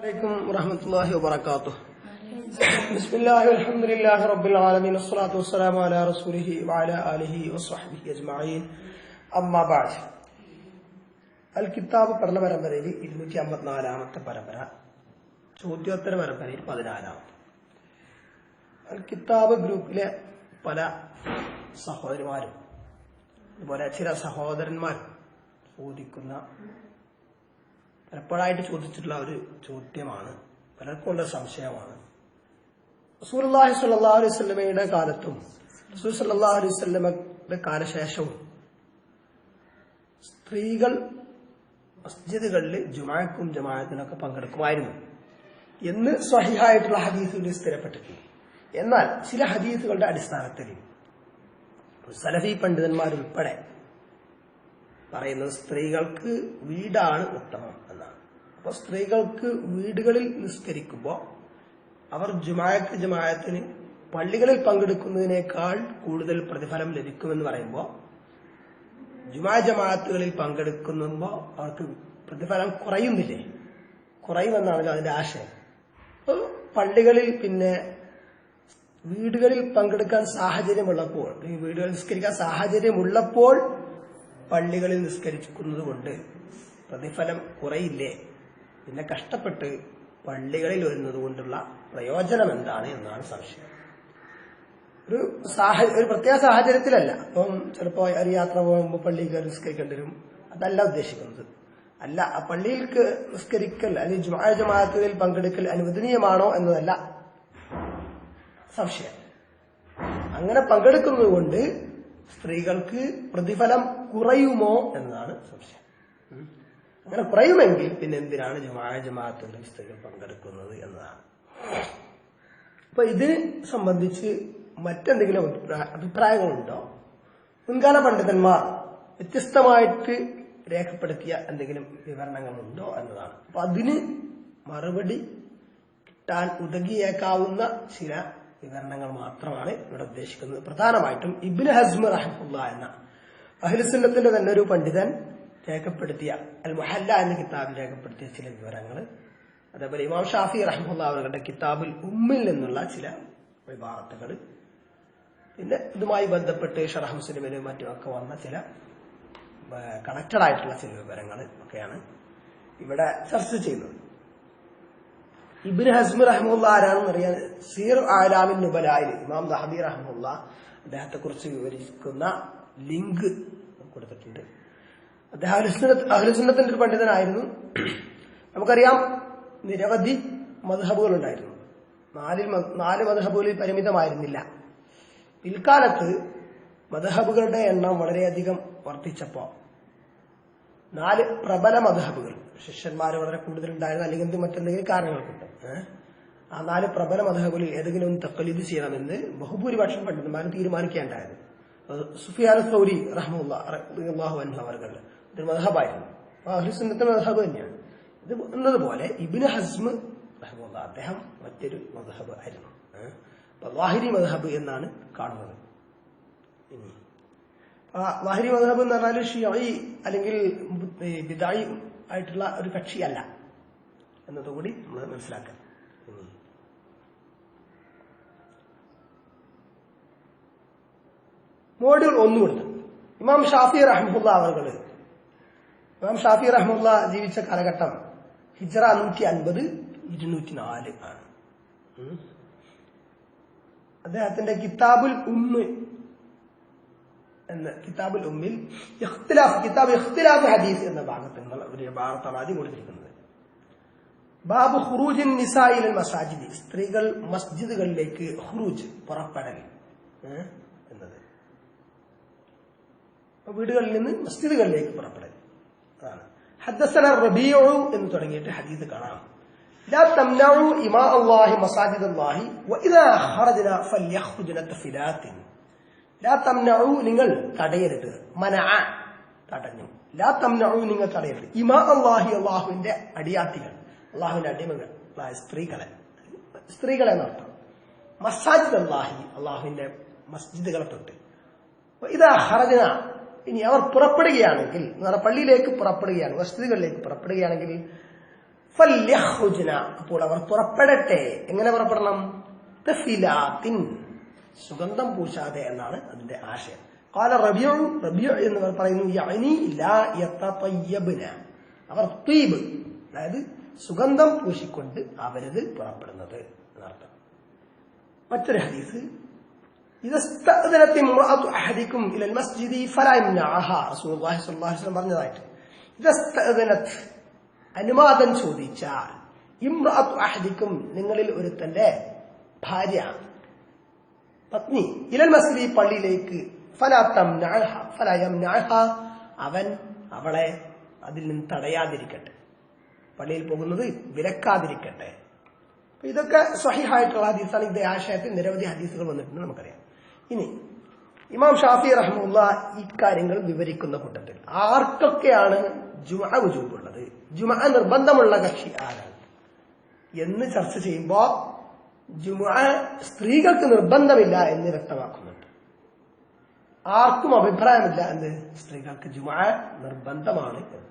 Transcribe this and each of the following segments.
عليكم ورحمة الله وبركاته. بسم الله والحمد لله رب العالمين والصلاة والسلام على رسوله وعلى آله وصحبه أجمعين. أما بعد. الكتاب പഠന പരമ്പരയിൽ 254ാമത്തെ പരമ്പര, ചോദ്യോത്തര പരമ്പരയിൽ 14ാമത്തെ. അൽ കിതാബ് ഗ്രൂപ്പിലെ പല സഹോദരിമാരും അതുപോലെ ചില സഹോദരന്മാർ ചോദിക്കുന്ന, പലപ്പോഴായിട്ട് ചോദിച്ചിട്ടുള്ള ഒരു ചോദ്യമാണ്, പലർക്കുള്ള സംശയമാണ്. റസൂലുള്ളാഹി സ്വല്ലല്ലാഹു അലൈഹി വസല്ലമയുടെ കാലത്തും റസൂൽ സ്വല്ലല്ലാഹു അലൈഹി വസല്ലമയുടെ കാലശേഷവും സ്ത്രീകൾ മസ്ജിദുകളിൽ ജുമാഅക്കും ജമാഅത്തിനൊക്കെ പങ്കെടുക്കുമായിരുന്നു എന്ന് സ്വഹീഹായിട്ടുള്ള ഹദീസുകളിൽ സ്ഥിരപ്പെട്ടിട്ടുണ്ട്. എന്നാൽ ചില ഹദീസുകളുടെ അടിസ്ഥാനത്തിൽ സലഫി പണ്ഡിതന്മാരുൾപ്പെടെ പറയുന്നത് സ്ത്രീകൾക്ക് വീടാണ് ഉത്തമം എന്നാണ്. അപ്പൊ സ്ത്രീകൾക്ക് വീടുകളിൽ നിസ്കരിക്കുമ്പോൾ അവർ ജമാഅത്തിന് പള്ളികളിൽ പങ്കെടുക്കുന്നതിനേക്കാൾ കൂടുതൽ പ്രതിഫലം ലഭിക്കുമെന്ന് പറയുമ്പോൾ ജമാഅത്തുകളിൽ പങ്കെടുക്കുമ്പോൾ അവർക്ക് പ്രതിഫലം കുറയുന്നില്ലേ, കുറയുമെന്നാണല്ലോ അതിന്റെ ആശയം. അപ്പോൾ പള്ളികളിൽ വീടുകളിൽ പങ്കെടുക്കാൻ സാഹചര്യമുള്ളപ്പോൾ, വീടുകളിൽ നിസ്കരിക്കാൻ സാഹചര്യമുള്ളപ്പോൾ പള്ളികളിൽ നിസ്കരിക്കുന്നത് കൊണ്ട് പ്രതിഫലം കുറയില്ലേ? പിന്നെ കഷ്ടപ്പെട്ട് പള്ളികളിൽ വരുന്നത് കൊണ്ടുള്ള പ്രയോജനം എന്താണ് എന്നാണ് സംശയം. ഒരു പ്രത്യേക സാഹചര്യത്തിലല്ല. അപ്പം ചിലപ്പോൾ ഒരു യാത്ര പോകുമ്പോൾ പള്ളിയിൽ കയറി നിസ്കരിക്കേണ്ടി വരും, അതല്ല ഉദ്ദേശിക്കുന്നത്. അല്ല, ആ പള്ളിയിൽ നിസ്കരിക്കൽ അല്ലെങ്കിൽ ജമാഅത്തുകളിൽ പങ്കെടുക്കൽ അനുവദനീയമാണോ എന്നതല്ല സംശയം. അങ്ങനെ പങ്കെടുക്കുന്നത് കൊണ്ട് സ്ത്രീകൾക്ക് പ്രതിഫലം കുറയുമോ എന്നതാണ് സംശയം. അങ്ങനെ കുറയുമെങ്കിൽ പിന്നെ എന്തിനാണ് ജമാഅത്തുകളിൽ സ്ത്രീകൾ പങ്കെടുക്കുന്നത് എന്നതാണ്. അപ്പൊ ഇതിനെ സംബന്ധിച്ച് മറ്റെന്തെങ്കിലും അഭിപ്രായങ്ങളുണ്ടോ? മുൻകാല പണ്ഡിതന്മാർ വ്യത്യസ്തമായിട്ട് രേഖപ്പെടുത്തിയ എന്തെങ്കിലും വിവരണങ്ങളുണ്ടോ എന്നതാണ്. അപ്പൊ അതിന് മറുപടി കിട്ടാൻ ഉതകിയേക്കാവുന്ന ചില വിവരണങ്ങൾ മാത്രമാണ് ഇവിടെ ഉദ്ദേശിക്കുന്നത്. പ്രധാനമായിട്ടും ഇബ്നു ഹസ്മ് റഹിമഹുല്ലാഹ് എന്ന അഹ്ലുസുന്നത്തിന്റെ തന്നെ ഒരു പണ്ഡിതൻ രേഖപ്പെടുത്തിയ അൽ മുഹല്ല എന്ന കിതാബിൽ രേഖപ്പെടുത്തിയ ചില വിവരങ്ങൾ, അതേപോലെ ഇമാം ഷാഫി റഹിമഹുല്ലാഹ് അവരുടെ കിതാബുൽ ഉമ്മിൽ നിന്നുള്ള ചില വിഭാഗത്തുകൾ, പിന്നെ ഇതുമായി ബന്ധപ്പെട്ട് ഷറഹ് മുസ്ലിമിനും മറ്റുമൊക്കെ വന്ന ചില കണക്റ്റഡ് ആയിട്ടുള്ള ചില വിവരങ്ങൾ ഒക്കെയാണ് ഇവിടെ ചർച്ച ചെയ്യുന്നത്. ഇബ്നു ഹസ്മ് റഹിമഹുല്ലാഹ് ആരാണെന്ന് അറിയാൻ സീർ ആലാമിൻ നുബലായിൽ ഇമാം ദഹബി റഹിമഹുല്ലാഹ് അദ്ദേഹത്തെ കുറിച്ച് വിവരിക്കുന്ന ലിങ്ക് കൊടുത്തിട്ടുണ്ട്. അദ്ദേഹം അഹ്ലുസുന്നത്തിന്റെ ഒരു പണ്ഡിതനായിരുന്നു. നമുക്കറിയാം നിരവധി മദ്ഹബുകൾ ഉണ്ടായിരുന്നു. 4 മദ്ഹബുകളിൽ പരിമിതമായിരുന്നില്ല. പിൽക്കാലത്ത് മദ്ഹബുകളുടെ എണ്ണം വളരെയധികം വർദ്ധിച്ചപ്പോ 4 പ്രബല മദ്ഹബുകൾ, ശിഷ്യന്മാർ വളരെ കൂടുതലുണ്ടായിരുന്നു, അല്ലെങ്കിൽ മറ്റെന്തെങ്കിലും കാരണങ്ങൾക്കുണ്ട്, ആ 4 പ്രബല മദ്ഹബുകളിൽ ഏതെങ്കിലും ഒന്ന് തഖ്ലീദ് ചെയ്യണമെന്ന് ബഹുഭൂരിപക്ഷം പണ്ഡിതന്മാരും തീരുമാനിക്കേണ്ടായിരുന്നു. സുഫിയാൻ സൗരി റഹ്മത്തുള്ളാഹി അൻഹു അവരുടെ ഒരു മദ്ഹബായിരുന്നു. അഹ്ലുസുന്നത്തിന്റെ മദ്ഹബ് തന്നെയാണ് ഇത്. എന്നതുപോലെ ഇബ്നു ഹസ്മ് റഹ്മത്തുള്ളാഹി അദ്ദേഹം മറ്റൊരു മദ്ഹബ് ആയിരുന്നു. ളാഹിരി മദ്ഹബ് എന്നാണ് കാണുന്നത്. ഇനി ളാഹിരി മദ്ഹബ് എന്ന് പറഞ്ഞാൽ ഷിയഈ അല്ലെങ്കിൽ ബിദ്അഈ ആയിട്ടുള്ള ഒരു കക്ഷിയല്ല എന്നതുകൂടി നമ്മൾ മനസ്സിലാക്കാം. മോഡ്യൂൾ 1 കൊടുത്തു. ഇമാം ഷാഫി റഹ്മത്തുള്ളാഹി ജീവിച്ച കാലഘട്ടം ഹിജ്റ 150-204 ആണ്. അദ്ദേഹത്തിന്റെ കിതാബുൽ ഉമ്മിൽ ഇഖ്തിലാഫ് ഹദീസ് എന്ന ഭാഗത്തുള്ള ഒരു ഭാഗത്താണ് ആദ്യം കൊടുത്തിരിക്കുന്നത്. ബാബു ഖുറൂജിൻ നിസാഇ ഇലൽ മസാജിദ്, സ്ത്രീകൾ മസ്ജിദുകളിലേക്ക് ഖുറൂജ്, പുറപ്പെടൽ എന്നത്, വീടുകളിൽ നിന്ന് മസ്ജിദുകളിലേക്ക് പുറപ്പെടൽ അതാണ്. ഹദ്ദസന റബീഉ എന്ന് തുടങ്ങിയിട്ട് ഹദീസ് കാണാം. ലാ തംനഉ ഇമാ അല്ലാഹി മസാജിദല്ലാഹി വഇദാ ഖറജ്ന ഫൽയഖ്റുജ്ന തഫിലാത്തിൻ. ലാ തംനഉ, നിങ്ങൾ തടയരുത്. മനഅ, തടഞ്ഞു. ലാ തംനഉ, നിങ്ങൾ തടയരുത്. ഇമാ അല്ലാഹി, അല്ലാഹുവിന്റെ അടിയാത്തികൾ, അല്ലാഹുവിന്റെ അടിമകൾ, സ്ത്രീകളെ എന്നർത്ഥം. മസാജിദല്ലാഹി, അല്ലാഹുവിന്റെ മസ്ജിദുകളെ തൊട്ട്. വഇദാ ഖറജ്ന, ഇനി അവർ പുറപ്പെടുകയാണെങ്കിൽ, പള്ളിയിലേക്ക് പുറപ്പെടുകയാണ്, മസ്ജിദുകളിലേക്ക് പുറപ്പെടുകയാണെങ്കിൽ ഫല്യഖ്റുജ്ന, അപ്പോൾ അവർ പുറപ്പെടട്ടെ. എങ്ങനെ പുറപ്പെടണം? തഫിലാത്തിൻ, സുഗന്ധം പൂശാതെ എന്നാണ് അതിന്റെ ആശയം. ഖാല റബീഉ എന്ന് പറയുന്നു യഅനി ലാ യതതയ്യബ്ന, അവർ തീബ് അതായത് സുഗന്ധം പൂശിക്കൊണ്ട് അവരത് പുറപ്പെടുന്നത് എന്നർത്ഥം. മറ്റൊരു ഹദീസ്, ഇദസ്തഅദനത് ഇംറഅതു അഹദികും ഇലൽ മസ്ജിദി ഫലാ യംനഅഹാ, റസൂലുള്ളാഹി സ്വല്ലല്ലാഹു അലൈഹി വസല്ലം പറഞ്ഞതായിട്ട്. ഇദസ്തഅദനത്, അനുവാദം ചോദിച്ചാൽ, ഇംറഅതു അഹദികും, നിങ്ങളിൽ ഒരുത്തന്റെ ഭാര്യ പത്നി, ഇലൽ മസ്ജിദി, പള്ളിയിലേക്ക്, ഫലാ യംനഅഹാ, അവൻ അവളെ അതിൽ നിന്ന് തടയാതിരിക്കട്ടെ, പള്ളിയിൽ പോകുന്നത് വിലക്കാതിരിക്കട്ടെ. ഇതൊക്കെ സ്വഹീഹായിട്ടുള്ള ഹദീസാണ്. ഇതേ ആശയത്തിൽ നിരവധി ഹദീസുകൾ വന്നിട്ടുണ്ട്, നമുക്കറിയാം. ഇനി ഇമാം ഷാഫി റഹ്മത്തുള്ളാഹി ഇക്കാര്യങ്ങൾ വിവരിക്കുന്ന കൂട്ടത്തിൽ ആർക്കൊക്കെയാണ് ജുമഅ വുജൂബുള്ളത്, ജുമഅ നിർബന്ധമുള്ള കക്ഷി ആരാണ് എന്ന് ചർച്ച ചെയ്യുമ്പോൾ ജുമഅ സ്ത്രീകൾക്ക് നിർബന്ധമില്ല എന്ന് വ്യക്തമാക്കുന്നുണ്ട്. ആർക്കും അഭിപ്രായമില്ല എന്ത് സ്ത്രീകൾക്ക് ജുമഅ നിർബന്ധമാണ് എന്ന്.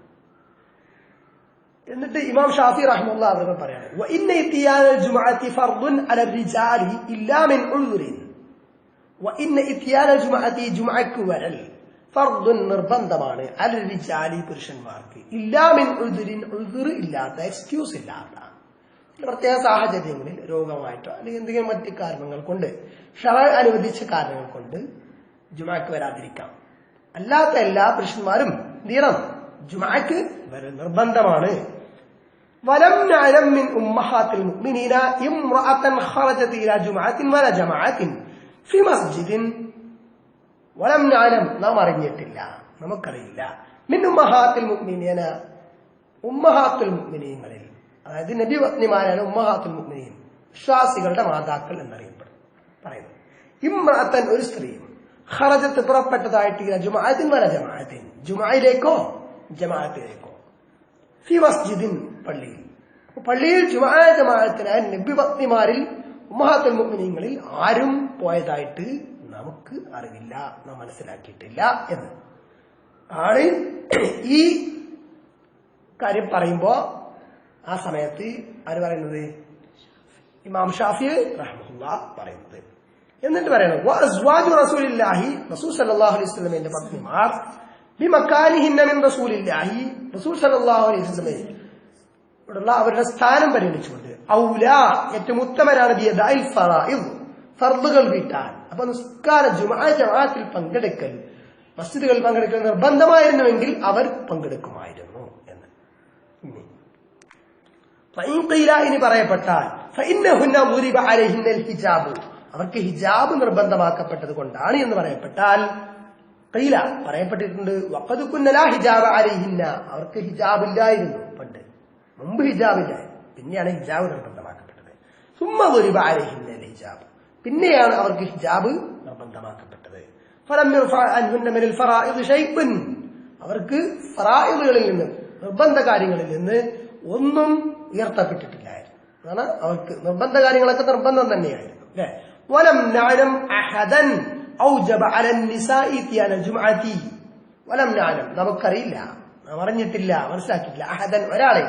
എന്നിട്ട് ഇമാം ഷാഫി റഹ്മത്തുള്ളാഹി അവർ പറയാണ്, വഇന്ന ഇത്യാനൽ ജുമഅത്തി ഫർദുൻ അലൽ റിജാലി ഇല്ലാ മിൻ ഉദ്റിൻ, വഇന്ന ഇത്യാനൽ ജുമഅത്തി, ജുമഅക്ക് വരൽ, ഫർദുൻ നിർബന്ധമാണ്, അലൽ റിജാലി പുരുഷന്മാർക്ക്, ഇല്ലാ മിൻ ഉദ്റിൻ, ഉദ്ർ ഇല്ലാത്ത, എക്സ്ക്യൂസ് ഇല്ലാത്ത പ്രത്യേക സാഹചര്യങ്ങളിൽ രോഗമായിട്ടോ അല്ലെങ്കിൽ എന്തെങ്കിലും മറ്റു കാരണങ്ങൾ കൊണ്ട്, ശറഅ് അനുവദിച്ച കാരണങ്ങൾ കൊണ്ട് ജുമഅക്ക് വരാതിരിക്കാം. അല്ലാത്ത എല്ലാ പുരുഷന്മാരും എന്തിയണം? ജുമഅക്ക് വരൽ നിർബന്ധമാണ്. വലം നഅലം മിൻ ഉമ്മഹാത്തിൽ മുഅ്മിനീന ഇംറഅതൻ ഖറജത് ഇലാ ജുമഅത്തിൻ വല ജമാഅത്തിൻ ഫി മസ്ജിദിൻ. വലം നഅലം, നാം അറിഞ്ഞിട്ടില്ല, നമുക്കറിയില്ല, മിൻ ഉമ്മഹാത്തിൽ മുഅ്മിനീന, ഉമ്മഹാത്തുൽ മുഅ്മിനീങ്ങളിൽ, അതായത് നബി പത്നിമാരാണ് ഉമ്മഹാത്തുൽ മുഅ്മിനീൻ, വിശ്വാസികളുടെ മാതാക്കൾ എന്നറിയപ്പെടും പറയുന്നു. ഇംറഅതൻ, ഒരു സ്ത്രീയും, ഖറജത്ത് പുറപ്പെട്ടതായിട്ട് ഇലാ ജുമഅത്തിൻ വല ജമാഅത്തിൻ, ജുമഅയിലേക്കോ ജമാഅത്തിലേക്കോ, ഫി മസ്ജിദിൻ, പള്ളിയിൽ, പള്ളിയിൽ ജുമഅ ജമാഅത്തിനായി നബി പത്നിമാരിൽ ഉമ്മഹാത്തുൽ മുഅ്മിനീങ്ങളിൽ ആരും പോയതായിട്ട് നമുക്ക് അറിവില്ല, നാം മനസ്സിലാക്കിയിട്ടില്ല എന്ന് ആണ് ഈ കാര്യം പറയുമ്പോ ആ സമയത്ത് ആര് പറയുന്നത്? ഇമാം ഷാഫി റഹ്മത്തുള്ളാഹി പറയുന്നത്. എന്നിട്ട് പറയണം, വഅസ്വാജു റസൂലില്ലാഹി, റസൂൽ സല്ലല്ലാഹു അലൈഹി വസല്ലമയുടെ പത്നിമാർ, ബിമക്കാനിഹിന്ന മിൻ റസൂലില്ലാഹി, റസൂൽ സല്ലല്ലാഹു അലൈഹി വസല്ലമയിൽ ഇവിടെയുള്ള അവരുടെ സ്ഥാനം പരിഗണിച്ചുകൊണ്ട്, ഔലാ, ഏറ്റവും ഉത്തമരാണ്, ബിയദാഇൽ ഫറായിദ്, ഫർളുകൾ വീട്ടാൻ. അപ്പൊ നിസ്കാര ജുമഅ ജമാഅത്തിൽ പങ്കെടുക്കൽ, മസ്ജിദുകളിൽ പങ്കെടുക്കൽ നിർബന്ധമായിരുന്നുവെങ്കിൽ അവർ പങ്കെടുക്കുമായിരുന്നു എന്ന്. ഇനി പറയപ്പെട്ടാൽ ഫഇന്നഹുന്ന ളുരിബ അലൈഹിന്നൽ ഹിജാബ്, അവർക്ക് ഹിജാബ് നിർബന്ധമാക്കപ്പെട്ടത് കൊണ്ടാണ് എന്ന് പറയപ്പെട്ടാൽ, ഖീല, പറയപ്പെട്ടിട്ടുണ്ട്, വഖദ് കുന്ന ലാ ഹിജാബ അലൈഹിന്ന, അവർക്ക് ഹിജാബ് ഇല്ലായിരുന്നു, പണ്ട് മുമ്പ് ഹിജാബില്ലായിരുന്നു, പിന്നെയാണ് ഹിജാബ് നിർബന്ധമാക്കപ്പെട്ടത്. സുമ്മ ളുരിബ അലൈഹിന്നൽ ഹിജാബ്, പിന്നെയാണ് അവർക്ക് ഹിജാബ് നിർബന്ധമാക്കപ്പെട്ടത്. ഫലം യുർഫഅ അൻഹുന്ന മിനൽ ഫറായിദ് ശൈഉൻ, അവർക്ക് ഫറായിദുകളിൽ നിന്ന്, നിർബന്ധ കാര്യങ്ങളിൽ നിന്ന് ഒന്നും ഉയർത്തപ്പെട്ടിട്ടില്ലായിരുന്നു. അതാണ് അവർക്ക് നിർബന്ധ കാര്യങ്ങളൊക്കെ നിർബന്ധം തന്നെയായിരുന്നു, അല്ലെ? വലം നഅലം അഹദൻ ഔജബ അലൻ നിസാഇ തിയാന ജുമഅതി, വലം നഅലം, നമുക്കറിയില്ല, നാം അറിഞ്ഞിട്ടില്ല, മനസ്സിലാക്കിയിട്ടില്ല, അഹദൻ, ഒരാളെ,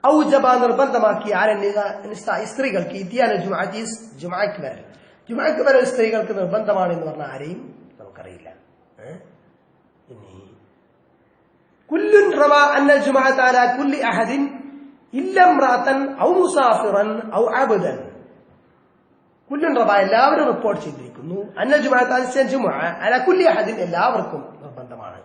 ഔജബ നിർബന്ധമാക്കി, അലൻ നിസാഇ, സ്ത്രീകൾക്ക്, തിയാന ജുമഅതി, ജുമഅക്ക് വരൽ, ജുമഅക്ക് വരൽ സ്ത്രീകൾക്ക് നിർബന്ധമാണ് എന്ന് പറഞ്ഞ ആരെയും നമുക്കറിയില്ല. ഇനി കുല്ലുൻ റവാ അന്നൽ ജുമഅത അലാ കുല്ലി അഹദിൻ ഇല്ല ഇംറഅതൻ ഔ മുസാഫിറൻ ഔ അബ്ദൻ. കുല്ലുൻ റവാ, എല്ലാവരും റിപ്പോർട്ട് ചെയ്തിരിക്കുന്നു, അന്നൽ ജുമഅത, ജുമുഅ, അലാ കുല്ലി അഹദിൻ, എല്ലാവർക്കും നിർബന്ധമാണ്.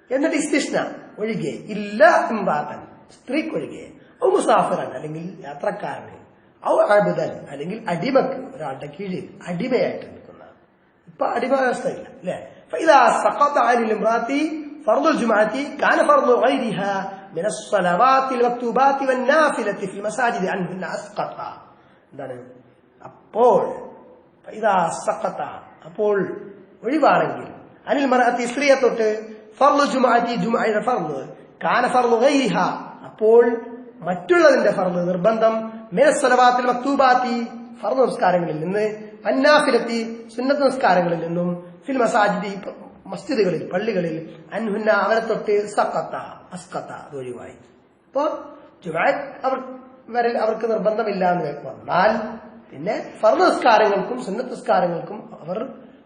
എന്നിട്ട് ഇസ്തിസ്ന, ഒഴികെ, ഇല്ല ഇംറഅതൻ, സ്ത്രീക്കൊഴികെ, ഔ മുസാഫിറൻ, അല്ലെങ്കിൽ യാത്രക്കാരന്, ഔ അബ്ദൻ, അല്ലെങ്കിൽ അടിമക്ക്, ഒരാളുടെ കീഴിൽ അടിമയായിട്ട് നിൽക്കുന്ന, ഇപ്പൊ അടിമ വ്യവസ്ഥയില്ല, അല്ലെ? ഫഇദാ സഖത അനിൽ ഇംറഅതി ഫർദുൽ ജുമഅതി കാന ഫർദു ഗൈരിഹാ മിന സ്വലവാത്തിൽ മക്തൂബാത്തി വന്നാഫിലത്തി ഫിൽ മസാജിദി അൻഹുന്ന അസ്ഖത. എന്താണ്? അപ്പോൾ ഫഇദാ സഖത, അപ്പോൾ ഒഴിവാണെങ്കിൽ, അനിൽ മർഅതി, സ്ത്രീയെ തൊട്ട്, ഫർദുൽ ജുമഅതി, ജുമഅയുടെ ഫർദ്, കാന ഫർദു ഗൈരിഹാ, അപ്പോൾ മറ്റുള്ളതിന്റെ ഫർദ്, നിർബന്ധം, മിന സ്വലവാത്തിൽ മക്തൂബാത്തി, ഫർദ് നിസ്കാരങ്ങളിൽ നിന്ന്, വന്നാഫിലത്തി, സുന്നത്ത് നിസ്കാരങ്ങളിൽ നിന്നും, ഫിൽ മസാജിദി, മസ്ജിദുകളിൽ, പള്ളികളിൽ, അൻഹുന്ന, അവരെ തൊട്ട്, സഖത, അസ്ഖത, അത് ഒഴിവായി. അപ്പോ ജുമാ അവർക്ക് നിർബന്ധമില്ല എന്ന് വന്നാൽ പിന്നെ ഫർദ് നിസ്കാരങ്ങൾക്കും സുന്നത്ത് നിസ്കാരങ്ങൾക്കും അവർ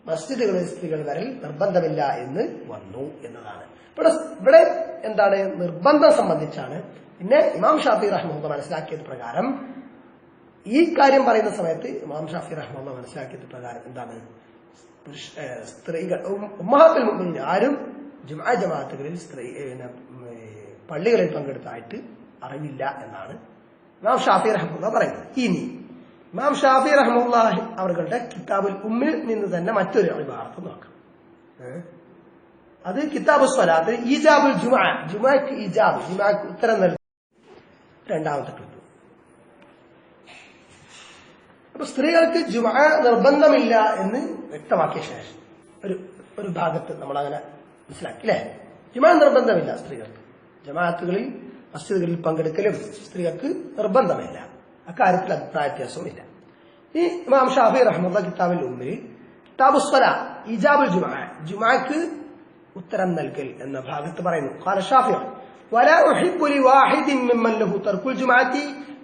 മസ്ജിദുകളിൽ സ്ത്രീകൾ വരൽ നിർബന്ധമില്ല എന്ന് വന്നു എന്നതാണ്. ഇവിടെ എന്താണ് നിർബന്ധം സംബന്ധിച്ചാണ്. പിന്നെ ഇമാം ഷാഫി റഹ്മത്തുള്ളാഹി മനസ്സിലാക്കിയത് പ്രകാരം ഈ കാര്യം പറയുന്ന സമയത്ത് ഇമാം ഷാഫി റഹ്മത്തുള്ളാഹി മനസ്സിലാക്കിയത് പ്രകാരം എന്താണ്, സ്ത്രീകൾ ഉമ്മഹാത്തുൽ മുഅ്മിനീൻ ആരും ജുമുഅ ജമാഅത്തുകളിൽ പള്ളികളിൽ പങ്കെടുത്തായിട്ട് അറിവില്ല എന്നാണ് ഇമാം ഷാഫി റഹ്മത്തുള്ളാഹി പറയുന്നത്. ഇനി ഇമാം ഷാഫി റഹ്മത്തുള്ളാഹി അവരുടെ കിതാബുൽ ഉമ്മിൽ നിന്ന് തന്നെ മറ്റൊരു ഇബാറത്ത് നോക്കാം. അത് കിതാബു സ്വലാത്ത് ഈജാബുൽ ജുമുഅ, ജുമുഅക്ക് ഈജാബ്, ജുമുഅക്ക് ഉത്തരം നൽകി രണ്ടാമത്തെ ടൂപ്പ്. അപ്പൊ സ്ത്രീകൾക്ക് ജുമുഅ നിർബന്ധമില്ല എന്ന് വ്യക്തമാക്കിയ ശേഷം ഒരു ഭാഗത്ത് നമ്മൾ അങ്ങനെ മനസ്സിലാക്കി അല്ലെ, ജുമുഅ നിർബന്ധമില്ല സ്ത്രീകൾക്ക്, ജമാഅത്തുകളിൽ മസ്ജിദുകളിൽ പങ്കെടുക്കലും സ്ത്രീകൾക്ക് നിർബന്ധമില്ല, അക്കാര്യത്തിൽ അഭിപ്രായ വ്യത്യാസവുമില്ല. ഈ ഇമാം ഷാഫി റഹ്മത്തുള്ളാഹി കിതാബുൽ ഉമ്മിൽ കിതാബു സ്വലാത്ത് ഈജാബുൽ ജുമുഅ, ജുമുഅക്ക് ഉത്തരം നൽകൽ എന്ന ഭാഗത്ത് പറയുന്നു. ഖാല ഷാഫി വലാ ഉഹിബ്ബു ലിവാഹിദിൻ മിമ്മൻ ലഹു തർക്കുൽ ജുമുഅത്തി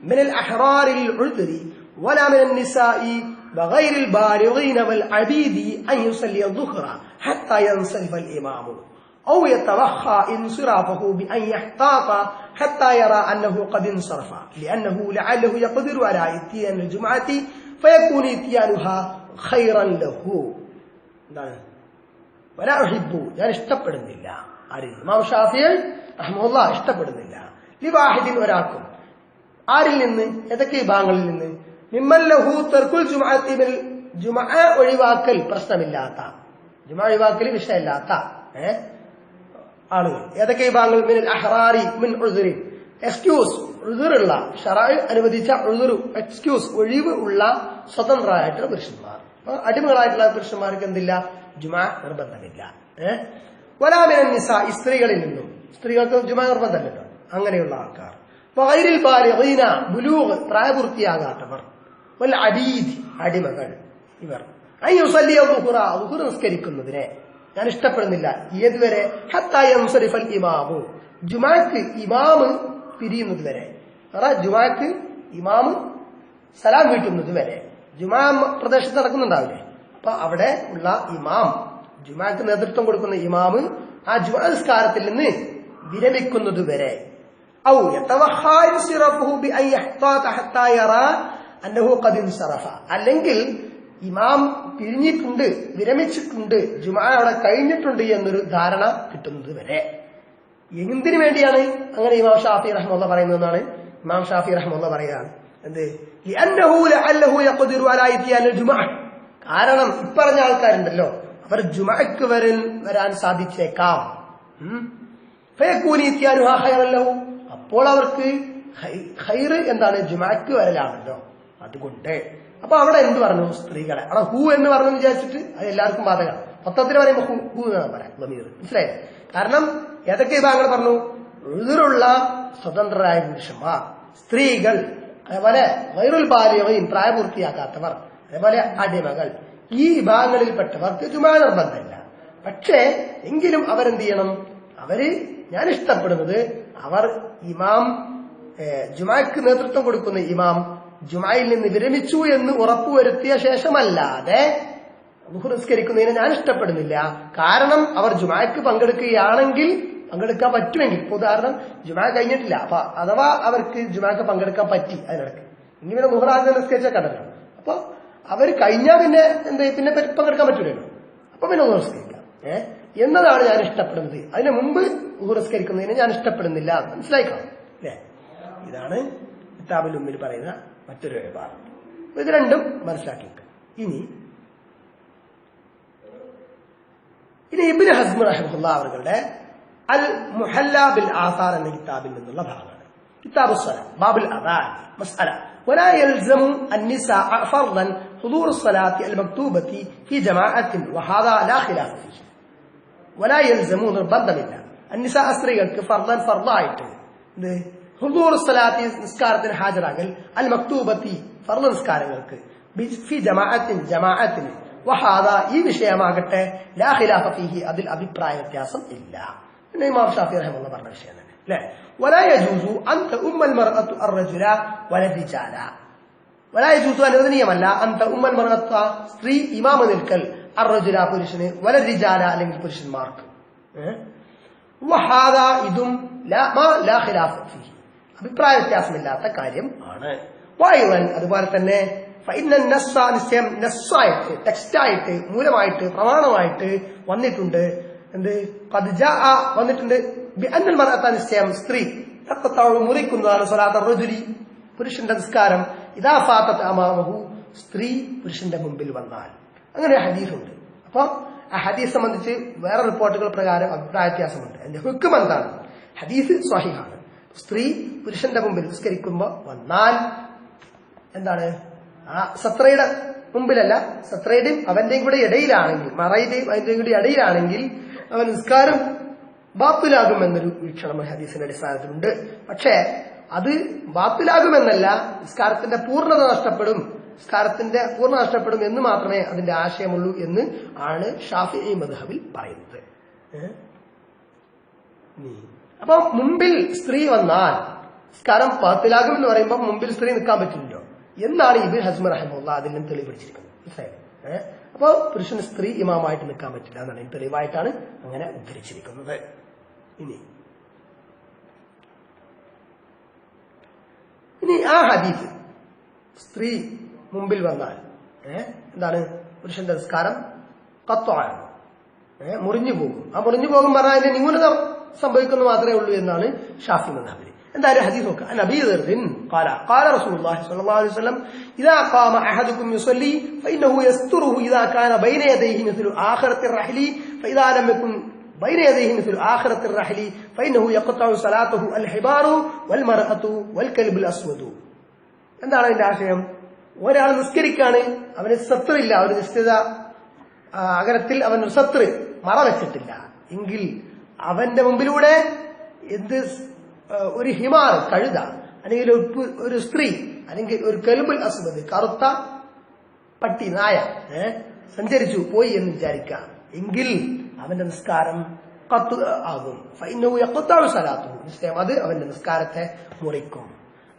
മിനൽ അഹ്റാരിൽ ഉദ്രി വലാ മിനൻ നിസാഇ വഗൈറിൽ ബാലിഗീന വൽ അബീദി അൻ യുസല്ലി الظുഹ്റ ഹത്താ യൻസരിഫൽ ഇമാമു ഔ യതവഖാ ഇൻസിറാഫഹു ബിഅൻ യഹ്താത ഹത്താ യറാ അന്നഹു ഖദ് ഇൻസറഫ ലിഅന്നഹു ലഅല്ലഹു യഖ്ദിറു അലാ ഇത്തിയാൻ الجുമുഅത്തി ഫയകൂനു ഇത്തിയാനുഹാ ഖൈറൻ ലഹു. എന്താണ് വലാ ഉഹിബ്ബു, ഞാൻ ഇഷ്ടപ്പെടുന്നില്ല, ആര് ഇമാം ഷാഫി റഹ്മത്തുള്ളാഹി ഇഷ്ടപ്പെടുന്നില്ല, ലിവാഹിദിൻ ഒരാൾക്കും, ആരിൽ നിന്ന്, ഏതൊക്കെ വിഭാഗങ്ങളിൽ നിന്ന്, മിമ്മൻ ലഹു തർക്കുൽ ജുമുഅത്തി, ജുമുഅ ഒഴിവാക്കൽ പ്രശ്നമില്ലാത്ത, ജുമുഅ ഒഴിവാക്കൽ വിഷയമില്ലാത്ത ആളുകൾ, ഏതൊക്കെ വിഭാഗങ്ങൾ, മിനൽ അഹ്റാരി മിൻ ഉസ്രി, എക്സ്ക്യൂസ് ഉസ്റുള്ള ശറഅ് അനുവദിച്ച ഉസ്റു എക്സ്ക്യൂസ് ഒഴിവ് ഉള്ള സ്വതന്ത്രരായിട്ടുള്ള പുരുഷന്മാർ, അടിമകളായിട്ടുള്ള പുരുഷന്മാർക്ക് എന്തില്ല, ജുമുഅ നിർബന്ധമില്ല. വലാ മിനൻ നിസാ, സ്ത്രീകളിൽ നിന്നും, സ്ത്രീകൾക്ക് ജുമുഅ നിർബന്ധമല്ലല്ലോ, അങ്ങനെയുള്ള ആൾക്കാർ, വഗൈറിൽ ബാലിഗീന, ബുലൂഗ് പ്രായപൂർത്തിയാകാത്തവർ, വൽ അബീദ് അടിമകൾ, ഇവർ അൻ യുസല്ലി الظുഹ്റ, ളുഹ്ർ നിസ്കരിക്കുന്നതിനെ ഞാൻ ഇഷ്ടപ്പെടുന്നില്ല, ഏതുവരെ, ഹത്താ യൻസരിഫൽ ഇമാമു, ജുമുഅക്ക് ഇമാമ് പിരിയുന്നത് വരെ, ജുമുഅക്ക് ഇമാമ് സലാം വീട്ടുന്നത് വരെ, ജുമുഅ പ്രദേശത്ത് നടക്കുന്നുണ്ടാവില്ലേ, അപ്പൊ അവിടെ ഉള്ള ഇമാം, ജുമുഅക്ക് നേതൃത്വം കൊടുക്കുന്ന ഇമാമ് ആ ജുമുഅ നിസ്കാരത്തിൽ നിന്ന് വിരമിക്കുന്നത് വരെ, ഔ യതവഖാ ഇൻസിറഫഹു ബിഅൻ യഹ്താത ഹത്താ യറാ അന്നഹു ഖദ് ഇൻസറഫ, അല്ലെങ്കിൽ ഇമാം പിരിഞ്ഞിട്ടുണ്ട്, വിരമിച്ചിട്ടുണ്ട്, ജുമുഅ അവിടെ കഴിഞ്ഞിട്ടുണ്ട് എന്നൊരു ധാരണ കിട്ടുന്നത് വരെ. എന്തിനു വേണ്ടിയാണ് അങ്ങനെ ഇമാം ഷാഫി റഹ്മത്തുള്ളാഹി പറയുന്നതെന്നാണ് ഇമാം ഷാഫി റഹ്മത്തുള്ളാഹി പറയുകയാണ്. എന്ത്, ലിഅന്നഹു ലഅല്ലഹു യഖ്ദിറു അലാ ഇത്തിയാനിൽ ജുമുഅ, കാരണം ഇപ്പറഞ്ഞ ആൾക്കാരുണ്ടല്ലോ, അവർ ജുമുഅക്ക് വരാൻ സാധിച്ചേക്കാം, ഫയകൂനു ഇത്തിയാനുഹാ ഖൈറൻ ലഹു, അപ്പോൾ അവർക്ക് ഖൈർ എന്താണ്, ജുമുഅക്ക് വരലാണല്ലോ, അതുകൊണ്ട്. അപ്പൊ അവിടെ എന്ത് പറഞ്ഞു, സ്ത്രീകളെ അവിടെ ഹു എന്ന് പറഞ്ഞു വിചാരിച്ചിട്ട് അത് എല്ലാവർക്കും ബാധകമാണ്, മൊത്തത്തിൽ പറയുമ്പോൾ ഹു എന്നാണ് പറയാം, മനസ്സിലായി. കാരണം ഏതൊക്കെ വിഭാഗങ്ങൾ പറഞ്ഞു, ഉസ്റുള്ള സ്വതന്ത്രരായ പുരുഷന്മാർ, സ്ത്രീകൾ, അതേപോലെ ഗൈറുൽ ബാലിഗീൻ പ്രായപൂർത്തിയാക്കാത്തവർ, അതേപോലെ അടിമകൾ, ഈ വിഭാഗങ്ങളിൽപ്പെട്ടവർക്ക് ജുമുഅ നിർബന്ധമില്ല. പക്ഷേ എങ്കിലും അവരെന്ത് ചെയ്യണം, അവര് ഞാൻ ഇഷ്ടപ്പെടുന്നത് അവർ ഇമാം ജുമുഅക്ക് നേതൃത്വം കൊടുക്കുന്ന ഇമാം ജുമുഅയിൽ നിന്ന് വിരമിച്ചു എന്ന് ഉറപ്പുവരുത്തിയ ശേഷമല്ലാതെ ളുഹ്ർ നിസ്കരിക്കുന്നതിനെ ഞാൻ ഇഷ്ടപ്പെടുന്നില്ല. കാരണം അവർ ജുമുഅക്ക് പങ്കെടുക്കുകയാണെങ്കിൽ, പങ്കെടുക്കാൻ പറ്റുമെങ്കിൽ, ഇപ്പൊ ഉദാഹരണം ജുമുഅ കഴിഞ്ഞിട്ടില്ല, അപ്പൊ അഥവാ അവർക്ക് ജുമുഅക്ക് പങ്കെടുക്കാൻ പറ്റി, അതിനിടക്ക് ഇനി പിന്നെ ളുഹ്ർ ആദ്യം നിസ്കരിച്ചാൽ കണ്ടല്ലോ, അപ്പൊ അവർ കഴിഞ്ഞാൽ പിന്നെ പിന്നെ പങ്കെടുക്കാൻ പറ്റൂലല്ലോ, അപ്പൊ പിന്നെ ളുഹ്ർ നിസ്കരിക്കാം എന്നതാണ് ഞാൻ ഇഷ്ടപ്പെടുന്നത്. അതിന് മുമ്പ് ളുഹ്ർ നിസ്കരിക്കുന്നതിനെ ഞാൻ ഇഷ്ടപ്പെടുന്നില്ല, മനസ്സിലായിക്കണം അല്ലേ. ഇതാണ് കിതാബുൽ ഉമ്മിൽ പറയുന്ന മറ്റൊരു വിഭാഗം. ഇത് രണ്ടും മനസ്സിലാക്കി. ഇനി ഇബ്നു ഹസ്ം റഹിമഹുല്ലാഹ് അവരുടെ അൽ മുഹല്ല ബിൽ ആസാർ എന്ന കിതാബിൽ നിന്നുള്ള ഭാഗമാണ്. കിതാബുസ് സ്വലാത്ത് ബാബുൽ അദാൻ മസ്അല ولا يلزم النساء فرضا حضور الصلاة المكتوبة في جماعة وهذا لا خلاف فيه. ولا يلزم നിർബന്ധമില്ല النساء സ്ത്രീകൾക്ക് ഫർളൻ ഫർളായിട്ട് ഹുദൂർ സ്വലാത്തി നിസ്കാരത്തിന് ഹാജരാകൽ അൽ മക്തൂബത്തി ഫർള് നിസ്കാരങ്ങൾക്ക് ഫി ജമാഅത്തിന് വഹാദ ഈ വിഷയമാകട്ടെ ലാ ഖിലാഫ ഫീഹി അതിൽ അഭിപ്രായ വ്യത്യാസം ഇല്ല. പിന്നെ ഇമാം ഷാഫി റഹിമഹുല്ലാഹ് പറഞ്ഞ വിഷയം തന്നെ അല്ലെ? വലാ യജൂസു അൻ തഉമ്മൽ മർഅതു അർറജുല വലരിജാല. വലാ യജൂസു അനുവദനീയമല്ല അൻ തഉമ്മൽ മർഅതു സ്ത്രീ ഇമാമ നിൽക്കൽ അർറജുല പുരുഷന് വലരിജാല അല്ലെങ്കിൽ പുരുഷന്മാർക്ക്. വഹാദാ ഇതും ലാ ഖിലാഫ ഫീഹി അഭിപ്രായ വ്യത്യാസമില്ലാത്ത കാര്യം ആണ്. വഅയ്ദൻ അതുപോലെ തന്നെ ഫഇന്ന നസ്സ നിശ്ചയം നസ്സായിട്ട് ടെക്സ്റ്റായിട്ട് മൂലമായിട്ട് പ്രമാണമായിട്ട് വന്നിട്ടുണ്ട്. എന്ത്? ഖദ് ജാഅ വന്നിട്ടുണ്ട് ബിഅന്നൽ മർഅത നിശ്ചയം സ്ത്രീ തഖതഉ മുറിക്കുന്നതാണ് സ്വലാത്ത റജുലി പുരുഷന്റെ നിസ്കാരം ഇദാ ഫാതത് അമാമഹു സ്ത്രീ പുരുഷന്റെ മുമ്പിൽ വന്നാൽ. അങ്ങനെ ഹദീസുണ്ട്. അപ്പൊ ആ ഹദീസ് സംബന്ധിച്ച് വേറെ റിപ്പോർട്ടുകൾ പ്രകാരം അഭിപ്രായ വ്യത്യാസമുണ്ട്. അതിന്റെ ഹുക്ം എന്താണ്? ഹദീസ് സ്വഹീഹാണ്. സ്ത്രീ പുരുഷന്റെ മുമ്പിൽ നിസ്കരിക്കുമ്പോ വന്നാൽ എന്താണ്? ആ സത്രയുടെ മുമ്പിലല്ല, സത്രയുടെയും അവന്റെയും കൂടെ ഇടയിലാണെങ്കിൽ, മറയുടെയും അതിന്റെയും കൂടെ ഇടയിലാണെങ്കിൽ അവൻ നിസ്കാരം ബാത്തിലാകുമെന്നൊരു വീക്ഷണം ഹദീസിന്റെ അടിസ്ഥാനത്തിലുണ്ട്. പക്ഷേ അത് ബാത്തിലാകുമെന്നല്ല, നിസ്കാരത്തിന്റെ പൂർണ്ണത നഷ്ടപ്പെടും, നിസ്കാരത്തിന്റെ പൂർണ്ണ നഷ്ടപ്പെടും എന്ന് മാത്രമേ അതിന്റെ ആശയമുള്ളൂ എന്ന് ആണ് ഷാഫിഈ മദ്ഹബിൽ പറയുന്നത്. അപ്പൊ മുമ്പിൽ സ്ത്രീ വന്നാൽ നിസ്കാരം ബാത്തിലാകും എന്ന് പറയുമ്പോൾ മുമ്പിൽ സ്ത്രീ നിൽക്കാൻ പറ്റില്ലല്ലോ എന്നാണ് ഇബ്നു ഹസ്മ റഹിമഹുല്ലാഹ് അതിൽ നിന്ന് തെളിവ് പിടിച്ചിരിക്കുന്നത്. അപ്പോ പുരുഷന് സ്ത്രീ ഇമാമായിട്ട് നിൽക്കാൻ പറ്റില്ല എന്നാണ് തെളിവായിട്ടാണ് അങ്ങനെ ഉദ്ധരിച്ചിരിക്കുന്നത്. ഇനി ആ ഹദീസ് സ്ത്രീ മുമ്പിൽ വന്നാൽ എന്താണ്? പുരുഷന്റെ നിസ്കാരം ഖത്വാണ്, മുറിഞ്ഞു പോകും. ആ മുറിഞ്ഞു പോകും പറഞ്ഞാൽ അതിന്റെ ന്യൂനത സംഭവിക്കുന്നു മാത്രമേ ഉള്ളൂ എന്നാണ് ഷാഫി മദ്ഹബിൽ. എന്തായാലും ഹദീസ് നോക്കുക. عن ابي ذر قال رسول الله صلى الله عليه وسلم اذا قام احدكم يصلي فانه يستره اذا كان بين يديه مثل آخرة الرحل فاذا لم يكن بين يديه مثل آخرة الرحل فانه يقطع صلاته الحبار والمرأة والكلب الاسود. എന്താണ് അതിന്റെ ആശയം? ഒരാൾ നിസ്കരിക്കാണ്, അവന് സത്രില്ല, ഒരു നിശ്ചിത അകലത്തിൽ അവൻ സത്ര് മറ വെച്ചിട്ടില്ല എങ്കിൽ അവന്റെ മുമ്പിലൂടെ എന്ത് ഒരു ഹിമാർ കഴുത അല്ലെങ്കിൽ ഒരു സ്ത്രീ അല്ലെങ്കിൽ ഒരു കൽബുൽ അസ്വദ് കറുത്ത പട്ടി നായ സഞ്ചരിച്ചു പോയി എന്ന് വിചാരിക്കാം എങ്കിൽ അവന്റെ നിസ്കാരം ഖത്ത് ആകും. ഫഇന്നഹു യഖ്തഉ സലാത്തുഹു നിശ്ചയം അത് അവന്റെ നിസ്കാരത്തെ മുറിക്കും.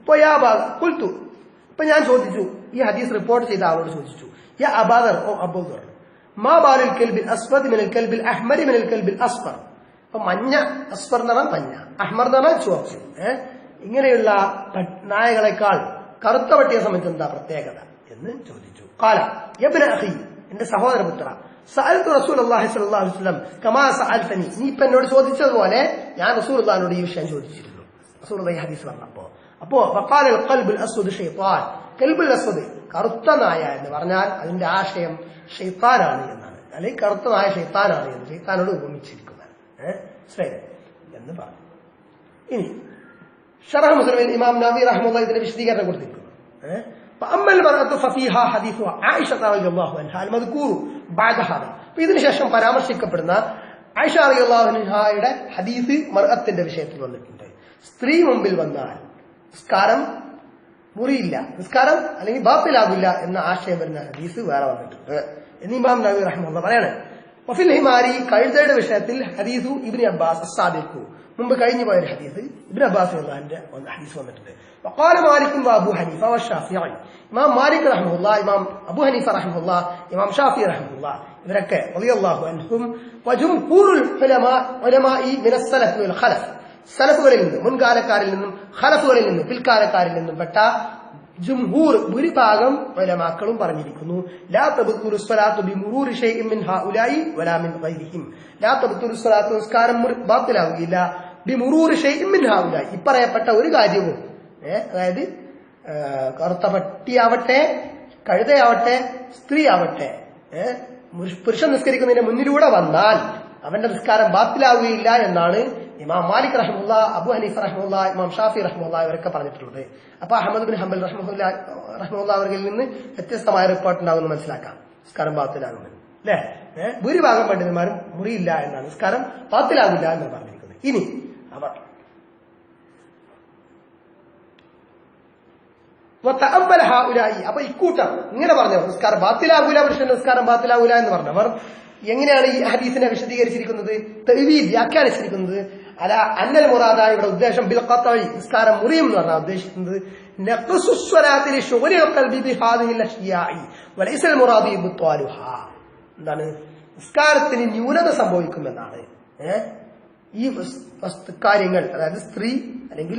ഇപ്പൊ ഞാൻ ചോദിച്ചു, ഈ ഹദീസ് റിപ്പോർട്ട് ചെയ്ത ആളോട് ചോദിച്ചു, യാ അബാദർ, ഓ അബൂദർ, മാ ബാലുൽ കൽബിൽ അസ്വദ് മിനൽ കൽബിൽ അഹ്മർ മിനൽ കൽബിൽ അസ്ഫർ. അപ്പൊ മഞ്ഞ, അസ്ഫർ എന്ന് പറഞ്ഞാൽ മഞ്ഞ, അഹ്മർ എന്ന് പറഞ്ഞാൽ ചുവപ്പ്, ഇങ്ങനെയുള്ള നായകളെക്കാൾ കറുത്ത പട്ടിയെ സംബന്ധിച്ച് എന്താ പ്രത്യേകത എന്ന് ചോദിച്ചു. ഖാല യബ്ന അഖി, എന്റെ സഹോദരപുത്ര, സഅൽതു റസൂലുള്ളാഹി സ്വല്ലല്ലാഹു അലൈഹി വസല്ലം കമാ സഅൽതനി, നീ ഇപ്പൊ എന്നോട് ചോദിച്ചതുപോലെ ഞാൻ റസൂലുള്ളാഹിനോട് ഈ വിഷയം ചോദിച്ചിരുന്നു. റസൂലുള്ളാഹി ഹദീസ് പറഞ്ഞപ്പോ ഫഖാല അൽ ഖൽബുൽ അസ്വദ് ഷൈത്താൻ, കൽബുൽ അസ്വദ് കറുത്ത നായ എന്ന് പറഞ്ഞാൽ അതിന്റെ ആശയം ഷൈത്താനാണ് എന്നാണ്, അല്ലെങ്കിൽ കറുത്ത നായ ഷൈത്താനാണ് എന്ന് ഷൈത്താനോട് ഉപമിച്ചിരിക്കുന്നത് എന്ന് പറഞ്ഞു. ഇനി ശറഹ് മുസ്ലിമിൽ ഇമാം നവവി റഹ്മത്തുള്ളാഹി ഇതിന്റെ വിശദീകരണം കൊടുത്തിരിക്കുന്നു. ഫഅമ്മൽ മർഅതു ഫഫീഹാ ഹദീസു ആയിഷ റളിയല്ലാഹു അൻഹാ അൽമദ്കൂർ ബഅദ ഹാദാ. ഇതിനുശേഷം പരാമർശിക്കപ്പെടുന്ന ആയിഷ റളിയല്ലാഹു അൻഹായുടെ ഹദീസ് മർഅത്തിന്റെ വിഷയത്തിൽ വന്നിട്ടുണ്ട്. സ്ത്രീ മുമ്പിൽ വന്നാൽ നിസ്കാരം മുറിയില്ല, നിസ്കാരം അല്ലെങ്കിൽ ബാത്തിലാകില്ല എന്ന ആശയം വരുന്ന ഹദീസ് വേറെ വന്നിട്ടുണ്ട് എന്ന് ഇമാം നവവി റഹ്മത്തുള്ളാഹി പറയാണ്. വഫിൽ ഹിമാരി, കഴുതയുടെ വിഷയത്തിൽ ഹദീസു ഇബ്നു അബ്ബാസ് അസ്സാദിഖു, മുമ്പ് കഴിഞ്ഞു പോയൊരു ഹദീസ് ഇബ്നു അബ്ബാസ് റളിയല്ലാഹുവിന്റെ ഹദീസ് വന്നിട്ടുണ്ട്. വഖാല മാലിക് വഅബൂ ഹനീഫ വശാഫിഈ, ഇമാം മാലിക് റഹിമഹുല്ലാഹ്, ഇമാം അബൂ ഹനീഫ റഹിമഹുല്ലാഹ്, ഇമാം ഷാഫി റഹിമഹുല്ലാഹ് ഇവരൊക്കെ റളിയല്ലാഹു അൻഹും വജുംഹൂറുൽ ഉലമാഇ മിനസ് സലഫ് വൽ ഖലഫ്, സലഫുകളിൽ നിന്നും മുൻകാലക്കാരിൽ നിന്നും ഖലഫുകളിൽ നിന്നും പിൽക്കാലക്കാരിൽ നിന്നും പെട്ട ജുംഹൂർ ഭൂരിഭാഗം ഉലമാക്കളും പറഞ്ഞിരിക്കുന്നു, ലാ തബ്തുലു സ്വലാത്തു ബിമുറൂരി ശൈഇൻ മിൻ ഹൗലായി വലാ മിൻ ഗൈരിഹിം, ലാ തബ്തുലു സ്വലാത്തു നിസ്കാരം ബാത്തിലാവുകയില്ല ബിമുറൂരി ശൈഇൻ മിൻ ഹൗലായി, ഇപ്പറയപ്പെട്ട ഒരു കാര്യവും, അതായത് കറുത്ത പട്ടിയാവട്ടെ, കഴുതയാവട്ടെ, സ്ത്രീ ആവട്ടെ, പുരുഷൻ നിസ്കരിക്കുന്നതിന് മുന്നിലൂടെ വന്നാൽ അവന്റെ നിസ്കാരം ബാത്തിലാവുകയില്ല എന്നാണ് ഇമാം മാലിക് റഹിമഹുല്ലാഹ്, അബൂ ഹനീഫ റഹിമഹുല്ലാഹ്, ഇമാം ഷാഫി റഹിമഹുല്ലാഹ് ഇവരൊക്കെ പറഞ്ഞിട്ടുള്ളത്. അപ്പൊ അഹ്മദ് ബിൻ ഹംബൽ റഹിമഹുല്ലാഹ് അവരിൽ നിന്ന് വ്യത്യസ്തമായ റിപ്പോർട്ട് ഉണ്ടാകുമെന്ന് മനസ്സിലാക്കാം. നിസ്കാരം ബാത്തിലാകുമെന്ന് അല്ലെ, ഭൂരിഭാഗം പണ്ഡിതന്മാരും മുറിയില്ല എന്നാണ്, നിസ്കാരം ബാത്തിലാകില്ല എന്നാണ് പറഞ്ഞിരിക്കുന്നത്. ഇനി അവർ അപ്പൊ ഇക്കൂട്ടം ഇങ്ങനെ പറഞ്ഞവർ നിസ്കാരം ബാത്തിലാകൂല, പുരുഷന്റെ നിസ്കാരം ബാത്തിലാകൂല എന്ന് പറഞ്ഞവർ എങ്ങനെയാണ് ഈ ഹദീസിനെ വിശദീകരിച്ചിരിക്കുന്നത്, തഅ്വീൽ വ്യാഖ്യാനിച്ചിരിക്കുന്നത്? അല അന്നൽ മുറാദായ ഇവിടെ ഉദ്ദേശം ബിൽ ഖത്ഇ നിസ്കാരം മുറിയും എന്ന് പറഞ്ഞാൽ ഉദ്ദേശിക്കുന്നത് നഖ്സു സ്വലാത്തി ലിശുഗ്ലിൽ ഖൽബി ബിഹാദിഹിൽ അഷ്യാഇ വലൈസൽ മുറാദി ബിത്വാലുഹാ. എന്താണ്? നിസ്കാരത്തിന് ന്യൂനത സംഭവിക്കുമെന്നാണ്. ഈ കാര്യങ്ങൾ, അതായത് സ്ത്രീ അല്ലെങ്കിൽ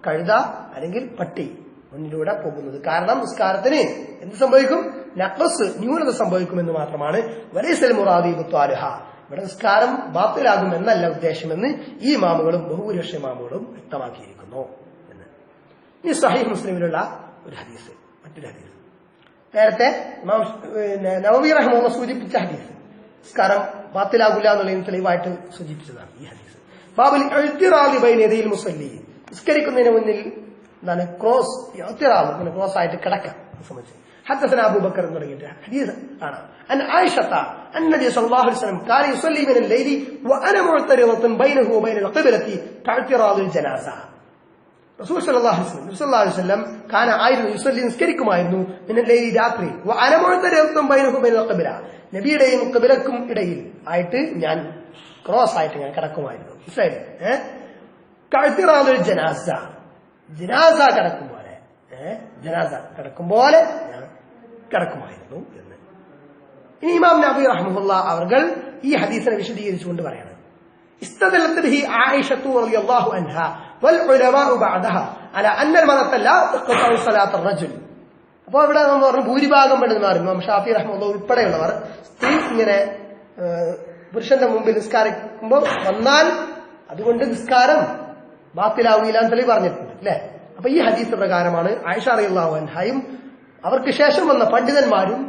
കഴുത അല്ലെങ്കിൽ പട്ടി മുന്നിലൂടെ പോകുന്നത് കാരണം നിസ്കാരത്തിന് എന്ത് സംഭവിക്കും? നഖ്സ് ന്യൂനത സംഭവിക്കുമെന്ന് മാത്രമാണ്. വലൈസൽ മുറാദി ബിത്വാലുഹാ, ഇവിടെ നിസ്കാരം ബാത്തിലാകും എന്നല്ല ഉദ്ദേശമെന്ന് ഈ ഇമാമുകളും ബഹുഭൂരിപക്ഷ ഇമാമുകളും വ്യക്തമാക്കിയിരിക്കുന്നു എന്ന്. ഈ സഹീഹ് മുസ്ലിമിലുള്ള ഒരു ഹദീസ്, മറ്റൊരു ഹദീസ് നേരത്തെ നവവി റഹ്മത്തുള്ളാഹി സൂചിപ്പിച്ച ഹദീസ്, നിസ്കാരം ബാത്തിലാകില്ല എന്നുള്ളതിന് തെളിവായിട്ട് സൂചിപ്പിച്ചതാണ് ഈ ഹദീസ്. ബാബുൽ ഇഅ്തിറാദി ബൈന യദയിൽ മുസല്ലി, നിസ്കരിക്കുന്നതിന് മുന്നിൽ എന്താണ് ക്രോസ്, ഇഅ്തിറാദ് ക്രോസ് ആയിട്ട് കിടക്കാം സംബന്ധിച്ച് حدثنا أبو بكر بن رجل حديث أنا أن عائشة أن النبي صلى الله عليه وسلم كان يصلي من الليل وأنا معترضة بينه وبين القبلة كاعتراض الجنازة. رسول صلى الله عليه وسلم كان ആയിരുന്നു യുസല്ലി നിസ്കരിക്കുമായിരുന്നു من الليل രാത്രി وأنا معترضة بينه وبين القبلة, നബിയുടെയും ഖിബലക്കും ഇടയിൽ ആയിട്ട് ഞാൻ ക്രോസ് ആയിട്ട് ഞാൻ കിടക്കുമായിരുന്നു. മനസ്സിലായില്ലേ? കാഴ്ത്തിറാദ് ജനാസ, ജനാസ കിടക്കും പോലെ, ജനാസ കിടക്കും പോലെ ഞാൻ കിടക്കുമായിരുന്നു എന്ന്. ഇനി ഇമാം നബി റഹ്മത്തുള്ളാഹി അവർ ഈ ഹദീസിനെ വിശദീകരിച്ചുകൊണ്ട് പറയാണ്, ഇസ്തദല്ലത് ബിഹി ആയിഷത്തു റളിയല്ലാഹു അൻഹാ വൽ ഉലമാഉ ബഅദഹാ അലാ അന്ന അൽ-മറഅത ലാ തഖ്തഉ സ്വലാത്ത അർ-റജുൽ. അപ്പോൾ ഇവിടെ നമ്മൾ പറഞ്ഞു ഭൂരിഭാഗം പണ്ഡിതന്മാർ ഇമാം ഷാഫി റഹ്മത്തുള്ളാഹി ഉൾപ്പെടെയുള്ളവർ സ്ത്രീ ഇങ്ങനെ പുരുഷന്റെ മുമ്പിൽ നിസ്കാരിക്കുമ്പോൾ വന്നാൽ അതുകൊണ്ട് നിസ്കാരം ബാത്തിലാവില്ല എന്ന് തെളിവ് പറഞ്ഞിട്ടുണ്ട് അല്ലെ. അപ്പൊ ഈ ഹദീസ് പ്രകാരമാണ് ആയിഷ റളിയല്ലാഹു അൻഹയും അവർക്ക് ശേഷം വന്ന പണ്ഡിതന്മാരും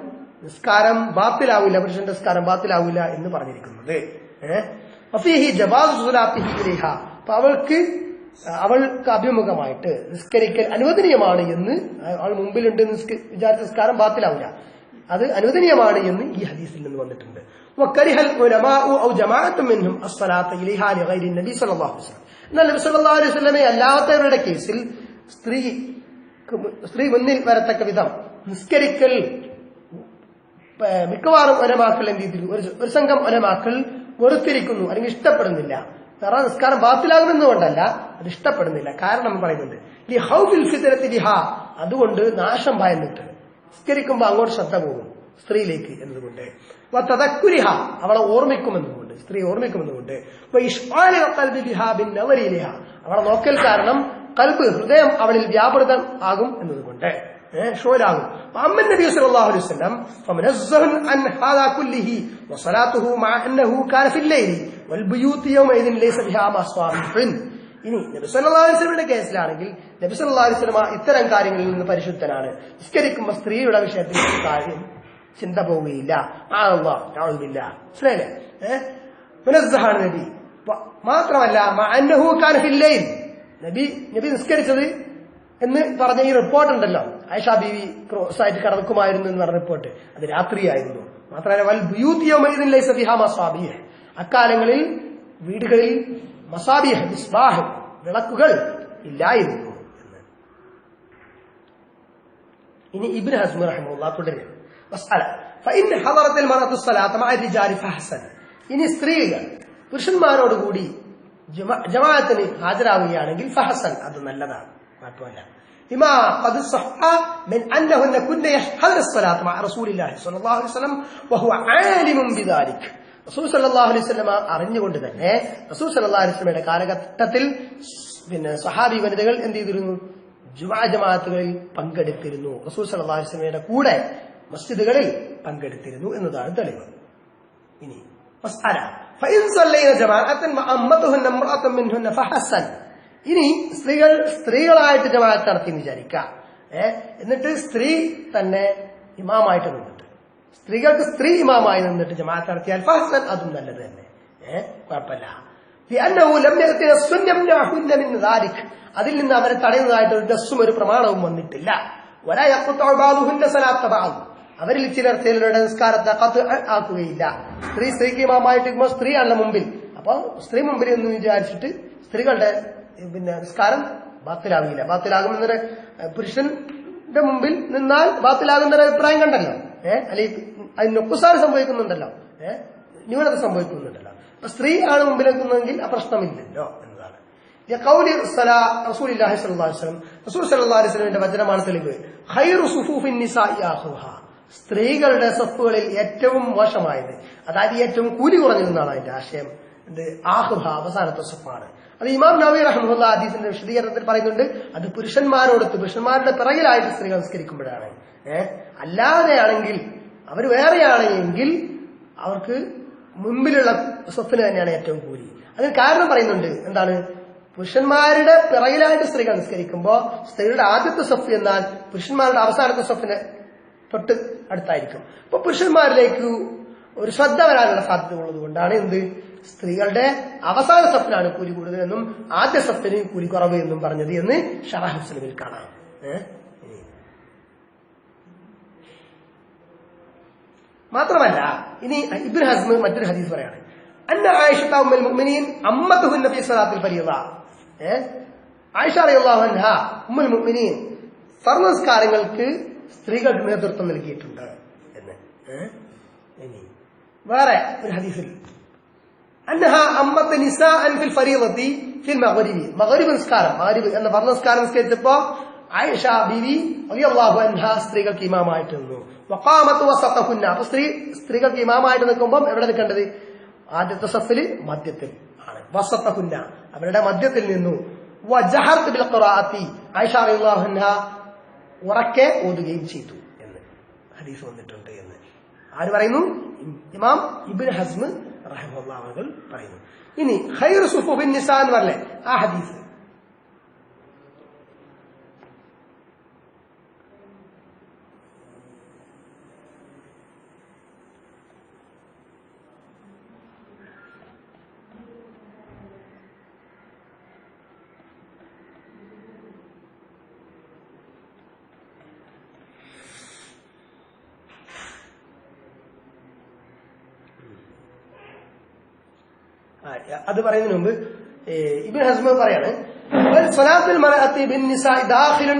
നിസ്കാരം ബാത്തിലാവില്ല, പുരുഷന്റെ നിസ്കാരം ബാത്തിലാവില്ല എന്ന് പറഞ്ഞിരിക്കുന്നത്. അപ്പൊ അവൾക്ക് അഭിമുഖമായിട്ട് നിസ്കരിക്കൽ അനുവദനീയമാണ് എന്ന്, അവൾ മുമ്പിലുണ്ട് വിചാരിച്ച നിസ്കാരം ബാത്തിലാവില്ല, അത് അനുവദനീയമാണ് എന്ന് ഈ ഹദീസിൽ നിന്ന് വന്നിട്ടുണ്ട്. എന്നാൽ നബി സല്ലല്ലാഹു അലൈഹി വസല്ലമയെ അല്ലാത്തവരുടെ കേസിൽ സ്ത്രീ മുന്നിൽ വരത്തക്ക വിധം നിസ്കരിക്കൽ മിക്കവാറും ഒരമാക്കൾ എന്ത് ചെയ്തിരുന്നു, ഒരു സംഘം ഒരമാക്കൾ വെറുത്തിരിക്കുന്നു അല്ലെങ്കിൽ ഇഷ്ടപ്പെടുന്നില്ല. കാരണം നിസ്കാരം ബാത്തിലാകുമെന്നുകൊണ്ടല്ല, അത് ഇഷ്ടപ്പെടുന്നില്ല. കാരണം പറയുന്നുണ്ട് ഈ ഹൗഫിൽ ഫിത്റത്തി ബിഹാ, അതുകൊണ്ട് നാശം ഭയന്നിട്ട് നിസ്കരിക്കുമ്പോൾ അങ്ങോട്ട് ശ്രദ്ധ പോകും സ്ത്രീയിലേക്ക് എന്നതുകൊണ്ട്, തദക്കുരിഹ അവളെ ഓർമ്മിക്കുമെന്നുകൊണ്ട്, സ്ത്രീ ഓർമ്മിക്കുമെന്നുകൊണ്ട്, അവളെ നോക്കൽ കാരണം കൽബ് ഹൃദയം അവളിൽ വ്യാപൃതം ആകും എന്നതുകൊണ്ട്, ഷോലാകും. അമ്മൻ നബി സല്ലല്ലാഹു അലൈഹി വസല്ലം ഫമനസ്സഹൻ അൻ ഹാദാ കുല്ലിഹി വസലാത്തുഹു മഅ അന്നഹു കാന ഫിൽ ലൈലി വൽ ബുയൂത്ത് യൗമഇദിൻ ലൈസ ബിഹാ മസ്വാബിൻ. ഇനി നബി സല്ലല്ലാഹു അലൈഹി വസല്ലമയുടെ കേസിലാണെങ്കിൽ നബി സല്ലല്ലാഹു അലൈഹി വസല്ലം ഇത്തരം കാര്യങ്ങളിൽ നിന്ന് പരിശുദ്ധനാണ്. നിസ്കരിക്കുമ്പോൾ സ്ത്രീയുടെ വിഷയത്തിൽ കാര്യം ചിന്ത പോവുകയില്ല. മനസ്സിലായില്ലേ? മുനസ്സഹാണ് നബി. മാത്രമല്ല അന്നഹു കാന ഫിൽ ലൈൽ, നബി നിസ്കരിച്ചത് എന്ന് പറഞ്ഞ ഈ റിപ്പോർട്ട് ഉണ്ടല്ലോ, ആയിഷ ബീവി ക്രോസായിട്ട് കടക്കുമായിരുന്നു എന്ന് പറഞ്ഞ റിപ്പോർട്ട്, അത് രാത്രിയായിരുന്നു. മാത്രമല്ല വൽ ബുയൂത്ത് യൗമഇദിൻ ലൈസ ഫിഹാ മസാബിഹ്, അക്കാലങ്ങളിൽ വീടുകളിൽ മസാബിഹ് മിസ്ബാഹ് വിളക്കുകൾ ഇല്ലായിരുന്നു എന്ന്. ഇനി ഇബ്നു ഹസ്മ റഹിമഹുല്ലാഹ് തുടരുന്നു. ഇനി സ്ത്രീകൾ പുരുഷന്മാരോടുകൂടി ജമാഅത്തിന് ഹാജരാവുകയാണെങ്കിൽ ഫഹസൻ, അത് നല്ലതാണ്, കുഴപ്പമില്ല. റസൂൽ സല്ലല്ലാഹു അലൈഹി വസല്ലം അറിഞ്ഞുകൊണ്ട് തന്നെ റസൂൽ സല്ലല്ലാഹു അലൈഹി വസല്ലമയുടെ കാലഘട്ടത്തിൽ സഹാബി വനിതകൾ എന്ത് ചെയ്തിരുന്നു? ജമാഅത്തുകളിൽ പങ്കെടുത്തിരുന്നു. റസൂൽ സല്ലല്ലാഹു അലൈഹി വസല്ലമയുടെ കൂടെ മസ്ജിദുകളിൽ പങ്കെടുത്തിരുന്നു എന്നതാണ് തെളിവ്. ഇനി ഇനി സ്ത്രീകളായിട്ട് ജമാഅത്ത് നടത്തിയെന്ന് വിചാരിക്കാം. എന്നിട്ട് സ്ത്രീ തന്നെ ഇമാമായിട്ട് നിന്നിട്ട്, സ്ത്രീകൾക്ക് സ്ത്രീ ഇമാമായി നിന്നിട്ട് ജമാഅത്ത് നടത്തിയാൽ ഫഹസൻ, അതും നല്ലത് തന്നെ, കുഴപ്പമില്ല. അതിൽ നിന്ന് അവരെ തടയുന്നതായിട്ട് ഒരു ദസ്സും ഒരു പ്രമാണവും വന്നിട്ടില്ല. അവരിൽ ചിലരുടെ നിസ്കാരത്തെ കത്ത് ആക്കുകയില്ല. സ്ത്രീക്ക് ഇമാമായിട്ട് സ്ത്രീയാണല്ലോ മുമ്പിൽ, അപ്പൊ സ്ത്രീ മുമ്പിൽ എന്ന് വിചാരിച്ചിട്ട് സ്ത്രീകളുടെ നിസ്കാരം ബാത്തിലാവില്ല. ബാത്തിലാകുമെന്നൊരു പുരുഷന്റെ മുമ്പിൽ നിന്നാൽ ബാത്തിലാകുന്നൊരു അഭിപ്രായം കണ്ടല്ലോ, അല്ലെങ്കിൽ അതിന് നുക്സാൻ സംഭവിക്കുന്നുണ്ടല്ലോ, ന്യൂനത സംഭവിക്കുന്നുണ്ടല്ലോ. അപ്പൊ സ്ത്രീ ആണ് മുമ്പിൽ നിൽക്കുന്നതെങ്കിൽ ആ പ്രശ്നമില്ലല്ലോ എന്നതാണ്. റസൂലുള്ളാഹി സ്വല്ലല്ലാഹു അലൈഹി വസല്ലം റസൂൽ സ്വല്ലല്ലാഹു അലൈഹി വസല്ലമിന്റെ വചനമാണ് തെളിവ്. ഖൈറു സുഫൂഫിൻ നിസാഇ ആഖിറുഹാ, സ്ത്രീകളുടെ സഫുകളിൽ ഏറ്റവും മോശമായത്, അതായത് ഏറ്റവും കൂലി കുറഞ്ഞതെന്നാണ് അതിന്റെ ആശയം. ആഖിറുഹാ, അവസാനത്തെ സഫാണ്. അത് ഇമാം നവവി റഹിമഹുല്ലാഹ് ഹദീസിന്റെ വിശദീകരണത്തിൽ പറയുന്നുണ്ട്. അത് പുരുഷന്മാരുടെ പിറകിലായിട്ട് സ്ത്രീകൾ നിസ്കരിക്കുമ്പോഴാണ്. അല്ലാതെയാണെങ്കിൽ അവർ വേറെയാണെങ്കിൽ അവർക്ക് മുമ്പിലുള്ള സഫിന് തന്നെയാണ് ഏറ്റവും കൂലി. അതിന് കാരണം പറയുന്നുണ്ട്. എന്താണ്? പുരുഷന്മാരുടെ പിറകിലായിട്ട് സ്ത്രീകൾ നിസ്കരിക്കുമ്പോൾ സ്ത്രീകളുടെ ആദ്യത്തെ സഫ് എന്നാൽ പുരുഷന്മാരുടെ അവസാനത്തെ സഫിന് തൊട്ട് അടുത്തായിരിക്കും. അപ്പൊ പുരുഷന്മാരിലേക്ക് ഒരു ശ്രദ്ധ വരാനുള്ള സാധ്യത ഉള്ളത് കൊണ്ടാണ് സ്ത്രീകളുടെ അവസാന സഫിനാണ് കൂലി കൂടുതലെന്നും ആദ്യ സഫിന് കൂലി കുറവ് എന്നും പറഞ്ഞത് എന്ന് ഷറഹ് മുസ്ലിമിൽ കാണാം. മാത്രമല്ല, ഇനി ഇബ്നു ഹസ്മ് മറ്റൊരു ഹദീസ് പറയാണ്. അന്ന ആയിഷത ഉമ്മുൽ മുഅ്മിനീൻ അമ്മത്തുഹു നബി സ്വല്ലല്ലാഹു അലൈഹി വസല്ലം. ആയിഷ റളിയല്ലാഹു അൻഹാ ഉമ്മുൽ മുഅ്മിനീൻ ഫർള് നിസ്കാരങ്ങൾക്ക് സ്ത്രീകൾക്ക് നേതൃത്വം നൽകിയിട്ടുണ്ട് എന്ന്. ഇനി വേറെ ഒരു ഹദീസിൽ അന്നഹാ അമ്മത്ത് നിസാഅൻ ഫിൽ ഫരീളത്തി ഫിൽ മഗ്രിബി, മഗ്രിബ് നിസ്കാരം, മഗ്രിബ് എന്ന ഫർള് നിസ്കാരം നിസ്കരിച്ചപ്പോൾ ആയിഷ ബീവി റളിയല്ലാഹു അൻഹാ സ്ത്രീകൾക്ക് ഇമാമായിട്ട് നിന്നു. വഖാമത്ത് വസതഹുന്ന, അപ്പൊ സ്ത്രീകൾക്ക് ഇമാമായിട്ട് നിൽക്കുമ്പോൾ എവിടെ നിൽക്കേണ്ടത്? ആദ്യത്തെ സഫില് മധ്യത്തിൽ ആണ്. വസതഹുന്ന, അവരുടെ മധ്യത്തിൽ നിന്നു. വജഹർത് ബിൽ ഖിറാഅത്തി, ആയിഷ റളിയല്ലാഹു അൻഹാ ഉറക്കെ ഓതുകയും ചെയ്തു എന്ന് ഹദീസ് വന്നിട്ടുണ്ട് എന്ന് ആര് പറയുന്നു? ഇമാം ഇബ്നു ഹസ്മ് റഹിമഹുല്ലാഹു പറയുന്നു. ഇനി ഖൈറു സുഫൂഫിൻ നിസാ എന്ന് പറഞ്ഞേ ആ ഹദീസ് അത് പറയുന്നതിന് മുമ്പ് ഇബ്നു ഹസ്മ പറയാണ് സ്വലാത്തുൽ മർഅത്തി ബിന്നിസാഇ ദാഖിലുൻ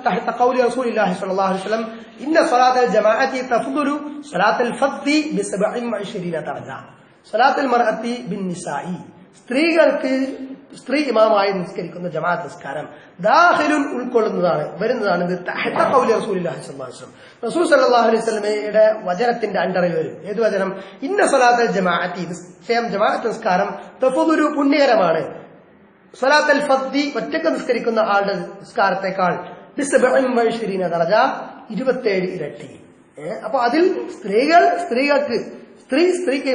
തഹത ഖൗലി റസൂലുള്ളാഹി സ്വല്ലല്ലാഹു അലൈഹി വസല്ലം ഇന്ന സ്വലാത്തൽ ജമാഅത്തി തഫ്ദുലു സ്വലാത്തുൽ ഫദ്ദി ബി 27 ദർജ. സ്വലാത്തുൽ മർഅത്തി ബിന്നിസാഇ, സ്ത്രീ ഇമാമായി നിസ്കരിക്കുന്ന ജമാഅത്ത് നിസ്കാരം ദാഖിലുൻ വരുന്നതാണ് തഹത ഖൗലി റസൂലുള്ളാഹി സ്വല്ലല്ലാഹു അലൈഹി വസല്ലം, റസൂൽ സ്വല്ലല്ലാഹു അലൈഹി വസല്ലമയുടെ വചനത്തിന്റെ അണ്ടറിൽ വരും. ഏത് വചനം? ഇന്ന സ്വലാത്തുൽ ജമാഅത്തി, നിശ്ചയം ജമാഅത്ത് നിസ്കാരം തഫ്ദുലു പുണ്യകരമാണ്, സ്വലാത്തുൽ ഫദ്ദി ഒറ്റക്ക് നിസ്കരിക്കുന്ന ആളുടെ നിസ്കാരത്തെക്കാൾ ബി 27 ദർജ 27 ഇരട്ടി. അപ്പൊ അതിൽ സ്ത്രീക്ക്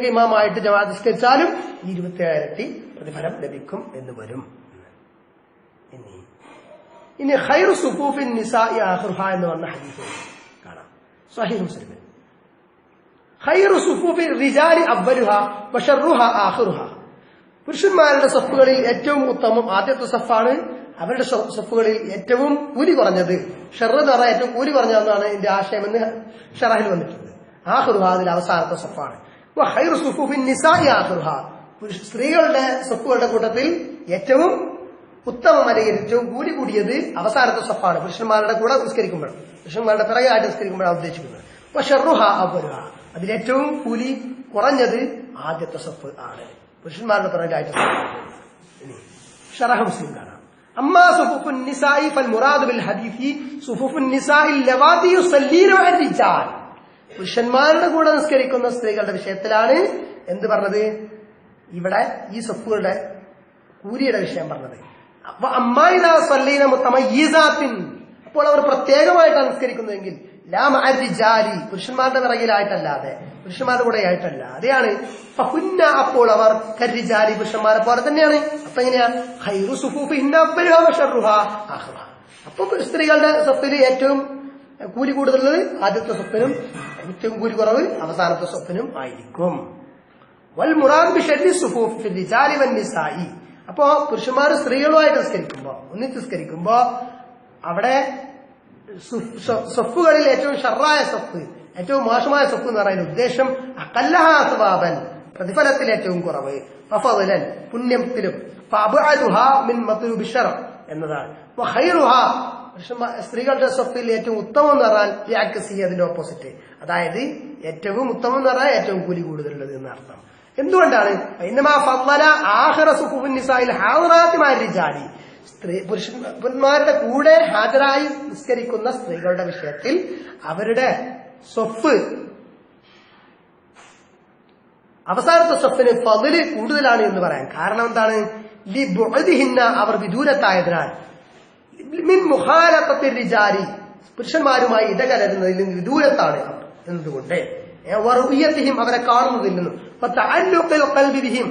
ഇമാമായിട്ട് ജമാഅത്ത് നിസ്കരിച്ചാലും 27 ഇരട്ടി പ്രതിഫലം ലഭിക്കും എന്ന് വരും. ഇനി ഖൈറു സുഫൂഫിൻ നിസാഇ ആഖിറുഹാ എന്ന് പറഞ്ഞ ഹദീസ് കാണാം സ്വഹീഹ് മുസ്ലിമിൽ. ഖൈറു സുഫൂഫി റിജാലി അവ്വലുഹാ വശർറുഹാ ആഖിറുഹാ, പുരുഷന്മാരുടെ സഫുകളിൽ ഏറ്റവും ഉത്തമം ആദ്യത്തെ സഫാണ്, അവരുടെ സഫുകളിൽ ഏറ്റവും കൂലി കുറഞ്ഞത് ഷർറ് എന്ന് പറഞ്ഞാൽ ഏറ്റവും കൂലി കുറഞ്ഞതെന്നാണ് ഇതിന്റെ ആശയമെന്ന് ഷറഹിൽ വന്നിട്ടുണ്ട്. ആഖിറുഹാ അതിൽ അവസാനത്തെ സഫാണ്. ഖൈറു സുഫൂഫിൻ നിസാഇ ആഖിറുഹാ, സ്ത്രീകളുടെ സഫുകളുടെ കൂട്ടത്തിൽ ഏറ്റവും ഉത്തമം അല്ലെങ്കിൽ ഏറ്റവും കൂലി കൂടിയത് അവസാനത്തെ സഫാണ്, പുരുഷന്മാരുടെ കൂടെ നിസ്കരിക്കുമ്പോഴും പുരുഷന്മാരുടെ പിറകെയായിട്ട് നിസ്കരിക്കുമ്പോഴാണ് ഉദ്ദേശിക്കുന്നത്. വശർറുഹാ അവ്വലുഹാ, അതിലേറ്റവും കൂലി കുറഞ്ഞത് ആദ്യത്തെ സഫ് ആണ്, പുരുഷന്മാരുടെ പിറകിലായിട്ട്. ഇനി ഷറഹ് മുസ്ലിം കാണാം. അമ്മാ സുഫൂഫുൻ നിസാഇ ഫൽ മുറാദു ബിൽ ഹദീസി സുഫൂഫുൻ നിസാഇ ലവാതി യുസല്ലീന മഅ റിജാൽ, പുരുഷന്മാരുടെ കൂടെ നിസ്കരിക്കുന്ന സ്ത്രീകളുടെ വിഷയത്തിലാണ് എന്ത് പറഞ്ഞത്? ഇവിടെ ഈ സഫുകളുടെ കൂലിയുടെ വിഷയം പറഞ്ഞത്. അപ്പൊ അമ്മായിദാ സല്ലീന മുതമയ്യിസാത്തിൻ, അപ്പോൾ അവർ പ്രത്യേകമായിട്ടാണ് നിസ്കരിക്കുന്നതെങ്കിൽ ലാ മഅ റിജാലി, പുരുഷന്മാരുടെ പിറകിലായിട്ടല്ലാതെ പുരുഷന്മാരുടെ കൂടെ ആയിട്ടല്ല. അതെയാണ് ഫഹുന്ന, അപ്പോൾ അവർ കർരിജാലി പുരുഷന്മാരെ പോലെ തന്നെയാണ്. അപ്പൊ എങ്ങനെയാ? ഖൈറു സുഫൂഫിഹിന്ന അവ്വലുഹാ വശർറുഹാ ആഖിറുഹാ. അപ്പൊ സ്ത്രീകളുടെ സഫിൽ ഏറ്റവും കൂലി കൂടുതലുള്ളത് ആദ്യത്തെ സഫിനും ഏറ്റവും കൂലി കുറവ് അവസാനത്തെ സഫിനും ആയിരിക്കും. വൽ മുറാദ് ബിശർരി സുഫൂഫ് ഫിൽ റിജാലി വൻ നിസാഇ, അപ്പോ പുരുഷന്മാർ സ്ത്രീകളുമായിട്ട് നിസ്കരിക്കുമ്പോ അവിടെ സഫുകളിൽ ഏറ്റവും ഷർറായ സഫ്, ഏറ്റവും മോശമായ സഫ് എന്ന് പറയുന്ന ഉദ്ദേശം അഖല്ലഹാ സവാബൻ, പ്രതിഫലത്തിൽ ഏറ്റവും കുറവ്, ഫഫളൻ പുണ്യത്തിലും, ഫഅബ്അദുഹാ മിൻ മത്ലൂബി ശർഅ എന്നതാണ്. വഖൈറുഹാ, സ്ത്രീകളുടെ സഫിൽ ഏറ്റവും ഉത്തമം എന്ന് പറഞ്ഞാൽ വ്യാഖ്യസി, അതിന്റെ ഓപ്പോസിറ്റ്, അതായത് ഏറ്റവും ഉത്തമം എന്ന് പറഞ്ഞാൽ ഏറ്റവും കൂലി കൂടുതലുള്ളത് എന്നർത്ഥം. എന്തുകൊണ്ടാണ്? പുരുഷന്മാരുടെ കൂടെ ഹാജരായി നിസ്കരിക്കുന്ന സ്ത്രീകളുടെ വിഷയത്തിൽ അവരുടെ സ്വഫ് അവസാനത്തെ സ്വഫിന് ഫളില് കൂടുതലാണ് എന്ന് പറയാൻ കാരണം എന്താണ്? ലിബുഅദിഹിന്ന അവർ വിദൂരത്തായതിനാൽ, മിൻ മുഖാലഖത്തി റിജാലി പുരുഷന്മാരുമായി ഇടകലരുന്നതിൽ നിന്ന് വിദൂരത്താണ് അവർ എന്നതുകൊണ്ട്, വറുയത്തിഹിം അവരെ കാണുന്നതിൽ നിന്നും, വതഅല്ലുഖിൽ ഖൽബി ബിഹിം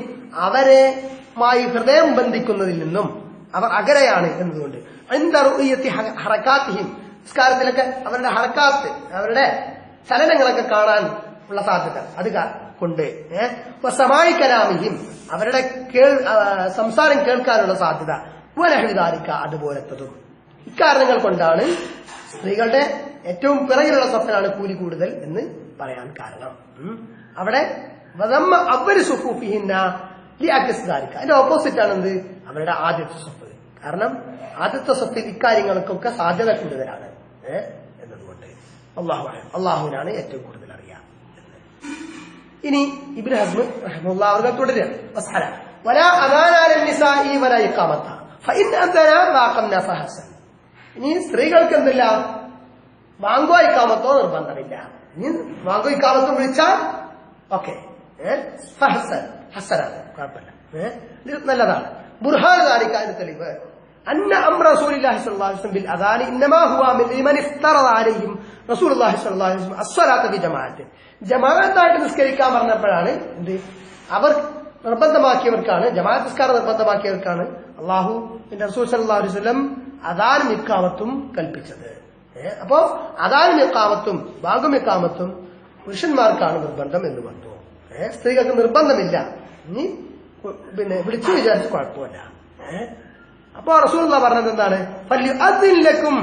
അവരെമായി ഹൃദയം ബന്ധിക്കുന്നതിൽ നിന്നും അവർ അകലെയാണ് എന്നതുകൊണ്ട്, ഇൻദ റുയത്തി ഹറകാത്തിഹിം നിസ്കാരത്തിലൊക്കെ അവരുടെ ഹറക്കാത്ത് അവരുടെ ചലനങ്ങളൊക്കെ കാണാൻ ഉള്ള സാധ്യത അത് കൊണ്ട്, സമായി കലാമിഹിം അവരുടെ സംസാരം കേൾക്കാനുള്ള സാധ്യത, വലഹുദാലിക അതുപോലത്തതും. ഇക്കാരണങ്ങൾ കൊണ്ടാണ് സ്ത്രീകളുടെ ഏറ്റവും പിറകിലുള്ള സ്വപ്നാണ് കൂലി കൂടുതൽ എന്ന് പറയാൻ കാരണം. അവിടെ അവര് സുഫൂഫിഹിന്ന ലിഅക്സ്ദാലിക അതിന്റെ ഓപ്പോസിറ്റ് ആണ് എന്ത്? അവരുടെ ആദ്യത്തെ സ്വത്ത്. കാരണം ആദ്യത്തെ സ്വത്തിൽ ഇക്കാര്യങ്ങൾക്കൊക്കെ സാധ്യത കൂടുതലാണ് എന്നതുകൊണ്ട് അള്ളാഹുവിനാണ് ഏറ്റവും കൂടുതൽ അറിയാം. ഇനി ഇബ്നു ഹസ്മ് റഹിമഹുല്ലാഹ് അവർ തുടരുകയാണ്. മസ്അല വലാ അദാന അലൻ നിസാഇ വലാ ഇഖാമത ഫഇൻ അദന വാഖംന ഫഹസൻ. ഇനി സ്ത്രീകൾക്ക് എന്തില്ല? വാങ്കോ ഇഖാമത്തോ നിർബന്ധമില്ല. ഇനി വാങ്കോ ഇഖാമത്തും വിളിച്ചാൽ ഓക്കെ, ഫഹസൻ ഹസനാണ്, കുഴപ്പമില്ല, ഇത് നല്ലതാണ്. ബുർഹാൻ ദാലിക അതിന്റെ തെളിവ് അന്ന അംറ റസൂലുള്ളാഹി സ്വല്ലല്ലാഹു അലൈഹി വസല്ലം ബിൽ അദാനി ഇന്നമാ ഹുവ മിൻ ഇഫ്തറദ അലൈഹിം റസൂലുള്ളാഹി സ്വല്ലല്ലാഹു അലൈഹി വസല്ലം അസ്സലാത്ത ബി ജമാഅത്ത്. ജമാഅത്തായിട്ട് നിസ്കരിക്കാൻ പറഞ്ഞപ്പോഴാണ് എന്ത്? അവർ നിർബന്ധമാക്കിയവർക്കാണ്, ജമാഅത്ത് നിസ്കാരം നിർബന്ധമാക്കിയവർക്കാണ് അള്ളാഹു പിന്നെ റസൂൽ സല്ലല്ലാഹു അലൈഹി വസല്ലം അദാനും ഇഖാമത്തും കൽപ്പിച്ചത്. അപ്പോ അദാനും ഇഖാമത്തും ബാങ്കും ഇഖാമത്തും പുരുഷന്മാർക്കാണ് നിർബന്ധം എന്ന് വന്നു. സ്ത്രീകൾക്ക് നിർബന്ധമില്ല. ഇനി പിന്നെ വിളിച്ചു വിചാരിച്ച് കുഴപ്പമില്ല. അപ്പോ റസൂലുള്ളാഹി പറഞ്ഞത് എന്താണ്? ഫല്യുഅദ്ദിൻലക്കും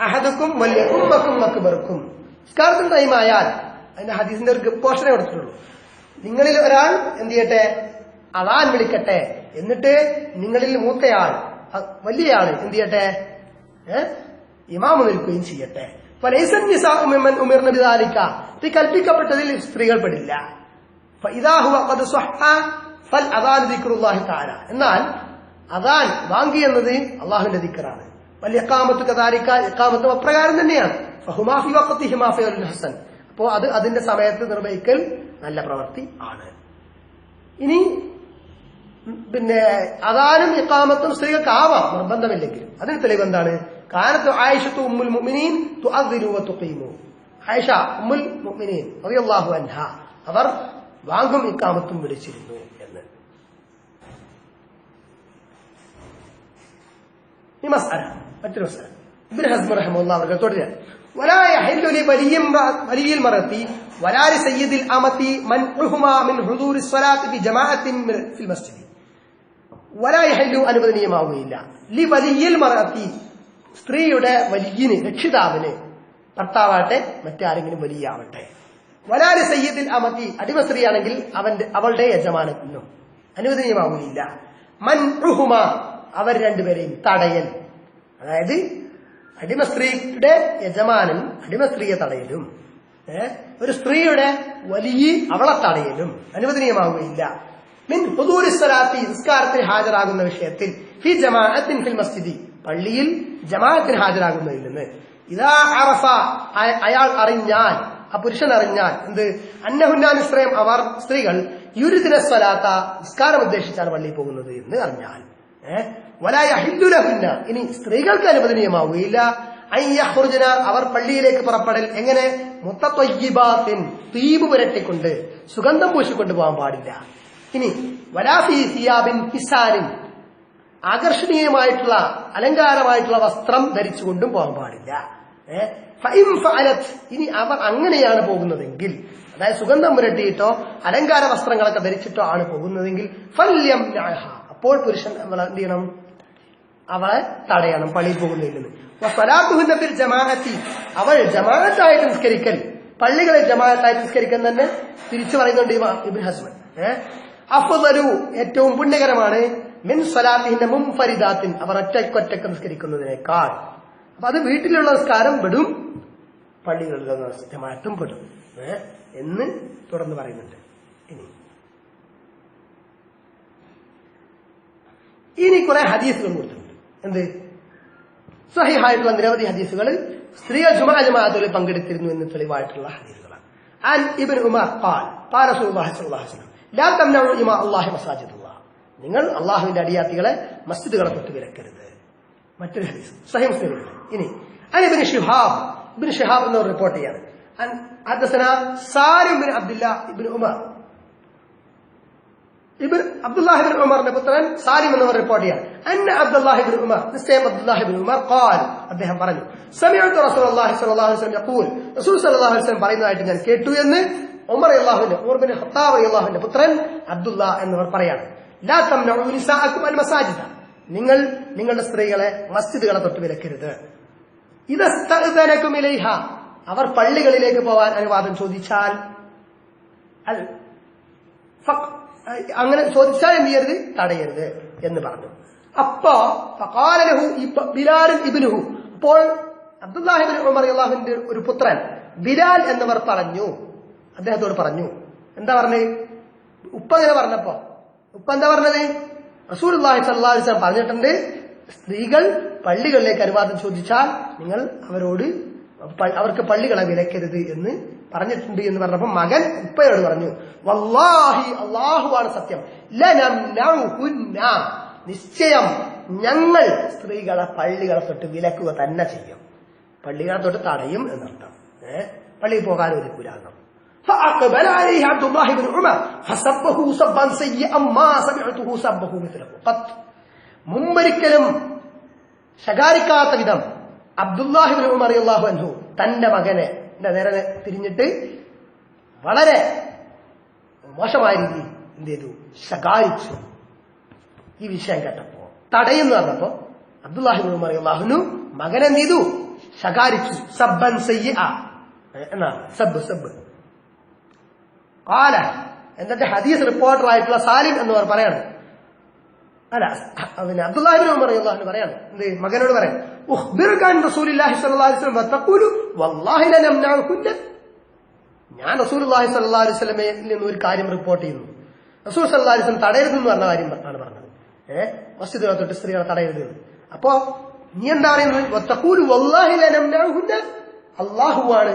അഹദുക്കും വല്യഉമ്മക്കും അക്ബറുക്കും. നിസ്കാരത്തിന്റെ ടൈമായാൽ അതിന്റെ ഹദീസിന്റെ ഒരു പോർഷനെ കൊടുത്തിട്ടുള്ളൂ. നിങ്ങളിൽ ഒരാൾ എന്ത് ചെയ്യട്ടെ? അദാൻ വിളിക്കട്ടെ. എന്നിട്ട് നിങ്ങളിൽ മൂത്തയാൾ വലിയയാൾ എന്ത് ചെയ്യട്ടെ? ഇമാമ് നിൽക്കുകയും ചെയ്യട്ടെ. ഇത് കൽപ്പിക്കപ്പെട്ടതിൽ സ്ത്രീകൾ പെടില്ല. എന്നാൽ അദാൻ വാങ്കി എന്നത് അള്ളാഹുവിന്റെ ദിക്റാണ്. വലിയ ഇഖാമത്ത് കദാലിക ഇഖാമത്തും അപ്രകാരം തന്നെയാണ്. ഫഹുമാ ഫി വഖ്തിഹിമാ ഫിൽ ഹസൻ. അപ്പോ അത് അതിന്റെ സമയത്ത് നിർവഹിക്കൽ നല്ല പ്രവൃത്തി ആണ്. ഇനി പിന്നെ അദാനും ഇഖാമത്തും സ്ത്രീകൾക്ക് ആവാം നിർബന്ധമില്ലെങ്കിലും. അതിന് തെളിവ് എന്താണ്? കാനത്ത് ആയിഷത്തു ഉമ്മുൽ മുഅ്മിനീൻ തുഅദ്ദിനു വതുഖീമു. ആയിഷ ഉമ്മുൽ മുഅ്മിനീൻ റളിയല്ലാഹു അൻഹ അവർ വാങ്കും ഇഖാമത്തും വിളിച്ചിരുന്നു എന്ന്. ഈ മസ്അല മറ്റൊരു മസ്അല ഇബ്നു ഹസ്മ് റഹിമഹുല്ലാഹ് അവർ തുടരുകയാണ്. ولا يحل لولي المرأة ولا لسيد الأمة منعهما من حضور الصلاة بجماعة في المسجد. ولا يحل അനുവദനീയമാവുകയില്ല ലിവലിയിൽ മറത്തി സ്ത്രീയുടെ വലിയന് രക്ഷിതാവിന്, ഭർത്താവട്ടെ മറ്റാരെങ്കിലും വലിയാവട്ടെ, വലാലി സയ്യിദിൽ അമതി അടിമ സ്ത്രീയാണെങ്കിൽ അവളുടെ യജമാനത്തിനും അനുവദനീയമാവുകയില്ല. മൻഉഹുമ അവർ രണ്ടുപേരെയും തടയൽ, അതായത് അടിമ സ്ത്രീയുടെ യജമാനൻ അടിമ സ്ത്രീയെ തടയലും ഒരു സ്ത്രീയുടെ വലിയ അവളെ തടയലും അനുവദനീയമാവുകയില്ല. മിൻ ഹുദൂരി സ്വലാത്തി നിസ്കാരത്തിന് ഹാജരാകുന്ന വിഷയത്തിൽ ഫി ജമാഅത്തിൻ ഫിൽ മസ്ജിദി പള്ളിയിൽ ജമാഅത്തിന് ഹാജരാകുന്നതിൽ നിന്ന്. ഇദാ അറഫ അയാൾ അറിഞ്ഞാൽ, ആ പുരുഷൻ അറിഞ്ഞാൽ എന്ത്? അന്നഹുന്ന നിശ്ചയം അവർ സ്ത്രീകൾ യുരിദിന സ്വലാത്ത നിസ്കാരം ഉദ്ദേശിച്ചാണ് പള്ളിയിൽ പോകുന്നത് എന്ന് അറിഞ്ഞാൽ, വലാ യഹില്ലു ലഹുന്ന ഇനി സ്ത്രീകൾക്ക് അനുവദനീയമാവുകയില്ല അയ്യഖ്റുജന അവർ പള്ളിയിലേക്ക് പുറപ്പെടൽ എങ്ങനെ? മുത്തത്വയ്യിബാത്തിൻ തീബ് പുരട്ടിക്കൊണ്ട് സുഗന്ധം പൂശിക്കൊണ്ട് പോകാൻ പാടില്ല. ഇനി വലാ ഫീ സിയാബിൻ ഹിസാനിൻ ആകർഷണീയമായിട്ടുള്ള അലങ്കാരമായിട്ടുള്ള വസ്ത്രം ധരിച്ചുകൊണ്ടും പോകാൻ പാടില്ല. ഫഇൻ ഫഅലത് ഇനി അവർ അങ്ങനെയാണ് പോകുന്നതെങ്കിൽ, അതായത് സുഗന്ധം പുരട്ടിയിട്ടോ അലങ്കാര വസ്ത്രങ്ങളൊക്കെ ധരിച്ചിട്ടോ ആണ് പോകുന്നതെങ്കിൽ ഫല്യംനഅഹ അപ്പോൾ പുരുഷൻ എന്ത് ചെയ്യണം? അവളെ തടയണം പള്ളിയിൽ പോകുന്നതിൽ നിന്ന്. വസലാത്തുഹുന്ന ഫിൽ ജമാഅത്തി അവൾ ജമാഅത്തായിട്ട് നിസ്കരിക്കൽ, പള്ളികളിൽ ജമാഅത്തായിട്ട് നിസ്കരിക്കാൻ തന്നെ തിരിച്ചു പറയുന്നുണ്ട് ഇബ്നു ഹസ്മ്. അഫ്ളു ഏറ്റവും പുണ്യകരമാണ് മിൻ സ്വലാത്തിഹിന്റെ മുൻഫരിദാത്തിൻ അവർ ഒറ്റയ്ക്കൊറ്റക്ക് നിസ്കരിക്കുന്നതിനേക്കാൾ. അപ്പൊ അത് വീട്ടിലുള്ള നിസ്കാരം പെടും, പള്ളികളിലുള്ള ജമാഅത്തും പെടും എന്ന് തുടർന്ന് പറയുന്നുണ്ട്. ഇനി ഇനി കുറെ ഹദീസുകൾ കൊടുത്തിട്ടുണ്ട്. എന്ത് സഹീഹായിട്ടുള്ള നിരവധി ഹദീസുകൾ സ്ത്രീകൾ ജമാഅത്തിൽ പങ്കെടുത്തിരുന്നു എന്ന് തെളിവായിട്ടുള്ള ഹദീസുകളാണ്. عن ابن عمر قال قال رسول الله صلى الله عليه وسلم لا تمنعوا إماء الله مساجد الله. നിങ്ങൾ അള്ളാഹുവിന്റെ അടിയാത്തികളെ മസ്ജിദുകളെ തൊട്ട് വിലക്കരുത്. മറ്റൊരു ഹദീസ് സഹീഹ് മുസ്ലിമിൽ. ഇനി ഇബ്നു ഷിഹാബ് എന്നവർ റിപ്പോർട്ട് ചെയ്യാണ്. حدثنا سالم بن عبد الله بن عمر അബ്ദുല്ലാഹി ഇബ്നു ഉമറിന്റെ പുത്രൻ സാലിം എന്നവർ റിപ്പോർട്ട് ചെയ്യാണ്. അന്ന അബ്ദുല്ലാഹി ഇബ്നു ഉമർ, നിശ്ചയം അബ്ദുല്ലാഹി ഇബ്നു ഉമർ ഖാൽ, അദ്ദേഹം പറഞ്ഞു, സമിഅതു റസൂലുള്ളാഹി സ്വല്ലല്ലാഹു അലൈഹി വസല്ലം യഖൂൽ, റസൂൽ സ്വല്ലല്ലാഹു അലൈഹി വസല്ലം പറയുന്നതായിട്ട് ഞാൻ കേട്ടു എന്ന് ഉമർ ബിൻ ഖത്താബ് റളിയല്ലാഹുവിന്റെ പുത്രൻ അബ്ദുല്ലാ എന്നവർ പറയാണ്. ലാ തംനഉ നിസാഅകും അൽ മസാജിദ, നിങ്ങൾ നിങ്ങളുടെ സ്ത്രീകളെ മസ്ജിദുകളെ തൊട്ട് വിലക്കരുത്. ഇദസ്തഅദനകും ഇലൈഹ, അവർ പള്ളികളിലേക്ക് പോവാൻ അനുവാദം ചോദിച്ചാൽ, അങ്ങനെ ചോദിച്ചാൽ എന്ത് ചെയ്യരുത്, തടയരുത് എന്ന് പറഞ്ഞു. അപ്പോ ബിലാൽ ഇബ്നുഹു, അപ്പോൾ അബ്ദുല്ലാഹി ഇബ്നു ഉമർ റളിയല്ലാഹുവിന്റെ ഒരു പുത്രൻ ബിലാൽ എന്നവർ പറഞ്ഞു, അദ്ദേഹത്തോട് പറഞ്ഞു. എന്താ പറഞ്ഞത്? ഉപ്പ അങ്ങനെ പറഞ്ഞപ്പോ ഉപ്പ എന്താ പറഞ്ഞത്? റസൂലുള്ളാഹി സ്വല്ലല്ലാഹു അലൈഹി വസല്ലം പറഞ്ഞിട്ടുണ്ട്, സ്ത്രീകൾ പള്ളികളിലേക്ക് അനുവാദം ചോദിച്ചാൽ നിങ്ങൾ അവർക്ക് പള്ളികളെ വിലക്കരുത് എന്ന് പറഞ്ഞിട്ടുണ്ട് എന്ന് പറഞ്ഞപ്പോ മകൻ ഉപ്പയോട് പറഞ്ഞു, വല്ലാഹി, അല്ലാഹുവാണ് സത്യം, ലനംനഉഹുന്ന, നിശ്ചയം ഞങ്ങൾ സ്ത്രീകളെ പള്ളികളെ തൊട്ട് വിലക്കുക തന്നെ ചെയ്യും. പള്ളികളെ തൊട്ട് തടയും എന്നർത്ഥം. പള്ളിയിൽ പോകാൻ ഒരുക്കൂല. فأقبل عليه عبد الله بن عمر فسبه سبا سيئا ما سمعته سبه مثله قط. മുമ്പൊരിക്കലും ശകാരിക്കാത്ത വിധം അബ്ദുല്ലാഹി ഇബ്നു ഉമർ റളിയല്ലാഹു അൻഹു തന്റെ മകനെ നേരെ തിരിഞ്ഞിട്ട് വളരെ മോശമായ രീതിയിൽ എന്ത് ചെയ്തു, ശകാരിച്ചു. ഈ വിഷയം കേട്ടപ്പോ തടയുന്നു പറഞ്ഞപ്പോ അബ്ദുല്ലാഹി ഇബ്നു ഉമർ റളിയല്ലാഹു അൻഹു മകനെ എന്ത് ചെയ്തു, ശകാരിച്ചു. സബ്ബൻ സയ്യിഅ എന്നാണ്, സബ്ബ്. ഖാല, എന്നിട്ട് ഹദീസ് റിപ്പോർട്ടർ ആയിട്ടുള്ള സാലിം എന്നവർ പറയാണ്, അല്ല പിന്നെ അബ്ദുല്ലാഹി ഇബ്നു ഉമർ റളിയല്ലാഹു അൻഹു പറയാണ്, എന്ത് മകനോട് പറയാൻ, ഉഖ്ബിറുക അൻ റസൂലില്ലാഹി സ്വല്ലല്ലാഹു അലൈഹി വസല്ലം വതഖൂലു വല്ലാഹി ലനംനഉകുന്ന, ഞാൻ റസൂലുള്ളാഹി സ്വല്ലല്ലാഹു അലൈഹി വസല്ലമയിൽ നിന്ന് ഒരു കാര്യം റിപ്പോർട്ട് ചെയ്യുന്നു, റസൂൽ സ്വല്ലല്ലാഹു അലൈഹി വസല്ലം തടയരുതെന്ന് പറഞ്ഞ കാര്യം ആണ് പറഞ്ഞത്. മസ്ജിദുകളെ തൊട്ട് സ്ത്രീകളെ തടയരുത്. അപ്പോ നീ എന്താ പറയുന്നത്? വതഖൂലു വല്ലാഹി ലനംനഉകുന്ന, അല്ലാഹുവാണ്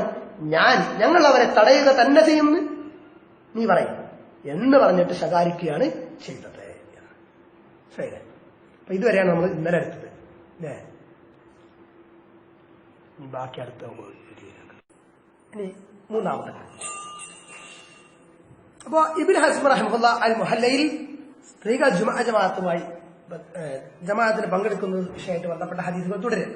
ഞങ്ങൾ അവരെ തടയുക തന്നെ ചെയ്യുന്നു നീ പറയും എന്ന് പറഞ്ഞിട്ട് ശകാരിക്കുകയാണ് ചെയ്തത്. ശരി, അപ്പൊ ഇതുവരെയാണ് നമ്മൾ ഇന്നലെ എടുത്തത് അല്ലേ? ബാക്കി അടുത്ത ഇനി മൂന്നാമത്തെ കാര്യം. അപ്പോ ഇബ്നു ഹസ്ബ് റഹിമഹുല്ലാ അൽ മുഹല്ലയിൽ സ്ത്രീകൾ ജമാഅത്തിന് പങ്കെടുക്കുന്ന വിഷയമായിട്ട് ബന്ധപ്പെട്ട ഹദീസുകൾ തുടരും.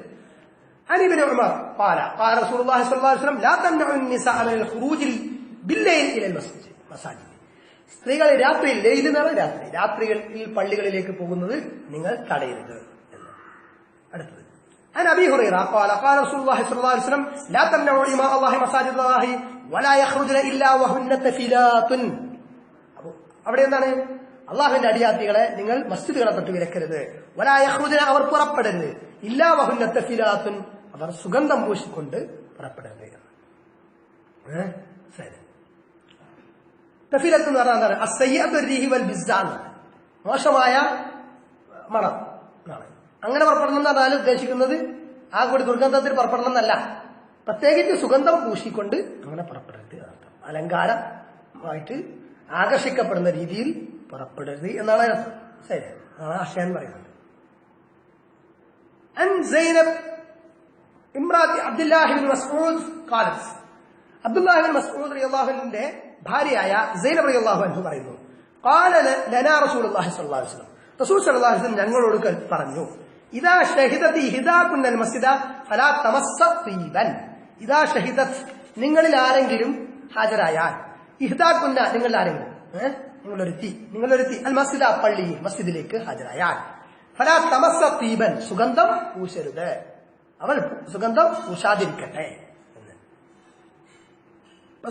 عن ابن عمر قال قال رسول الله صلى الله عليه وسلم لا تمنعوا النساء من الخروج بالليل الى المساجد. സ്ത്രീകൾ രാത്രിയിൽ, ലൈൽ എന്ന് പറഞ്ഞാൽ രാത്രികളിൽ പള്ളികളിലേക്ക് പോകുന്നത് നിങ്ങൾ തടയരുത് എന്ന്. അടുത്തത് عن ابي هريره قال قال رسول الله صلى الله عليه وسلم لا تمنعوا إماء الله مساجد الله ولا يخرجن الا وهن تفلات. അപ്പോൾ അവിടെ എന്താണ്? അള്ളാഹുവിന്റെ അടിയാത്തികളെ നിങ്ങൾ മസ്ജിദുകളെ തൊട്ട് വിലക്കരുത്. വലാ യഖ്റുജന, അവർ പുറപ്പെടരുത്. ഇല്ലാ വഹുന്ന തഫിലാത്തുൻ, അവർ സുഗന്ധം പൂശിക്കൊണ്ട് പുറപ്പെടരുത്. ശരി, തഫിലത്ത് എന്ന് പറഞ്ഞാൽ എന്താണ്? അസ്സയ്യഅത്തു റിഹി വൽ ബിസ്സാൻ, മോശമായ മണം എന്നാണ്. അങ്ങനെ പുറപ്പെടണം എന്ന് പറഞ്ഞാൽ ഉദ്ദേശിക്കുന്നത് ആ കൂടി ദുർഗന്ധത്തിൽ പുറപ്പെടണം എന്നല്ല, പ്രത്യേകിച്ച് സുഗന്ധം പൂശിക്കൊണ്ട് അങ്ങനെ പുറപ്പെടരുത്. അലങ്കാരമായിട്ട് ആകർഷിക്കപ്പെടുന്ന രീതിയിൽ പുറപ്പെടരുത് എന്നാണ് അർത്ഥം. ശരി, അതാണ് ആശയം പറയുന്നത്. عن زينب امرأة عبد الله بن مسعود قالت, അബ്ദുല്ലാഹി ബിൻ മസ്ഊദ് റളിയല്ലാഹു അൻഹുവിന്റെ ഭാര്യയായ സൈനബ് റളിയല്ലാഹു അൻഹു പറയുന്നു, ഖാല ലനാ റസൂലുള്ളാഹി സ്വല്ലല്ലാഹു അലൈഹി വസല്ലം, റസൂൽ സ്വല്ലല്ലാഹു അലൈഹി വസല്ലം ഞങ്ങളോട് പറഞ്ഞു, ഇദാ ഷഹിദത് ഇഹ്ദാകുന്നൽ മസ്ജിദ ഫലാ തമസ്സ തീബൻ. ഇദാ ഷഹിദത്, നിങ്ങളിൽ ആരെങ്കിലും ഹാജരായാൽ, ഇഹ്ദാകുന്ന നിങ്ങളിൽ ആരെങ്കിലും, നിങ്ങളൊരുത്തി അൽ മസ്ജിദ, പള്ളിയിൽ മസ്ജിദിലേക്ക് ഹാജരായാൽ, ഫലാ തമസ്സ തീബൻ, സുഗന്ധം പൂശരുത്, അവൾ സുഗന്ധം പൂശാതിരിക്കട്ടെ എന്ന്.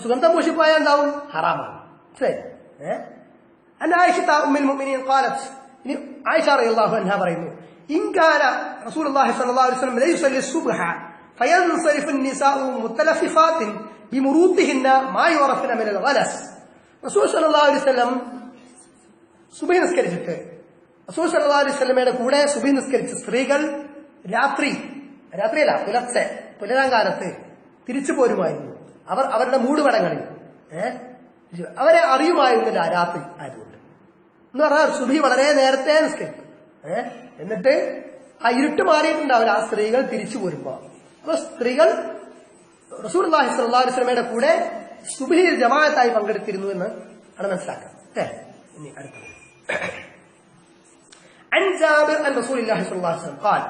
സുഗന്ധം പൂശിപ്പോയാൽ എന്താവും? ഹറാമാണ്. ശരി. ആയിഷ ഉമ്മുൽ മുഅ്മിനീൻ ഖാലത്ത്, ഇനി ആയിഷ റളിയല്ലാഹു അൻഹ പറയുന്നു, ഇൻ കാന റസൂലുള്ളാഹി സ്വല്ലല്ലാഹു അലൈഹി വസല്ലം ലയുസല്ലി സുബ്ഹ ഫയൻസരിഫു النساء മുത്തലഫിഫാത് ബിമുറൂത്തിഹിന്ന മാ യുറഫന മിനൽ ഗലസ്. റസൂൽ സ്വല്ലല്ലാഹു അലൈഹി വസല്ലം സുബ്ഹി നിസ്കരിച്ചിട്ട് റസൂൽ സല്ലല്ലാഹു അലൈഹി വസല്ലമയുടെ കൂടെ സുബഹി നിസ്കരിച്ച സ്ത്രീകൾ രാത്രിയല്ല പുലരാങ്കാലത്ത് തിരിച്ചു പോരുമായിരുന്നു. അവരുടെ മൂടുപടങ്ങളിൽ അവരെ അറിയുമായിരുന്നില്ല രാത്രി ആയതുകൊണ്ട്. എന്ന് പറഞ്ഞാൽ സുബഹി വളരെ നേരത്തെ നിസ്കരിക്കും. എന്നിട്ട് ആ ഇരുട്ട് മാറിയിട്ടുണ്ടാവില്ല ആ സ്ത്രീകൾ തിരിച്ചു പോരുമ്പോ. അപ്പൊ സ്ത്രീകൾ റസൂലുള്ളാഹി സ്വല്ലല്ലാഹു അലൈഹി വസല്ലമയുടെ കൂടെ സുബഹിയിൽ ജമാഅത്തായി പങ്കെടുത്തിരുന്നു എന്ന് ആണ് മനസ്സിലാക്കുക. ഇനി അടുത്തത് عن جابر عن رسول الله صلى الله عليه وسلم قال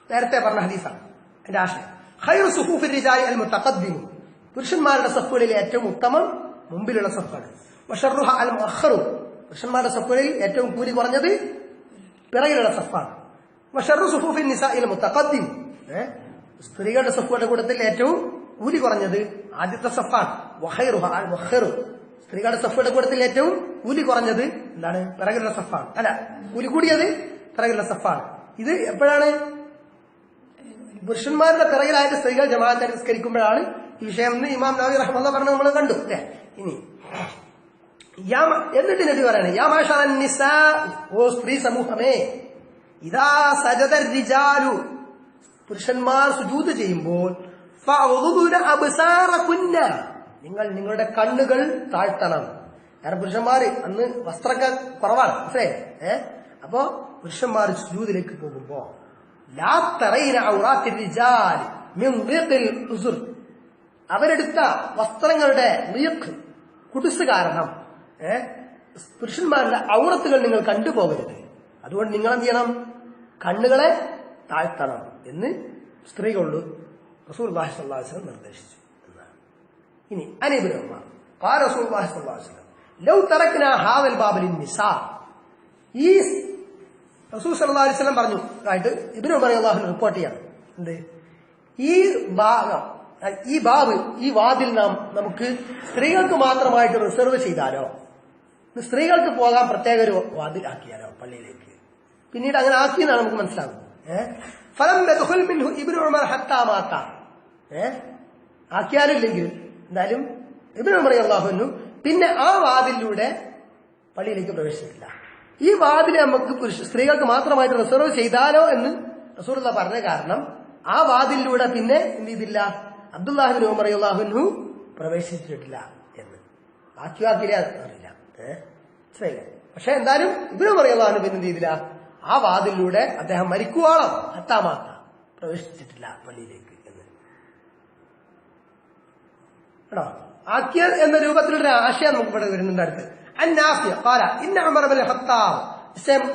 നേരത്തെ പറഞ്ഞ ഹദീസാണ് എന്റെ ആശയം. ഖൈറു സുഫൂഫി الرجال المتقدم പുരുഷന്മാരുടെ സഫുകളിൽ ഏറ്റവും ഉത്തമം മുമ്പിലുള്ള സഫാണ്. വശർറുഹ അൽ മുഅഖറു പുരുഷന്മാരുടെ സഫുകളിൽ ഏറ്റവും കൂലി കുറഞ്ഞത് പിറകിലുള്ള സഫാണ്. വശർറു സുഫൂഫി النساء المتقدم സ്ത്രീകളുടെ സഫുകളുടെ കൂട്ടത്തിൽ ഏറ്റവും കൂലി കുറഞ്ഞത് ആദ്യത്തെ സഫാണ്. വഖൈറുഹ അൽ മുഅഖറു സ്ത്രീകളുടെ സഫയുടെ കൂട്ടത്തിൽ ഏറ്റവും കൂലി കുറഞ്ഞത് എന്താണ്? പിറകിലുള്ള സഫാണ്. അല്ല, കൂലി കൂടിയത് പിറകിലുള്ള സഫാണ്. ഇത് എപ്പോഴാണ്? പുരുഷന്മാരുടെ പിറകിലായിട്ട് സ്ത്രീകൾ ജമാഅത്ത് നിസ്കരിക്കുമ്പോഴാണ് ഈ വിഷയം എന്ന് ഇമാം നവവി റഹ്മത്തുള്ളാഹി പറഞ്ഞ് നമ്മൾ കണ്ടു. ഇനി എന്നിട്ട് നബി പറയാണ്, യാ മാശറൻ നിസാ ഓ സ്ത്രീ സമൂഹമേ, ഇദാ സജദർ റിജാലു പുരുഷന്മാർ സുജൂദ് ചെയ്യുമ്പോൾ ഫഅഗ്ദുന അബ്സാറകുന്ന നിങ്ങൾ നിങ്ങളുടെ കണ്ണുകൾ താഴ്ത്തണം. കാരണം പുരുഷന്മാര് അന്ന് വസ്ത്രമൊക്കെ കുറവാണ്, മനസ്സിലായില്ലേ? അപ്പോ പുരുഷന്മാർ സുജൂദിലേക്ക് പോകുമ്പോ ലാ തറൈന ഔറാത്തി റിജാൽ മിൻ ദിഖിൽ ഉസ്ർ അവരെടുത്ത വസ്ത്രങ്ങളുടെ കുടുസ് കാരണം പുരുഷന്മാരുടെ ഔറത്തുകൾ നിങ്ങൾ കണ്ടുപോകരുത്. അതുകൊണ്ട് നിങ്ങൾ എന്ത് ചെയ്യണം? കണ്ണുകളെ താഴ്ത്തണം എന്ന് സ്ത്രീകളോട് റസൂലുള്ളാഹി സ്വല്ലല്ലാഹു അലൈഹി വസല്ലം നിർദ്ദേശിച്ചു. ഇനി അനീബിൻ ഉമർ ഖാല റസൂലുള്ളാഹി സ്വല്ലല്ലാഹു അലൈഹി വസല്ലം ലൗ തറക്നാ ഹാദൽ ബാബ് ലിന്നിസാ ഈ റസൂൽ സല്ലല്ലാഹു അലൈഹി വസല്ലം പറഞ്ഞു ആയിട്ട് ഇബ്നു ഉമർ റളിയല്ലാഹു അൻഹു റിപ്പോർട്ട് ചെയ്യാണ്. എന്ത്? ഈ ബാബ് ഈ വാതിൽ നമുക്ക് സ്ത്രീകൾക്ക് മാത്രമായിട്ട് റിസർവ് ചെയ്താലോ, സ്ത്രീകൾക്ക് പോകാൻ പ്രത്യേക ഒരു വാതിൽ ആക്കിയാലോ പള്ളിയിലേക്ക്. പിന്നീട് അങ്ങനെ ആക്കിയെന്നാണ് നമുക്ക് മനസ്സിലാകുന്നത്. ഫലം യദ്ഖുൽ മിൻഹു ഇബ്നു ഉമർ ഹത്താ മാത ആക്കിയാലില്ലെങ്കിൽ എന്തായാലും ഇബ്നു ഉമർ റളിയല്ലാഹു അൻഹു പിന്നെ ആ വാതിലൂടെ പള്ളിയിലേക്ക് പ്രവേശിച്ചിട്ടില്ല. ഈ വാതിൽ നമുക്ക് സ്ത്രീകൾക്ക് മാത്രമായിട്ട് റിസർവ് ചെയ്താലോ എന്ന് റസൂലുള്ളാഹി പറഞ്ഞ കാരണം ആ വാതിലൂടെ പിന്നെ എന്ത് ചെയ്തില്ല? അബ്ദുല്ലാഹി ഇബ്നു ഉമർ റളിയല്ലാഹു അൻഹു പ്രവേശിച്ചിട്ടില്ല എന്ന് ആക്കിയില്ല അറിയില്ല. ശരിയല്ലേ? പക്ഷെ എന്തായാലും ഇബ്നു ഉമർ റളിയല്ലാഹു അൻഹു പിന്നെ എന്ത് ചെയ്തില്ല? ആ വാതിലൂടെ അദ്ദേഹം മരിക്കുവാളോ ഹത്താമാത്ത പ്രവേശിച്ചിട്ടില്ല പള്ളിയിലേക്ക് എന്ന് കേട്ടോ. ആക്കിയത് എന്ന രൂപത്തിലുള്ള ആശയം നമുക്ക് ഇവിടെ വരുന്നുണ്ട്. അടുത്ത് അന്നാഫിയ ഖാല ഇന്ന ഉമർ ഇബ്നുൽ ഖത്താബ്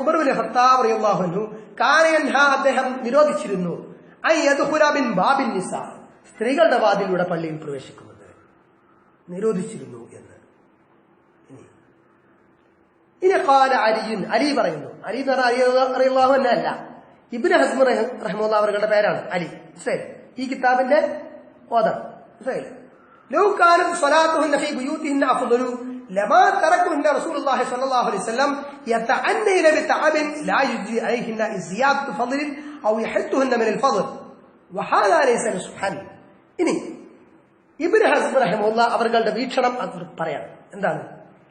ഉമർ ഇബ്നുൽ ഖത്താബ് റളിയല്ലാഹു അൻഹു കാന യൻഹാ അദ്ദേഹം നിരോധിച്ചിരുന്നു അൻ യദ്ഖുല മിൻ ബാബിൻ നിസാ സ്ത്രീകളുടെ വാതിലൂടെ പള്ളിയിൽ പ്രവേശിക്കുന്നത് നിരോധിച്ചിരുന്നു എന്ന്. ഇനി ഖാല അലി പറയുന്നു. അലി എന്ന് പറഞ്ഞാൽ അലി റളിയല്ലാഹു അൻഹു അല്ല, ഇബ്നു ഹസ്മ റഹിമഹുല്ലാഹ് അവരുടെ പേരാണ് അലി. മനസ്സിലായില്ലേ? ഈ കിതാബിന്റെ ഓദർ. മനസ്സിലായില്ലേ? ലൗ കാനത് സ്വലാത്തുഹുന്ന ഫീ ബുയൂതിഹിന്ന അഫ്ദലു ലമാ തറക്കുഹുന്ന റസൂലുള്ളാഹി സ്വല്ലല്ലാഹു അലൈഹി വസല്ലം യതഅന്നൈന ബിതഅബിൻ ലാ യുജ്രി അലൈഹിന്ന സിയാദത്തു ഫദ്ലിൻ ഔ യഹത്തുഹുന്ന മിനൽ ഫദ്ൽ വഹാദാ ലൈസ സുബ്ഹാൻ. ഇനി ഇബ്നു ഹസ്മ റഹിമഹുല്ലാഹ് അവരുടെ വീക്ഷണം പറയാണ്. എന്താണ്?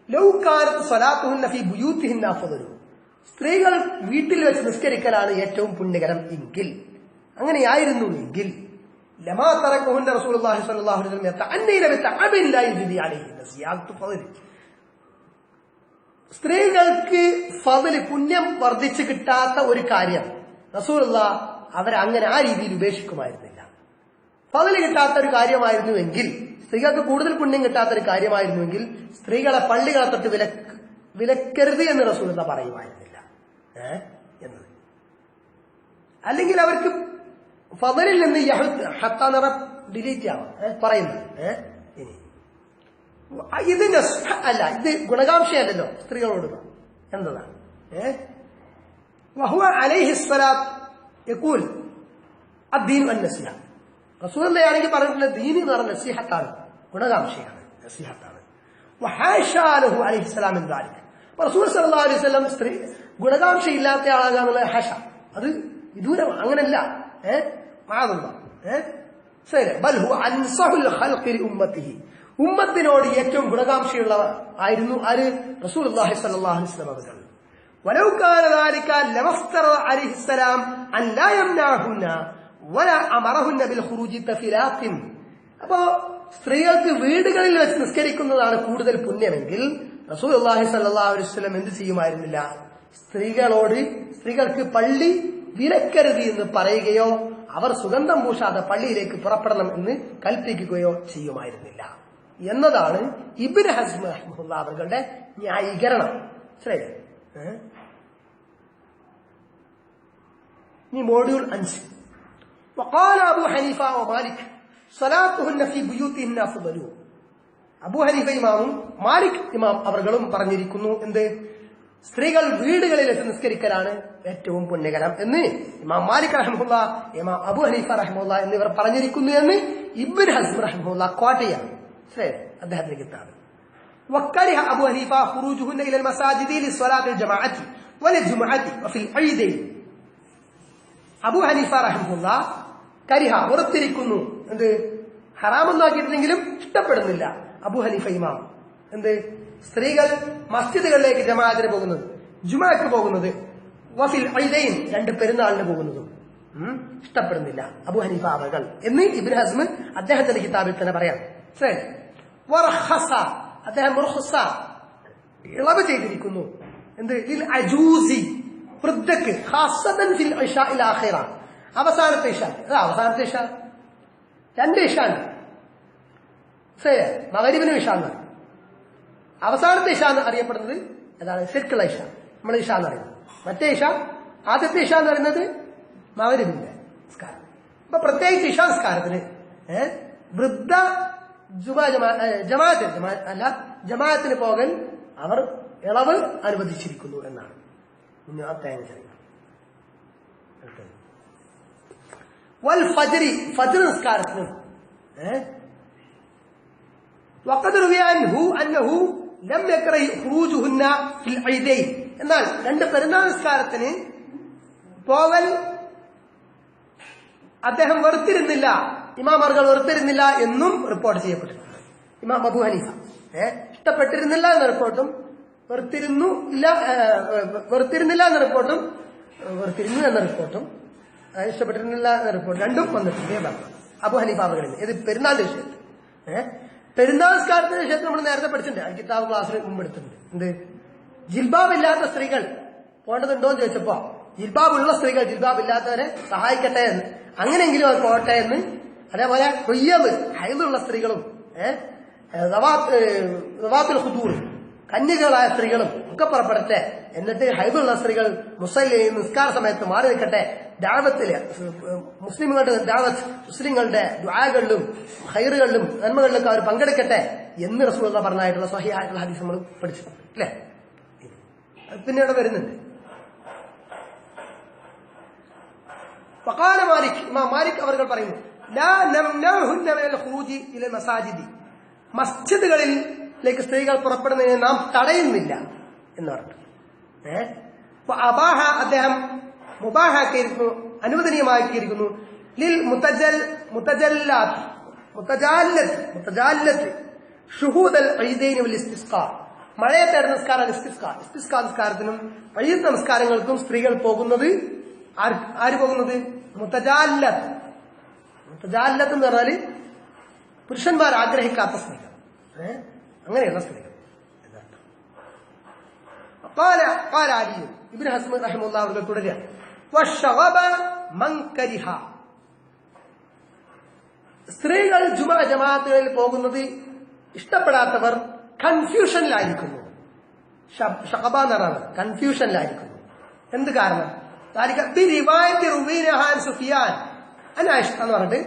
ലൗ കാനത് സ്വലാത്തുഹുന്ന ഫീ ബുയൂതിഹിന്ന അഫ്ദലു സ്ത്രീകൾ വീട്ടിൽ വെച്ച് നിസ്കരിക്കലാണ് ഏറ്റവും പുണ്യകരം എങ്കിൽ, അങ്ങനെയായിരുന്നു എങ്കിൽ ലമാ തറക്കുഹുന്ന റസൂലുള്ളാഹി സ്വല്ലല്ലാഹു അലൈഹി വസല്ലം യതഅന്നൈന ബിതഅബിൻ ലാ യുജ്രി അലൈഹിന്ന സിയാദത്തു ഫദ്ൽ സ്ത്രീകൾക്ക് ഫദ്ൽ പുണ്യം വർദ്ധിച്ചു കിട്ടാത്ത ഒരു കാര്യം റസൂലുള്ളാഹി അവരങ്ങനെ ആ രീതിയിൽ ഉപേക്ഷിക്കുമായിരുന്നില്ല. ഫദ്ൽ കിട്ടാത്ത ഒരു കാര്യമായിരുന്നുവെങ്കിൽ, സ്ത്രീകൾക്ക് കൂടുതൽ പുണ്യം കിട്ടാത്ത ഒരു കാര്യമായിരുന്നുവെങ്കിൽ സ്ത്രീകളെ പള്ളികളെ തൊട്ട് വിലക്കരുത് എന്ന് റസൂലുള്ളാഹി പറയുമായിരുന്നില്ല എന്നത്. അല്ലെങ്കിൽ അവർക്ക് ഫദലിൽ നിന്ന് ഹത്താനിറ ഡിലീറ്റ് ആവാം പറയുന്നത്. ഇനി ഇത് അല്ല, ഇത് ഗുണകാംക്ഷയല്ലല്ലോ സ്ത്രീകളോട് എന്നതാണ്. വഹുവ അലൈഹി സ്വലാത്ത് യഖൂൽ അദ്ദീൻ അന്നസിഹ റസൂലുള്ളാഹിയാണെങ്കിൽ പറഞ്ഞിട്ടുള്ള ദീൻ എന്ന് പറഞ്ഞ നസീഹത്താണ്, ഗുണകാംക്ഷയാണ്, നസീഹത്താണ്. വഹാശാ ലഹു അലൈഹി സ്വലാം മിൻ ദാലിക റസൂൽ സല്ലല്ലാഹു അലൈഹി വസല്ലം സ്ത്രീ ഗുണകാംക്ഷയില്ലാത്ത ആളാകാന്നുള്ള ഹഷ അത് വിദൂരമാണ്. അങ്ങനല്ല. ഉമ്മത്തിനോട് ഏറ്റവും ഗുണകാംക്ഷയുള്ള ആയിരുന്നു ആര്? റസൂലുള്ളാഹി സ്വല്ലല്ലാഹു അലൈഹി വസല്ലം. വലൗ കാന ദാലിക ലമഫ്തറ അലൈഹിസ്സലാം അൻ ലാ യംനഅഹുന്ന വലാ അമറഹുന്ന ബിൽ ഖുറൂജി തഫിലാത്തിൻ. അപ്പോ സ്ത്രീകൾക്ക് വീടുകളിൽ വെച്ച് നിസ്കരിക്കുന്നതാണ് കൂടുതൽ പുണ്യമെങ്കിൽ റസൂലുള്ളാഹി സ്വല്ലല്ലാഹു അലൈഹി വസല്ലം എന്ത് ചെയ്യുമായിരുന്നില്ല? സ്ത്രീകൾക്ക് പള്ളി വിലക്കരുത് എന്ന് പറയുകയോ അവർ സുഗന്ധം പൂശാതെ പള്ളിയിലേക്ക് പുറപ്പെടണം എന്ന് കൽപ്പിക്കുകയോ ചെയ്യുമായിരുന്നില്ല എന്നതാണ് ഇബ്നു ഹസ്മ റഹിമഹുല്ലാഹ് അവരുടെ ന്യായീകരണം. ശരി. ഇനി മോഡ്യൂൾ 5. وقال أبو حنيفة ومالك صلاتهن في بيوتهن أفضل. അബൂ ഹനീഫ ഇമാമും മാലിക് ഇമാം അവർകളും പറഞ്ഞിരിക്കുന്നു എന്ത്? സ്ത്രീകൾ വീടുകളിൽ വെച്ച് നിസ്കരിക്കലാണ് ഏറ്റവും പുണ്യകരം എന്ന് ഇമാം മാലിക് റഹിമഹുല്ലാഹ്, ഇമാം അബൂ ഹനീഫ റഹിമഹുല്ലാഹ് എന്നിവർ പറഞ്ഞിരിക്കുന്നു എന്ന് ഇബ്നു ഹസ്ം റഹിമഹുല്ലാഹ് കോട്ടയാണ്. ശരി, അദ്ദേഹത്തിന്റെ കിതാബ്. وكره أبو حنيفة خروجهن إلى المساجد لصلاة الجماعة والجمعة وفي العيدين. അബൂ ഹനീഫ റഹിമഹുല്ലാഹ് കരിഹ പുറത്തിരിക്കുന്നു എന്ത്? ഹറാമൊന്നാക്കിയിട്ടില്ലെങ്കിലും ഇഷ്ടപ്പെടുന്നില്ല അബൂ ഹനീഫ ഇമാം എന്ത്? സ്ത്രീകൾ മസ്ജിദുകളിലേക്ക് ജമാഅത്തിന് പോകുന്നത്, ജുമാക്ക് പോകുന്നത്, വഫിൽ ഐദൈൻ രണ്ട് പെരുന്നാളിന് പോകുന്നതും ഇഷ്ടപ്പെടുന്നില്ല അബൂ ഹനീഫ അവകൾ എന്ന് ഇബ്നു ഹസ്ം അദ്ദേഹത്തിന്റെ കിതാബിൽ തന്നെ പറയാം. അദ്ദേഹം ഇളവ് ചെയ്തിരിക്കുന്നു എന്ത്? ലിൽ അജൂസി വൃദ്ധക്ക് ഖാസതൻ ഫിൽ ഇശാഇൽ ആഖിറ. അവസാനത്തെ ഇശാ, അവസാനത്തെ ഇശാ 2 ഇശാണ്. ശരി, മഗ്രിബിനും ഇശാ എന്നാണ്. അവസാനത്തെ ഇശ എന്ന് അറിയപ്പെടുന്നത് ഏതാണ്? ശരിക്കുള്ള ഇശ, നമ്മൾ ഇശ എന്ന് പറയുന്നത്. മറ്റേ ഇശ, ആദ്യത്തെ ഇശ എന്ന് പറയുന്നത് മഗ്രിബിന്റെ നിസ്കാരം. അപ്പൊ പ്രത്യേകിച്ച് ഇശ നിസ്കാരത്തിന് വൃദ്ധ ജമാഅത്തിന് പോകൽ അവർ ഇളവ് അനുവദിച്ചിരിക്കുന്നു എന്നാണ്. വൽ ഫജ്രി, ഫജ്ർ നിസ്കാരത്തിനും وقد روي عنه أنه لم يكره خروجهن في العيدين. എന്നാൽ രണ്ട് പെരുന്നാൾ നിസ്കാരത്തിന് പോവൽ അദ്ദേഹം വെറുത്തിരുന്നില്ല, ഇമാമറുകൾ വെറുത്തിരുന്നില്ല എന്നും റിപ്പോർട്ട് ചെയ്യപ്പെട്ടിട്ടുണ്ട്. ഇമാം അബൂ ഹനീഫ ഇഷ്ടപ്പെട്ടിരുന്നില്ല എന്ന റിപ്പോർട്ടും വെറുത്തിരുന്നു എന്ന റിപ്പോർട്ടും വെറുത്തിരുന്നു എന്ന റിപ്പോർട്ടും ഇഷ്ടപ്പെട്ടിരുന്നില്ല എന്ന റിപ്പോർട്ട് രണ്ടും വന്നിട്ടുണ്ട് അബൂ ഹനീഫ അവകളിൽ. ഇത് പെരുന്നാളിന്റെ വിഷയത്തിൽ. പെരുന്നാൾ നിസ്കാരത്തിന്റെ വിഷയത്തിൽ നമ്മൾ നേരത്തെ പഠിച്ചിട്ടുണ്ട്, ആ കിതാബ് ക്ലാസ്സിൽ മുമ്പ് എടുത്തിട്ടുണ്ട്. എന്ത്? ജിൽബാബ് ഇല്ലാത്ത സ്ത്രീകൾ പോകേണ്ടതുണ്ടോ എന്ന് ചോദിച്ചപ്പോ ജിൽബാബ് ഉള്ള സ്ത്രീകൾ ജിൽബാബ് ഇല്ലാത്തവരെ സഹായിക്കട്ടെ എന്ന്, അങ്ങനെയെങ്കിലും അത് പോകട്ടെ എന്ന്. അതേപോലെ ഹുയ്യബ് ഹൈദുള്ള സ്ത്രീകളും ഹുദൂർ കന്യകളായ സ്ത്രീകളും ഒക്കെ പുറപ്പെടട്ടെ. എന്നിട്ട് ഹൈദുള്ള സ്ത്രീകൾ നിസ്കാര സമയത്ത് മാറി നിൽക്കട്ടെ. ദഅവത്തില് മുസ്ലിങ്ങളുടെ ദഅവത്ത്, മുസ്ലിങ്ങളുടെ ദുആകളിലും ഖൈറുകളിലും നന്മകളിലൊക്കെ അവർ പങ്കെടുക്കട്ടെ എന്ന് റസൂലുള്ളാഹി പറഞ്ഞായിട്ടുള്ള സ്വഹീഹായിട്ടുള്ള ഹദീസ് നമ്മൾ പഠിച്ചിട്ടുണ്ട് അല്ലേ? പിന്നീട് വരുന്നുണ്ട്. ഫഖാല മാലിക്, ഇമാം മാലിക് അവർ പറയുന്നു ലാ നംനഉഹുന്ന മിനൽ ഖുറൂജി ഇലൽ മസാജിദി. മസ്ജിദുകളിലേക്ക് സ്ത്രീകൾ പുറപ്പെടുന്നതിനെ നാം തടയുന്നില്ല എന്ന് പറഞ്ഞു. അബാഹ അദ്ദേഹം മുബാഹാക്കിയിരിക്കുന്നു, അനുവദനീയമാക്കിയിരിക്കുന്നു. ലിൽ മുതജാല്ലത്ത് ഷുഹൂദൽ ഈദൈൻ വൽ ഇസ്തിസ്ഖാ. മഴയത്തെ നിസ്കാരം ഇസ്തിസ്ഖാ നിസ്കാരത്തിനും ഈദ് നമസ്കാരങ്ങൾക്കും സ്ത്രീകൾ പോകുന്നത് ആര് പോകുന്നത്? മുതജാല്ലത്ത് എന്ന് പറഞ്ഞാല് പുരുഷന്മാർ ആഗ്രഹിക്കാത്ത സ്ത്രീകൾ, അങ്ങനെയുള്ള സ്ത്രീകൾ. ഇബ്നു ഹസ്ം റഹിമഹുല്ലാഹ് അവർ തുടരുക, സ്ത്രീകൾ ജമാഅത്തുകളിൽ പോകുന്നത് ഇഷ്ടപ്പെടാത്തവർ കൺഫ്യൂഷനിലായിരിക്കുന്നു. ഷഖബ എന്ന് പറഞ്ഞാൽ കൺഫ്യൂഷനിലായിരിക്കുന്നു. എന്ത് കാരണം? സുഫിയാൻ എന്ന് പറഞ്ഞിട്ട്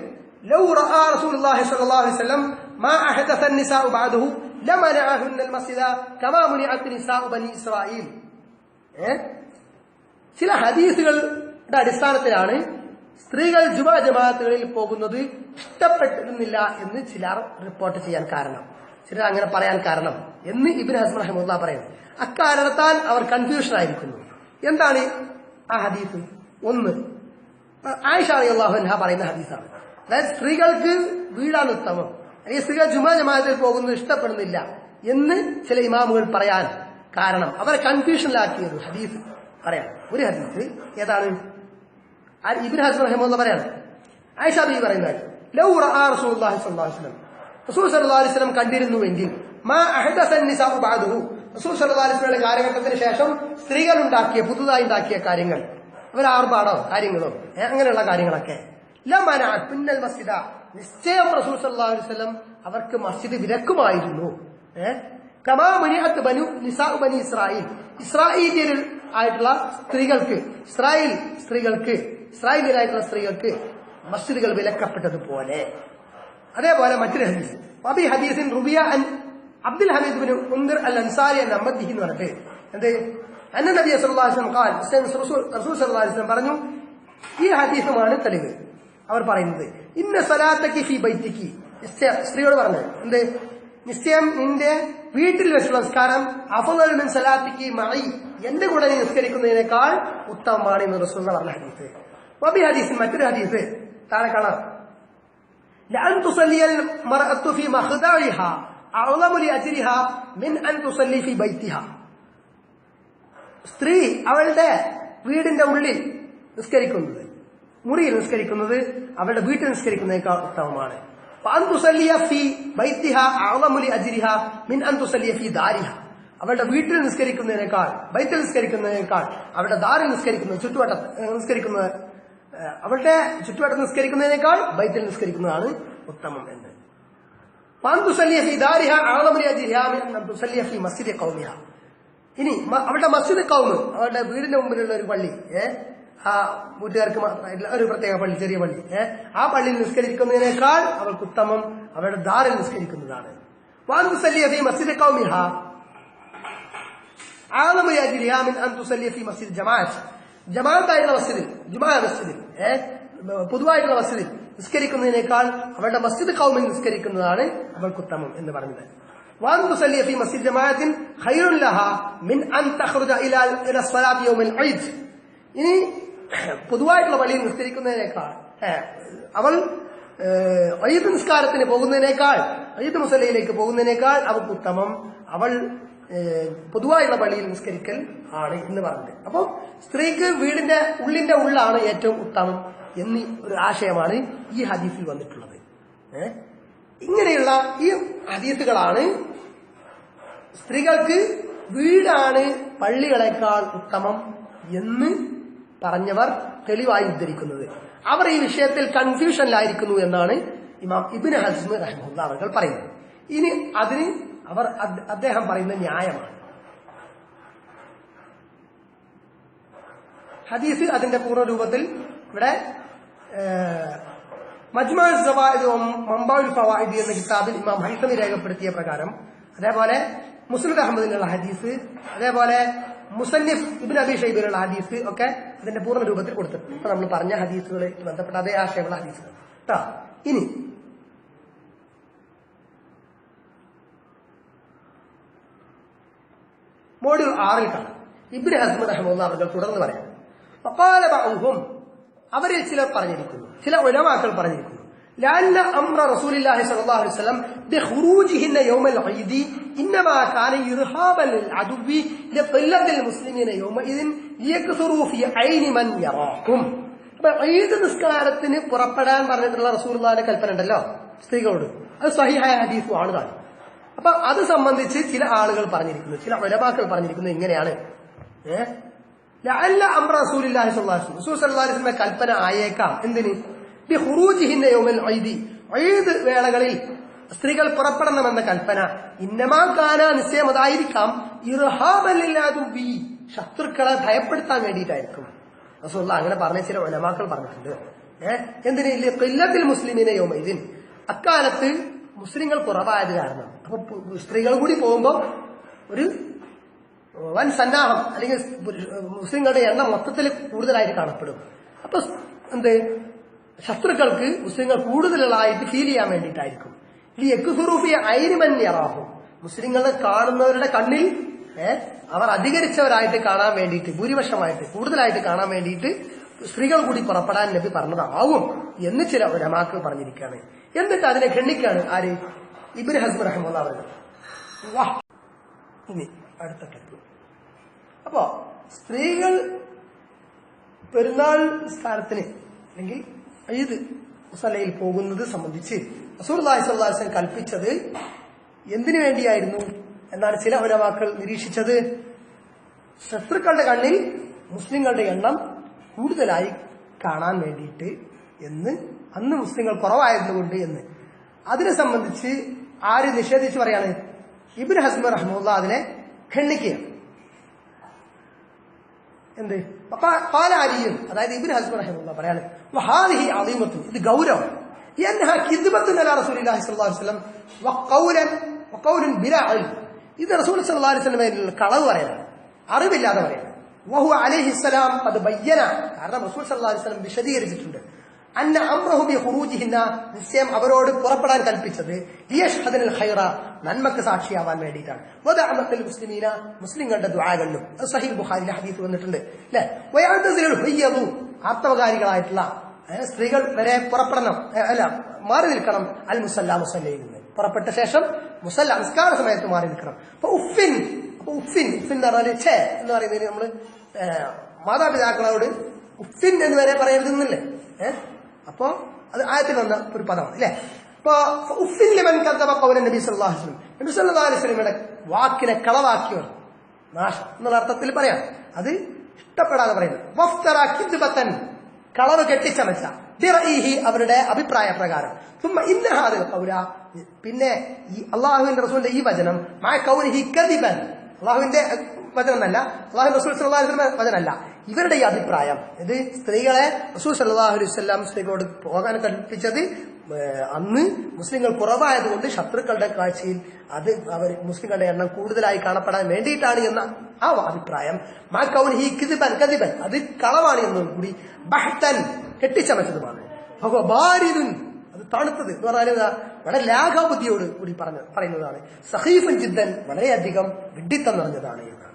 ലൗ റഅ റസൂലുള്ളാഹി സ്വല്ലല്ലാഹു അലൈഹി വസല്ലം മാ അഹദസ النساء بعده لمنعهن المسجد كما منعت نساء بني ഇസ്രായീൽ. ചില ഹദീസുകളുടെ അടിസ്ഥാനത്തിലാണ് സ്ത്രീകൾ ജമാഅത്തുകളിൽ പോകുന്നത് ഇഷ്ടപ്പെട്ടിരുന്നില്ല എന്ന് ചിലർ റിപ്പോർട്ട് ചെയ്യാൻ കാരണം, ചിലർ അങ്ങനെ പറയാൻ കാരണം എന്ന് ഇബ്നു ഹസ്ം റഹിമഹുല്ലാഹ് പറയുന്നു. അക്കാരണത്താൽ അവർ കൺഫ്യൂഷൻ ആയിരിക്കുന്നു. എന്താണ് ആ ഹദീസ്? ഒന്ന്, ആയിഷ റളിയല്ലാഹു അൻഹ പറയുന്ന ഹദീസാണ്. അതായത് സ്ത്രീകൾക്ക് വീടാണ് ഉത്തമം, അല്ലെങ്കിൽ സ്ത്രീകൾ ജമാഅത്തിൽ പോകുന്നത് ഇഷ്ടപ്പെടുന്നില്ല എന്ന് ചില ഇമാമുകൾ പറയാൻ കാരണം അവരെ കൺഫ്യൂഷനിലാക്കിയ ഒരു ഹദീസ് പറയാം. ഒരു ഹദീസ് ഏതാണ്? ഇബ്നു ഹസ്ം റഹിമഹുല്ലാഹ് പറയാണ്, ആയിഷ ബീവി പറയുന്നത്, ലൗ റഅ റസൂലുള്ളാഹി സ്വല്ലല്ലാഹു അലൈഹി വസല്ലം, റസൂൽ സ്വല്ലല്ലാഹു അലൈഹി വസല്ലം കണ്ടിരുന്നുവെങ്കിൽ, മാ അഹദസ നിസാഉ ബഅദഹു, റസൂൽ സ്വല്ലല്ലാഹു അലൈഹി വസല്ലം കാലഘട്ടത്തിന് ശേഷം സ്ത്രീകൾ ഉണ്ടാക്കിയ പുതുതായി ഉണ്ടാക്കിയ കാര്യങ്ങൾ, അവർ ആർഭാടോ കാര്യങ്ങളോ അങ്ങനെയുള്ള കാര്യങ്ങളൊക്കെ, ലമന പിന്നൽ മസ്ജിദ, നിശ്ചയം റസൂൽ സ്വല്ലല്ലാഹു അലൈഹി വസല്ലം അവർക്ക് മസ്ജിദ് വിലക്കുമായിരുന്നു. കമാ മുനിഅത്ത് ബനു നിസാഉ ബനി ഇസ്രായീൽ, ഇസ്രായേലിയരിൽ ആയിട്ടുള്ള സ്ത്രീകൾക്ക്, ഇസ്രായേലിയരായിട്ടുള്ള സ്ത്രീകൾക്ക് മസ്ജിദുകൾ വിലക്കപ്പെട്ടതുപോലെ. അതേപോലെ മറ്റൊരു ഹദീസ്, വബി ഹദീസിൻ റുബിയ അൻ അബ്ദുൽ ഹമീദ് ബിൻ മുൻദിർ അൽ അൻസാരി അൻ അഹ്മദ് എന്ന് പറഞ്ഞിട്ട് എന്ത്, അന്ന നബി സല്ലല്ലാഹു അലൈഹി വസല്ലം ഖാൽ, റസൂൽ സല്ലല്ലാഹു അലൈഹി വസല്ലം പറഞ്ഞു, ഈ ഹദീസുമാണ് തെളിവ്. അവർ പറയുന്നത്, ഇന്ന സലാത്തക്കി ഫി ബൈത്തിക്കി, സ്ത്രീയോട് പറഞ്ഞത് എന്ത്, നിശ്ചയം നിന്റെ വീട്ടിൽ വെച്ചുള്ള നിസ്കാരം അഫ്ളൽ മിൻ സലാത്തിക്കി മഈ, എന്റെ കൂടെ നീ നിസ്കരിക്കുന്നതിനേക്കാൾ ഉത്തമമാണ് എന്ന് റസൂൽ പറഞ്ഞ ഹദീസ്. വബി ഹദീസിൻ മറ്റൊരു ഹദീസ് താഴെ കാണാം, ലഅൻ തുസല്ലിയൽ മർഅത്തു ഫി മഖ്ദഇഹാ അഅ്ളമു ലിഅജ്രിഹാ മിൻ അൻ തുസല്ലി ഫി ബൈത്തിഹാ, സ്ത്രീ അവളുടെ വീടിന്റെ ഉള്ളിൽ നിസ്കരിക്കുന്നത്, മുറിയിൽ നിസ്കരിക്കുന്നത് അവളുടെ വീട്ടിൽ നിസ്കരിക്കുന്നതിനേക്കാൾ ഉത്തമമാണ്. അൻ തുസല്ലിയ ഫി ബൈത്തിഹാ അഅ്ളമു ലിഅജ്രിഹാ മിൻ അൻ തുസല്ലിയ ഫി ദാരിഹാ, അവളുടെ വീട്ടിൽ നിസ്കരിക്കുന്നതിനേക്കാൾ, ബൈത്തിൽ നിസ്കരിക്കുന്നതിനേക്കാൾ അവളുടെ ദാറിൽ നിസ്കരിക്കുന്നത്, അവളുടെ ചുറ്റുവട്ടത്ത് നിസ്കരിക്കുന്നതിനേക്കാൾ ബൈത്തിൽ നിസ്കരിക്കുന്നതാണ് ഉത്തമം എന്ന്. ഇനി അവളുടെ മസ്ജിദ് കൗമ്, അവളുടെ വീടിന്റെ മുമ്പിലുള്ള ഒരു പള്ളി, ആ വീട്ടുകാർക്ക് ഒരു പ്രത്യേക പള്ളി, ചെറിയ പള്ളി, ആ പള്ളിയിൽ നിസ്കരിക്കുന്നതിനേക്കാൾ അവൾക്ക് ഉത്തമം അവളുടെ ദാറിൽ നിസ്കരിക്കുന്നതാണ്. മസ്ജിദ് കൗമിഹ ജമാഅത്തായിട്ടുള്ള മസ്ജിദിൽ, മസ്ജിദിൽ പൊതുവായിട്ടുള്ള മസ്ജിദിൽ നിസ്കരിക്കുന്നതിനേക്കാൾ അവളുടെ മസ്ജിദ് കൗമിൽ നിസ്കരിക്കുന്നതാണ് അവൾക്ക് ഉത്തമം എന്ന് പറഞ്ഞത്. ഇനി പൊതുവായിട്ടുള്ള പള്ളിയിൽ നിസ്കരിക്കുന്നതിനേക്കാൾ അവൾ ഈദ് നിസ്കാരത്തിന് പോകുന്നതിനേക്കാൾ, ഈദ് മുസല്ലയിലേക്ക് പോകുന്നതിനേക്കാൾ അവൾക്ക് ഉത്തമം അവൾ പൊതുവായുള്ള പള്ളിയിൽ നിസ്കരിക്കൽ ആണ് എന്ന് പറഞ്ഞത്. അപ്പം സ്ത്രീക്ക് വീടിന്റെ ഉള്ളിലാണ് ഏറ്റവും ഉത്തമം എന്നീ ഒരു ആശയമാണ് ഈ ഹദീസിൽ വന്നിട്ടുള്ളത്. ഇങ്ങനെയുള്ള ഈ ഹദീസുകളാണ് സ്ത്രീകൾക്ക് വീടാണ് പള്ളികളെക്കാൾ ഉത്തമം എന്ന് പറഞ്ഞവർ തെളിവായി ഉദ്ധരിക്കുന്നത്. അവർ ഈ വിഷയത്തിൽ കൺഫ്യൂഷനിലായിരിക്കുന്നു എന്നാണ് ഇമാം ഇബ്നു ഹസ്ം റഹിമഹുല്ലാഹ് അവർ പറയുന്നത്. ഇനി അതിന് അദ്ദേഹം പറയുന്ന ന്യായമാണ്. ഹദീസ് അതിന്റെ പൂർണ്ണ രൂപത്തിൽ ഇവിടെ മജ്മുഉൽ സവാഇദ് മംബഉൽ ഫവായിദ് എന്ന കിതാബിൽ ഇമാം ഹൈസമി രേഖപ്പെടുത്തിയ പ്രകാരം, അതേപോലെ മുസ്നദ് അഹ്മദിലുള്ള ഹദീസ്, അതേപോലെ മുസന്നിഫ് ഇബ്നു അബി ഷൈബയിലുള്ള ഹദീസ് ഒക്കെ അതിന്റെ പൂർണ്ണ രൂപത്തിൽ കൊടുത്തിട്ടുണ്ട്. ഇപ്പൊ നമ്മൾ പറഞ്ഞ ഹദീസുകളെ ബന്ധപ്പെട്ട അതേ ആശയമുള്ള ഹദീസുകൾ കേട്ടോ. ഇനി മോഡ്യൂൾ 6 കാണാം. ഇബ്നു ഹസ്ം റഹിമഹുല്ലാഹ് അവർ തുടർന്ന് പറയാം, വഖാല ബഅ്ദുഹും, അവരിൽ ചിലർ പറഞ്ഞിരിക്കുന്നു, ചില ഉലമാക്കൾ പറഞ്ഞിരിക്കുന്നു, ലഅന്ന അംറ റസൂലില്ലാഹി സ്വല്ലല്ലാഹു അലൈഹി വസല്ലം ബിഖുറൂജിഹിന്ന യൗമൽ ഈദി ഇന്നമാ കാന ഇർഹാബൻ ലിൽ അദുവി ലിഖില്ലത്തിൽ മുസ്ലിമീന യൗമഇദിൻ യക്സുറു ഫി ഐനി മൻ യറാഹും. അപ്പോൾ ഈദ് നിസ്കാരത്തിന് പുറപ്പെടാൻ പറഞ്ഞിട്ടുള്ള റസൂലുള്ളാഹിന്റെ കൽപ്പന ഉണ്ടല്ലോ സ്ത്രീകളോട്, അത് സ്വഹീഹായ ഹദീസും ആണ് താൻ. അപ്പൊ അത് സംബന്ധിച്ച് ചില ആളുകൾ പറഞ്ഞിരിക്കുന്നു, ചില ഉലമാക്കൾ പറഞ്ഞിരിക്കുന്നത് ഇങ്ങനെയാണ്, ലഅല്ല അംറ റസൂലില്ലാഹി സ്വല്ലല്ലാഹു അലൈഹി വസല്ലം, റസൂൽ സ്വല്ലല്ലാഹു അലൈഹി വസല്ലം കൽപ്പന ആയേക്കാം എന്തിന്, ബിഖുറൂജിഹിന്ന യൗമൽ ഈദി, ഈദ് വേളകളിൽ സ്ത്രീകൾ പുറപ്പെടണമെന്ന കൽപ്പന, ഇന്നമാ കാന, നിശ്ചയം അതായിരിക്കാം, ഇർഹാബൻ ലിൽ അദുവി, ശത്രുക്കളെ ഭയപ്പെടുത്താൻ വേണ്ടിയിട്ടായിരിക്കും റസൂലുള്ളാഹി അങ്ങനെ പറഞ്ഞ ചില ഉലമാക്കൾ പറഞ്ഞിട്ടുണ്ട്. എന്തിന്, ലിഖില്ലത്തിൽ മുസ്ലിമീന യൗമഇദിൻ, അക്കാലത്ത് മുസ്ലിങ്ങൾ കുറവായത് കാരണം. അപ്പൊ സ്ത്രീകൾ കൂടി പോകുമ്പോൾ ഒരു വൻ സന്നാഹം, അല്ലെങ്കിൽ മുസ്ലിങ്ങളുടെ എണ്ണം മൊത്തത്തിൽ കൂടുതലായിട്ട് കാണപ്പെടും. അപ്പൊ എന്ത്, ശത്രുക്കൾക്ക് മുസ്ലിങ്ങൾ കൂടുതലായിട്ട് ഫീൽ ചെയ്യാൻ വേണ്ടിയിട്ടായിരിക്കും. ഈ യക്സുറൂഫിയ ഐനിമൻ യറാഹും, മുസ്ലിങ്ങളെ കാണുന്നവരുടെ കണ്ണിൽ അവർ അധികരിച്ചവരായിട്ട് കാണാൻ വേണ്ടിയിട്ട്, ഭൂരിപക്ഷമായിട്ട് കൂടുതലായിട്ട് കാണാൻ വേണ്ടിയിട്ട് സ്ത്രീകൾ കൂടി പുറപ്പെടാൻ നബി പറഞ്ഞതാവും എന്ന് ചില ഉലമാക്കൾ പറഞ്ഞിരിക്കുകയാണ്. എന്നിട്ട് അതിനെ ഖണ്ഡിക്കാണ് ആര്, ഇബ്നു ഹസ്ം റഹിമഹുല്ലാഹ് അവർ. ഇനി അടുത്തൊക്കെത്തും. അപ്പോ സ്ത്രീകൾ പെരുന്നാൾ നിസ്കാരത്തിന് അല്ലെങ്കിൽ ഈദ് മുസല്ലയിൽ പോകുന്നത് സംബന്ധിച്ച് റസൂലുള്ളാഹി സ്വല്ലല്ലാഹു അലൈഹി വസല്ലം കൽപ്പിച്ചത് എന്തിനു വേണ്ടിയായിരുന്നു എന്നാണ് ചില ഉലമാക്കൾ നിരീക്ഷിച്ചത്. ശത്രുക്കളുടെ കണ്ണിൽ മുസ്ലിങ്ങളുടെ എണ്ണം കൂടുതലായി കാണാൻ വേണ്ടിയിട്ട് എന്ന്, അന്ന് മുസ്ലിങ്ങൾ കുറവായതുകൊണ്ട് എന്ന്. അതിനെ സംബന്ധിച്ച് ആര് നിഷേധിച്ച് പറയാണ്? ഇബ്നു ഹസ്മ റഹ്മത്തുള്ളാഹി അതിനെ ഖണ്ഡിക്കുകയാണ്. എന്ത് പാലാരിയും, അതായത് ഇബ്നു ഹസ്മ റഹ്മത്തുള്ളാഹി പറയാണ് വഹാദിഹി അദീമത്തുൻ, ഇത് ഗൗരവം. യൻഹാ കിദ്ബത്തുൻ അലാ റസൂലില്ലാഹി സ്വല്ലല്ലാഹു അലൈഹി വസല്ലം വഖൗലൻ ബിലാ ഇൽം, ഇത് റസൂൽ സല്ലല്ലാഹു അലൈഹി വസല്ലമയിൽ കളവ് പറയലാണ്, അറിവില്ലാതെ പറയണം. വഹുവ അലൈഹിസ്സലാം അത് ബയ്യന, കാരണം റസൂൽ സല്ലല്ലാഹു അലൈഹി വസല്ലം വിശദീകരിച്ചിട്ടുണ്ട്. അന്ന അംറഹു ബി ഖുറൂജിഹിന്ന, നിശ്ചയം അവരോട് പുറപ്പെടാൻ കൽപ്പിച്ചത് ലിയഷ്ഹദനൽ ഖൈറ, നന്മക്ക് സാക്ഷിയാവാൻ വേണ്ടിയിട്ടാണ്. വദഅമത്തുൽ മുസ്ലിമീന, മുസ്ലിങ്ങളുടെ ദുആകളിലും. സഹീഹ് ബുഖാരിയിലെ ഹദീസ് വന്നിട്ടുണ്ട് അല്ലേ. വയഅ്തസിലുൽ ഹയ്യദു, ആർത്തവകാരികളായിട്ടുള്ള സ്ത്രീകൾ വരെ പുറപ്പെടണം, അല്ല മാറി നിൽക്കണം. അൽ മുസല്ല, മുസല്ലയിൽ നിന്ന് പുറപ്പെട്ട ശേഷം മുസല്ല നിസ്കാര സമയത്ത് മാറി നിൽക്കണം. അപ്പൊ ഉഫിൻ എന്ന് പറഞ്ഞാൽ ഛേ എന്ന് പറയുന്നതിന് നമ്മള് മാതാപിതാക്കളോട് ഉഫിൻ എന്ന് വരെ പറയരുതെന്നില്ലേ. അപ്പോ അത് ആയത്തിൽ വന്ന ഒരു പദമാണ് അല്ലെ. അപ്പൊ ഉഫിൻ ലിമൻ കദ്ദബ ഖൗല നബി സല്ലല്ലാഹു അലൈഹി വസല്ലം, നബി സല്ലല്ലാഹു അലൈഹി വസല്ലമയുടെ വാക്കിനെ കളവാക്കിയവർ, നാശം എന്നുള്ള അർത്ഥത്തിൽ പറയാം. അത് ഇഷ്ടപ്പെടാതെ പറയുന്നത്. വഫ്തറ കിദ്ബതൻ, കളവ് കെട്ടിച്ചമച്ച, ബിറഈഹി, അവരുടെ അഭിപ്രായ പ്രകാരം. തുമ്മ ഇന്ന ഹാദിൽ ഖൗല, പിന്നെ ഈ അല്ലാഹുവിന്റെ റസൂലിന്റെ ഈ വചനം മാ കൗനിഹി കദിബൻ, അല്ലാഹുവിന്റെ വചനമല്ല, അല്ലാഹുവിന്റെ റസൂൽ സല്ലല്ലാഹു അലൈഹി വസല്ലം വചനമല്ല, ഇവരുടെ ഈ അഭിപ്രായം. ഇത് സ്ത്രീകളെ റസൂൽ സല്ലല്ലാഹു അലൈഹി വസല്ലം സ്ത്രീകളോട് പോകാൻ കൽപ്പിച്ചത് അന്ന് മുസ്ലിങ്ങൾ കുറവായതുകൊണ്ട് ശത്രുക്കളുടെ കാഴ്ചയിൽ അത് അവർ മുസ്ലിങ്ങളുടെ എണ്ണം കൂടുതലായി കാണപ്പെടാൻ വേണ്ടിയിട്ടാണ് എന്ന ആ അഭിപ്രായം. മാ കൗനിഹി കദിബൻ, അത് കളവാണ് എന്നതും കൂടി, ബഹ്തൻ, കെട്ടിച്ചമച്ചതുമാണ്. ബാരിദുൻ, അത് തണുത്തത് എന്ന് പറഞ്ഞാൽ വളരെ ലാഘബുദ്ധിയോട് കൂടി പറയുന്നതാണ്. സഖീഫുൻ ജിദ്ദൻ, വളരെയധികം വിഡ്ഢിത്തം നിറഞ്ഞതാണ് എന്നാണ്.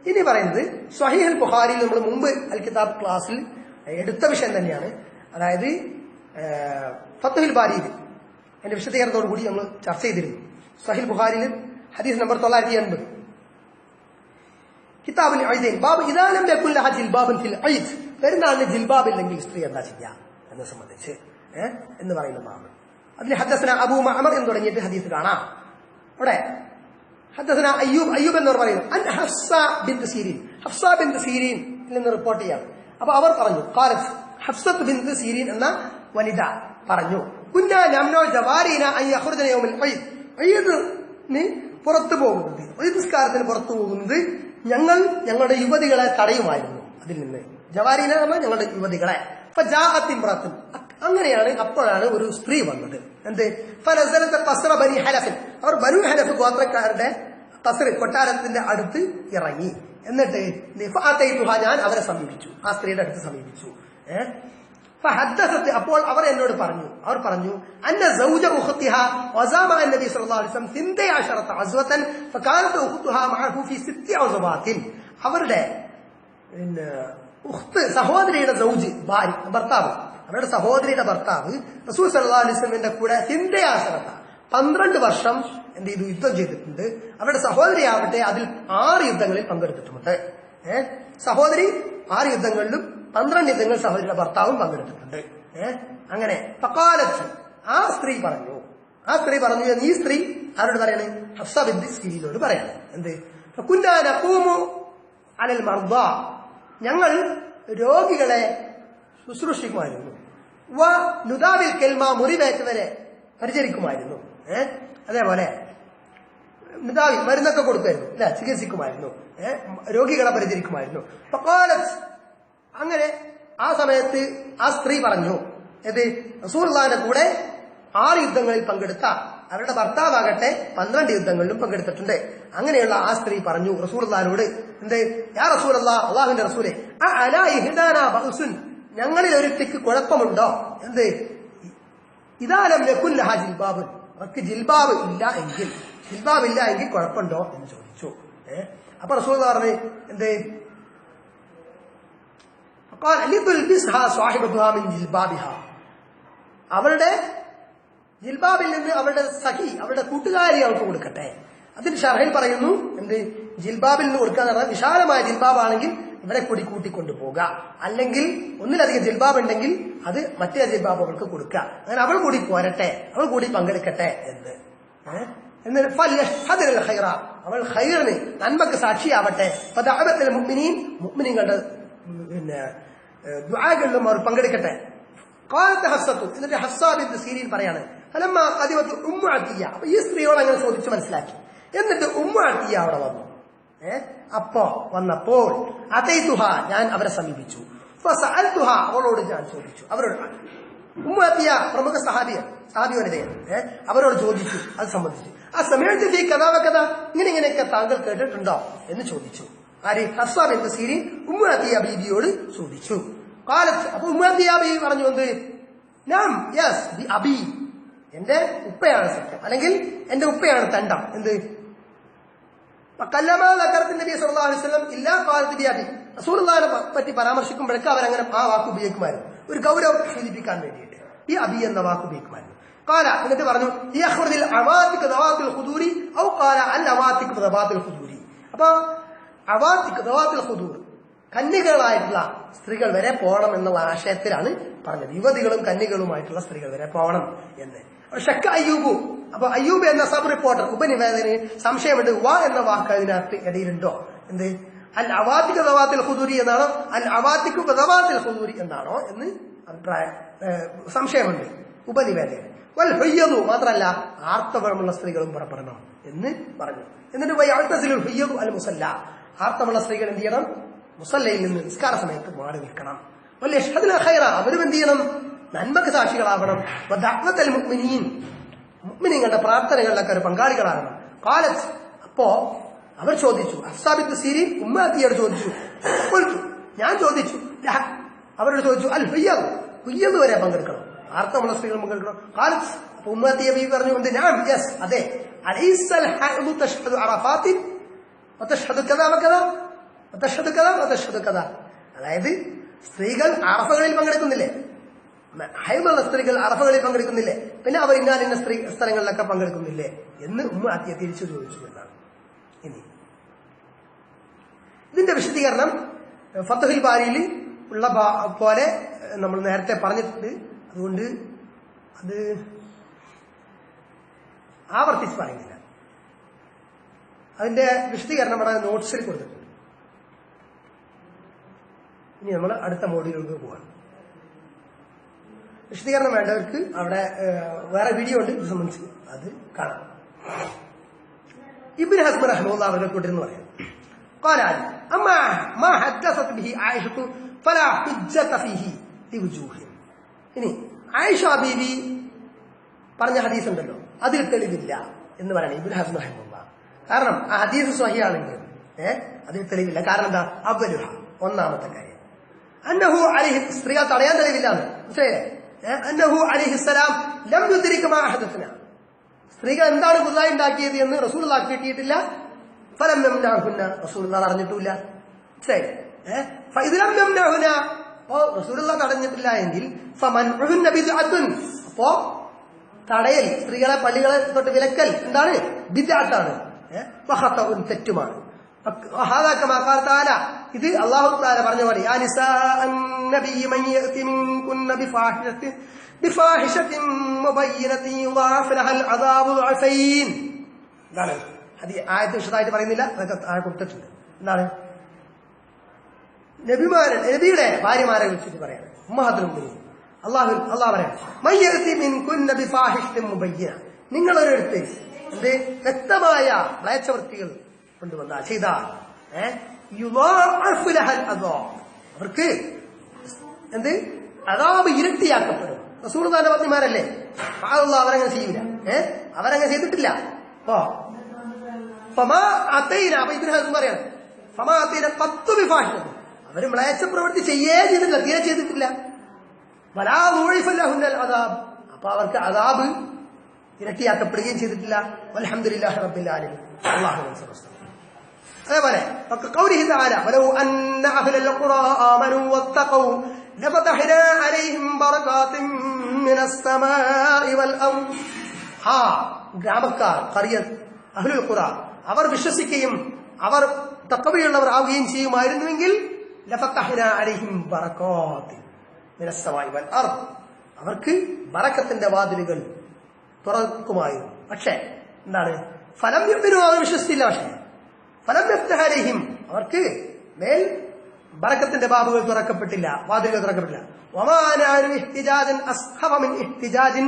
ഇനി പറയുന്നത് സ്വഹീഹുൽ ബുഖാരിയിൽ നമ്മൾ മുമ്പ് അൽ കിതാബ് ക്ലാസ്സിൽ എടുത്ത വിഷയം തന്നെയാണ്. അതായത് ഫത്ഹുൽ ബാരിയിൽ അതിന്റെ വിശദീകരണത്തോടു കൂടി നമ്മൾ ചർച്ച ചെയ്തിരുന്നു. സ്വഹീഹുൽ ബുഖാരിയിൽ ഹദീസ് നമ്പർ 980, കിതാബുൽ ഐദൈൻ, ബാബ് ഇദാ ലം യകുൻ ലഹ ജിൽബാബുൻ ഫിൽ ഐദ്, പെരുന്നാളിന് ജിൽബാബ് ഇല്ലെങ്കിൽ സ്ത്രീ എന്താ ചെയ്യുക എന്നെ സംബന്ധിച്ച് എന്ന് പറയുന്ന ബാബ്. അതിൽ ഹദ്ദസന അബൂ മഅമർ എന്ന് തുടങ്ങിയിട്ട് ഹദീസ് കാണാം. അവിടെ ഹദ്ദസന അയ്യൂബ് എന്ന് പറയുന്നു അൻ ഹഫ്സ ബിൻത് സീരീൻ നിന്ന് റിപ്പോർട്ട് ചെയ്യാണ്. അപ്പൊ അവർ പറഞ്ഞു, ഖാലത്ത് ഹഫ്സത്ത് ബിൻത് സീരീൻ എന്ന വനിത പറഞ്ഞു, കുന്നാ നംനു ജവാരീന അൻ യഖ്റുജന യൗമൽ ഈദ്, ഈദിന് പുറത്തു പോകുന്നത്, ഈദ് നിസ്കാരത്തിന് പുറത്തു പോകുന്നത് ഞങ്ങളുടെ യുവതികളെ തടയുമായിരുന്നു. അതിൽ നിന്ന് ജവാരീന എന്ന ഞങ്ങളുടെ യുവതികളെ. അങ്ങനെയാണ്, അപ്പോഴാണ് ഒരു സ്ത്രീ വന്നത്. എന്ത് ഖസ്റ ബനി ഹലഫ്, അവർ ബനു ഹലഫ് ഗോത്രക്കാരുടെ ഖസ്ർ കൊട്ടാരത്തിന്റെ അടുത്ത് ഇറങ്ങി. എന്നിട്ട് ഞാൻ അവരെ സമീപിച്ചു, ആ സ്ത്രീയുടെ അടുത്ത് സമീപിച്ചു. അപ്പോൾ അവർ എന്നോട് പറഞ്ഞു, അന്ന സൗജ ഉഖ്തിഹ വസാമ നബി സല്ലല്ലാഹു അലൈഹി വസല്ലം 12 അസ്വതൻ ഫകാനത് ഉഖ്തുഹ മഅഹു ഫി 6 അസ്വാതിൻ, അവരുടെ സഹോദരിയുടെ സൗജ്, ഭാര്യ, ഭർത്താവ്, അവരുടെ സഹോദരിയുടെ ഭർത്താവ് റസൂൽ സല്ലല്ലാഹു അലൈഹി വസല്ലമിന്റെ കൂടെ 12 വർഷം എന്ത് ചെയ്തു, യുദ്ധം ചെയ്തിട്ടുണ്ട്. അവരുടെ സഹോദരി ആവട്ടെ അതിൽ 6 യുദ്ധങ്ങളിൽ പങ്കെടുത്തിട്ടുമുണ്ട്. സഹോദരി 6 യുദ്ധങ്ങളിലും 12 യുദ്ധങ്ങളിൽ സഹോദരിയുടെ ഭർത്താവും പങ്കെടുത്തിട്ടുണ്ട്. അങ്ങനെ ഫഖാലത്ത്, ആ സ്ത്രീ പറഞ്ഞു എന്ന് ഈ സ്ത്രീ ആരോട് പറയാണ്? ഹഫ്സ ബിൻത് സീരീനോട് പറയാണ്. എന്ത് കുന്നാ നഖൂമു അലൽ മർദാ, ഞങ്ങൾ രോഗികളെ ശുശ്രൂഷിക്കുമായിരുന്നു. വ നുദാവിൽ കെൽമ, മുറിവേറ്റവരെ പരിചരിക്കുമായിരുന്നു. അതേപോലെ നുദാവിൽ മരുന്നൊക്കെ കൊടുക്കുമായിരുന്നു അല്ലെ, ചികിത്സിക്കുമായിരുന്നു, രോഗികളെ പരിചരിക്കുമായിരുന്നു. ഫഖാലത്ത്, അങ്ങനെ ആ സമയത്ത് ആ സ്ത്രീ പറഞ്ഞു, ഇത് റസൂലുള്ളാഹിന്റെ കൂടെ 6 യുദ്ധങ്ങളിൽ പങ്കെടുത്ത അവരുടെ ഭർത്താവാകട്ടെ 12 യുദ്ധങ്ങളിലും പങ്കെടുത്തിട്ടുണ്ട്. അങ്ങനെയുള്ള ആ സ്ത്രീ പറഞ്ഞു റസൂലുള്ളാഹിനോട്, എന്ത് യാ റസൂലല്ലാഹ്, അല്ലാഹുവിന്റെ റസൂലേ, അലാ ഇഹ്ദാനാ ബഅസുൻ, ഞങ്ങളിൽ ഒരുത്തിക്ക് കുഴപ്പമുണ്ടോ? എന്ത് ഇദാ ലം യകുൻ ലഹാ ജിൽബാബ്, അവർക്ക് ജിൽബാബ് ഇല്ല എങ്കിൽ കുഴപ്പമുണ്ടോ എന്ന് ചോദിച്ചു. അപ്പൊ റസൂലുള്ളാഹി പറഞ്ഞു, എന്ത് അവളുടെ ജിൽബാബിൽ നിന്ന് അവരുടെ സഖി, അവരുടെ കൂട്ടുകാരി അവർക്ക് കൊടുക്കട്ടെ. അതിന് ഷർഹിൽ പറയുന്നു എന്ത്, ജിൽബാബിൽ നിന്ന് കൊടുക്കുക എന്ന് പറഞ്ഞാൽ വിശാലമായ ജിൽബാബാണെങ്കിൽ ഇവരെ കൂടി കൂട്ടിക്കൊണ്ടു പോകുക, അല്ലെങ്കിൽ ഒന്നിലധികം ജിൽബാബ് ഉണ്ടെങ്കിൽ അത് മറ്റേ ജിൽബാബ് അവൾക്ക് കൊടുക്കുക. അങ്ങനെ അവൾ കൂടി പോരട്ടെ, അവൾ കൂടി പങ്കെടുക്കട്ടെ എന്ന്. അവൾ ഖൈറിന്, നന്മക്ക് സാക്ഷിയാവട്ടെ. മുഅ്മിനീങ്ങളുടെ പിന്നെ ദുആകളിലും അവർ പങ്കെടുക്കട്ടെ. എന്നിട്ട് ഹസ്സാ ബിൻത് സീരീൻ പറയാണ്, ഉമ്മു അത്തിയ, അപ്പൊ ഈ സ്ത്രീയോട് അങ്ങനെ ചോദിച്ചു മനസ്സിലാക്കി. എന്നിട്ട് ഉമ്മു അത്തിയ അവിടെ വന്നു. വന്നപ്പോൾ അതൈതുഹ, ഞാൻ അവരെ സമീപിച്ചു. ഫസഅൽതുഹ, അവളോട് ഞാൻ ചോദിച്ചു. അവരോട് ഉമ്മു അത്തിയ പ്രമുഖ സഹാബി വനിതയാണ്. അവരോട് ചോദിച്ചു അത് സംബന്ധിച്ചു. ആ സമയത്ത് ഈ കഥാവകഥ ഇങ്ങനെയൊക്കെ താങ്കൾ കേട്ടിട്ടുണ്ടോ എന്ന് ചോദിച്ചു. ആര്? ഹസ്സാ ബിൻത് സീരീൻ ഉമ്മു അത്തിയ ബീബിയോട് ചോദിച്ചു. കാലത്ത് അപ്പൊ ഉമ്മു അത്തിയ ബീബി പറഞ്ഞു എന്ത്, ഞാൻ യെസ് ദി അബി, എന്റെ ഉപ്പയാണ് സത്യം, അല്ലെങ്കിൽ എന്റെ ഉപ്പയാണ് തണ്ടം. എന്ത് റസൂലുള്ളാഹിനെ പറ്റി പരാമർശിക്കുമ്പോഴൊക്കെ അവരങ്ങനെ ആ വാക്ക് ഉപയോഗിക്കുമായിരുന്നു, ഒരു ഗൗരവം സൂചിപ്പിക്കാൻ വേണ്ടിയിട്ട് ഈ അബി എന്ന വാക്ക് ഉപയോഗിക്കുമായിരുന്നു. കാല എന്നിട്ട് പറഞ്ഞു അപ്പൊ കന്യകളായിട്ടുള്ള സ്ത്രീകൾ വരെ പോകണം എന്നുള്ള ആശയത്തിലാണ് പറഞ്ഞത്. യുവതികളും കന്യകളുമായിട്ടുള്ള സ്ത്രീകൾ വരെ പോകണം എന്ന്. ഷക്ക അയ്യൂബു, അപ്പൊ അയ്യൂബ് എന്ന സബ് റിപ്പോർട്ടർ ഉപനിവേദന സംശയമുണ്ട്, വാ എന്ന വാക്ക് അതിനകത്ത് ഇടയിലുണ്ടോ, എന്ത് അൽ അവാത്തിക് ദവാത്തിൽ ഖുദൂരി എന്നാണോ അൽ അവാത്തിക് ദവാത്തിൽ ഖുദൂരി എന്നാണോ എന്ന് സംശയമുണ്ട് ഉപനിവേദകൻ. വൽ ഹുയ്യദു, മാത്രമല്ല ആർത്തവമുള്ള സ്ത്രീകളും പുറപ്പെടണം എന്ന് പറഞ്ഞു. എന്നിട്ട് വയഅ്തസിലുൽ ഹുയ്യദു അൽ മുസല്ല, ആർത്തവമുള്ള സ്ത്രീകൾ എന്ത് ചെയ്യണം, മുസല്ലയിൽ നിന്ന് നിസ്കാര സമയത്ത് മാറി നിൽക്കണം. വൽ യഷ്ഹദുൽ ഖൈറ, അവരും എന്ത് ചെയ്യണം, നന്മക്ക് സാക്ഷികളാവണം. വദഅവത്തുൽ മുഅ്മിനീൻ, മുഅ്മിനീങ്ങളുടെ പ്രാർത്ഥനകളിലൊക്കെ ഒരു പങ്കാളികളാകണം. ഖാലത്ത്, അപ്പോ അവർ ചോദിച്ചു, ഹസ്സാ ബിൻത് സീരീൻ ഉമ്മു അത്തിയോട് ചോദിച്ചു. ഞാൻ ചോദിച്ചു, അവരോട് ചോദിച്ചു അൽ ഹുയ്യദ്, ഹുയ്യദ് വരെ പങ്കെടുക്കണം, ആർത്തവമുള്ള സ്ത്രീകൾ പങ്കെടുക്കണം. ഖാലത്ത്, അപ്പൊ ഉമ്മു അത്തിയ ബീവി പറഞ്ഞു എന്ത്, ഞാൻ യെസ് അതെ. അലൈസൽ ഹൈദു തഷ്ഹദു അറഫാത്തിൻ വതഷ്ഹദു കദാ വകദാ വതഷ്ഹദു കദാ വതഷ്ഹദു കദാ, അതായത് സ്ത്രീകൾ അറഫകളിൽ പങ്കെടുക്കുന്നില്ലേ, ഹൈദുള്ള സ്ത്രീകൾ അറഫകളിൽ പങ്കെടുക്കുന്നില്ലേ, പിന്നെ അവർ ഇന്ന സ്ഥലങ്ങളിലൊക്കെ പങ്കെടുക്കുന്നില്ലേ എന്ന് ഉമ്മു അത്തിയ തിരിച്ചു ചോദിച്ചു എന്നാണ്. ഇനി ഇതിന്റെ വിശദീകരണം ഫത്ഹുൽ ബാരിയിൽ ഉള്ള പോലെ നമ്മൾ നേരത്തെ പറഞ്ഞിട്ടുണ്ട്, അതുകൊണ്ട് അത് ആവർത്തിച്ച് പറയുന്നില്ല. അതിന്റെ വിശദീകരണം ഇവിടെ നോട്ട്സിൽ കൊടുത്തിട്ടുണ്ട്. ഇനി നമ്മൾ അടുത്ത മോഡ്യൂളിലേക്ക് പോവാണ്. വിശദീകരണം വേണ്ടവർക്ക് അവിടെ വേറെ വീഡിയോ ഉണ്ട് ഇത് സംബന്ധിച്ച്, അത് കാണാം. ഇബ്നു ഹസ്മ റഹ്മത്തുള്ളാഹി അവരെ കൂട്ടിരുന്ന് പറയാം, قال أما ما حدثت به عائشة فلا حجة فيه لوجوه. ഇനി ആയിഷ ബീവി പറഞ്ഞ ഹദീസ് ഉണ്ടല്ലോ, അതിൽ തെളിവില്ല എന്ന് പറയണം ഇബ്നു ഹസ്മ റഹ്മത്തുള്ളാഹി. കാരണം ആ ഹദീസ് സ്വഹീഹാണെങ്കിൽ അതിൽ തെളിവില്ല. കാരണം എന്താ, അവലുഹ, ഒന്നാമത്തെ കാര്യം അന്നഹു അലൈഹി, സ്ത്രീകൾ തടയാൻ തെളിവില്ലാന്ന് മനസ്സിലായില്ലേ. അന്നഹു അലൈഹിസ്സലാം ലം യുദ്രിക മാ ഹദസ്ന, സ്ത്രീകൾ എന്താണ് പുതുതായി ഉണ്ടാക്കിയത് എന്ന് റസൂലുള്ളാഹിക്ക് കിട്ടിയിട്ടില്ല. ഫലം യംനഅഹുന്ന, റസൂലുള്ളാഹി അറിഞ്ഞിട്ടില്ല. ശരി, ഫഇദലം യംനഅഹുന, അപ്പോ റസൂലുള്ളാഹി തടഞ്ഞിട്ടില്ല എങ്കിൽ ഫമൻഉഹുന്ന ബിദ്അത്തുൻ, അപ്പോ തടയൽ, സ്ത്രീകളെ പള്ളികളെ തൊട്ട് വിലക്കൽ എന്താണ്, ബിദ്അത്താണ്, വഖതഉൻ, തെറ്റുമാണ്. ഇത് അല്ലാഹു തആല പറഞ്ഞ പോലെ യാ നിസാഅൻ നബിയ്യ മൻ യഅതി മിൻകുന്ന ബിഫാഹിശത്തിൻ മുബയ്യിനത്തിൻ യുളാഅഫ് ലഹൽ അദാബു ദഅഫൈൻ. എന്താണ് ആയത്ത് വിശദമായിട്ട് പറയുന്നില്ല, അതൊക്കെ താഴെ കൊടുത്തിട്ടുണ്ട്. എന്താണ് നബിയുടെ ഭാര്യമാരെ വിളിച്ചിട്ട് പറയാണ്, ഉമ്മഹാത്തുൽ മുഅ്മിനീൻ, അല്ലാഹു പറയാണ് മൻ യഅതി മിൻകുന്ന ബിഫാഹിശത്തിൻ മുബയ്യിന, നിങ്ങളൊരിടത്ത് എന്ത് വ്യക്തമായ മ്ലേച്ഛവൃത്തികൾ കൊണ്ടുവന്നാൽ ചെയ്താൽ യുളാഅഫ് ലഹൽ അദാബ്, അവർക്ക് എന്ത് അദാബ് ഇരട്ടിയാക്കപ്പെടും. റസൂലുള്ളാഹിന്റെ പത്നിമാരല്ലേ, അല്ലാഹു അവരങ്ങനെ ചെയ്യൂല, അവരങ്ങനെ ചെയ്തിട്ടില്ല. അപ്പോ അവര് മ്ലേച്ഛ പ്രവൃത്തി ചെയ്തിട്ടില്ല, തീരെ ചെയ്തിട്ടില്ല. അപ്പൊ അവർക്ക് അദാബ് ഇരട്ടിയാക്കപ്പെടുകയും ചെയ്തിട്ടില്ല. വൽഹംദുലില്ലാഹി റബ്ബിൽ ആലമീൻ. അതേപോലെ ഖൗലിഹി തആല വലൗ അന്ന അഹ്ലൽ ഖുറാ ആമനൂ വത്തഖൂ ലഫതഹ്നാ അലൈഹിം ബറകാത്തിൻ മിനസ് സമാഇ വൽ അർദ്. ആ ഗ്രാമക്കാർ, ഖറിയത്ത്, അഹ്ലുൽ ഖുറ, അവർ വിശ്വസിക്കുകയും അവർ തഖ്വയുള്ളവർ ആവുകയും ചെയ്യുമായിരുന്നുവെങ്കിൽ ലഫതഹ്നാ അലൈഹിം ബറകാത്തിൻ മിനസ് സമാഇ വൽ അർദ്, അവർക്ക് ബറക്കത്തിന്റെ വാതിലുകൾ തുറക്കുമായിരുന്നു. പക്ഷേ എന്താണ്, ഫലം യുമിനു, അവർ വിശ്വസിച്ചില്ല. പക്ഷേ ഫലം യഫ്തഹ അലൈഹിം, അവർക്ക് മേൽ ബറക്കത്തിന്റെ ബാബുകൾ തുറക്കപ്പെട്ടില്ല, വാതിലുകൾ തുറക്കപ്പെട്ടില്ല. വമാ നാനു ഇഹ്തിജാജൻ അസ്ഖഫ മിൻ ഇഹ്തിജാജിൻ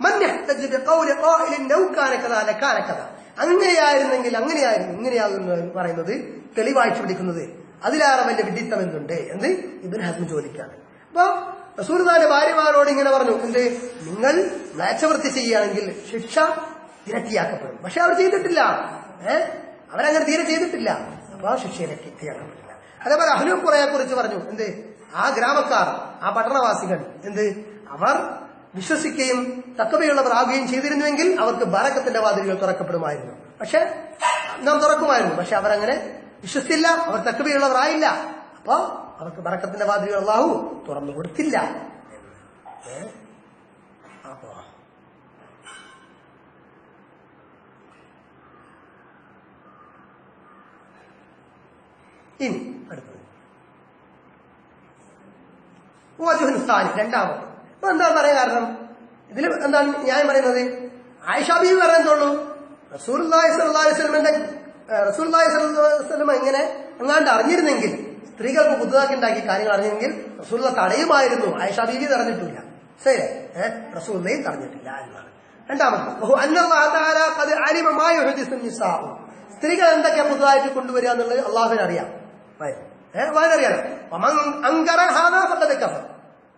മൻ യഹ്തജു ബിഖൗലി ഖായിലിൻ ലൗ കാന കദാ ലകാന കദാ. അങ്ങനെയായിരുന്നെങ്കിൽ അങ്ങനെയായിരുന്നു, ഇങ്ങനെയാകുന്നു എന്ന് പറയുന്നത് തെളിവാഴ്ച പിടിക്കുന്നത് അതിലേറെ വലിയ വിഡിത്തം എന്തുണ്ട് എന്ന് ഇബ്നു ഹസ്ം ചോദിക്കാണ്. അപ്പൊ റസൂലുള്ളാഹിന്റെ ഭാര്യമാരോട് ഇങ്ങനെ പറഞ്ഞു, എന്ത്, നിങ്ങൾ മ്ലേച്ഛവൃത്തി ചെയ്യുകയാണെങ്കിൽ ശിക്ഷ ഇരട്ടിയാക്കപ്പെടും. പക്ഷെ അവർ ചെയ്തിട്ടില്ല, അവരങ്ങനെ തീരെ ചെയ്തിട്ടില്ല. അപ്പൊ ശിക്ഷ ഇരട്ടിയാക്കപ്പെട്ടില്ല. അതേപോലെ അഹ്ലുൽ ഖുറയെ കുറിച്ച് പറഞ്ഞു, എന്ത്, ആ ഗ്രാമക്കാർ, ആ പട്ടണവാസികൾ, എന്ത്, അവർ വിശ്വസിക്കുകയും തഖ്വയുള്ളവർ ആവുകയും ചെയ്തിരുന്നുവെങ്കിൽ അവർക്ക് ബറക്കത്തിന്റെ വാതിലുകൾ തുറക്കപ്പെടുമായിരുന്നു. പക്ഷെ നാം തുറക്കുമായിരുന്നു. പക്ഷെ അവരങ്ങനെ വിശ്വസിച്ചില്ല, അവർ തഖ്വയുള്ളവരായില്ല. അപ്പൊ അവർക്ക് ബറക്കത്തിന്റെ വാതിലുകൾ അല്ലാഹു തുറന്നു കൊടുത്തില്ല. അപ്പോ ഇനി അടുത്തത് രണ്ടാമത്. അപ്പൊ എന്താ പറയാൻ കാരണം, ഇതിൽ എന്താണ് ന്യായം പറയുന്നത്? ആയിഷ ബീവി പറയുന്നുള്ളൂ, റസൂലുള്ളാഹി സ്വല്ലല്ലാഹു അലൈഹി വസല്ലം ഇങ്ങനെ എങ്ങാണ്ട് അറിഞ്ഞിരുന്നെങ്കിൽ, സ്ത്രീകൾക്ക് പുതുതാക്കി ഉണ്ടാക്കിയ കാര്യങ്ങൾ അറിഞ്ഞെങ്കിൽ റസൂലുള്ള തടയുമായിരുന്നു. ആയിഷ ബീവി തടഞ്ഞിട്ടില്ല, ശരി, റസൂലുള്ളയും തടഞ്ഞിട്ടില്ല എന്നാണ്. രണ്ടാമത്, സ്ത്രീകൾ എന്തൊക്കെയാ പുതുതായിട്ട് കൊണ്ടുവരിക എന്നുള്ളത് അള്ളാഹുവിന് അറിയാം, അറിയാലോ.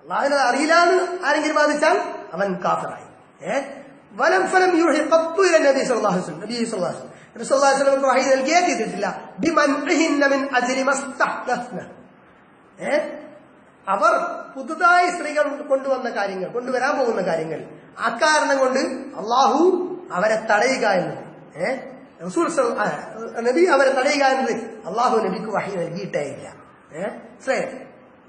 അള്ളാഹുവിനെ അറിയില്ല എന്ന് ആരെങ്കിലും വാദിച്ചാൽ അവൻ കാഫിറായി. വലം ഫലം യൂഹി ഖത്തു ഇല നബി സല്ലല്ലാഹു അലൈഹി വസല്ലം, നബി സല്ലല്ലാഹു അലൈഹി വസല്ലം വഹി നൽകിയേ ചെയ്തിട്ടില്ല. ബിമൻഇഹിന്ന മിൻ അജ്രി മസ്തഹ്ദസ്ന, അവർ പുതുതായി സ്ത്രീകൾ കൊണ്ടുവന്ന കാര്യങ്ങൾ, കൊണ്ടുവരാൻ പോകുന്ന കാര്യങ്ങൾ, അക്കാരണം കൊണ്ട് അള്ളാഹു അവരെ തടയുക എന്നത്, നബി അവരെ തടയുക എന്നത് അള്ളാഹു നബിക്ക് വഹി നൽകിയിട്ടേ ഇല്ല.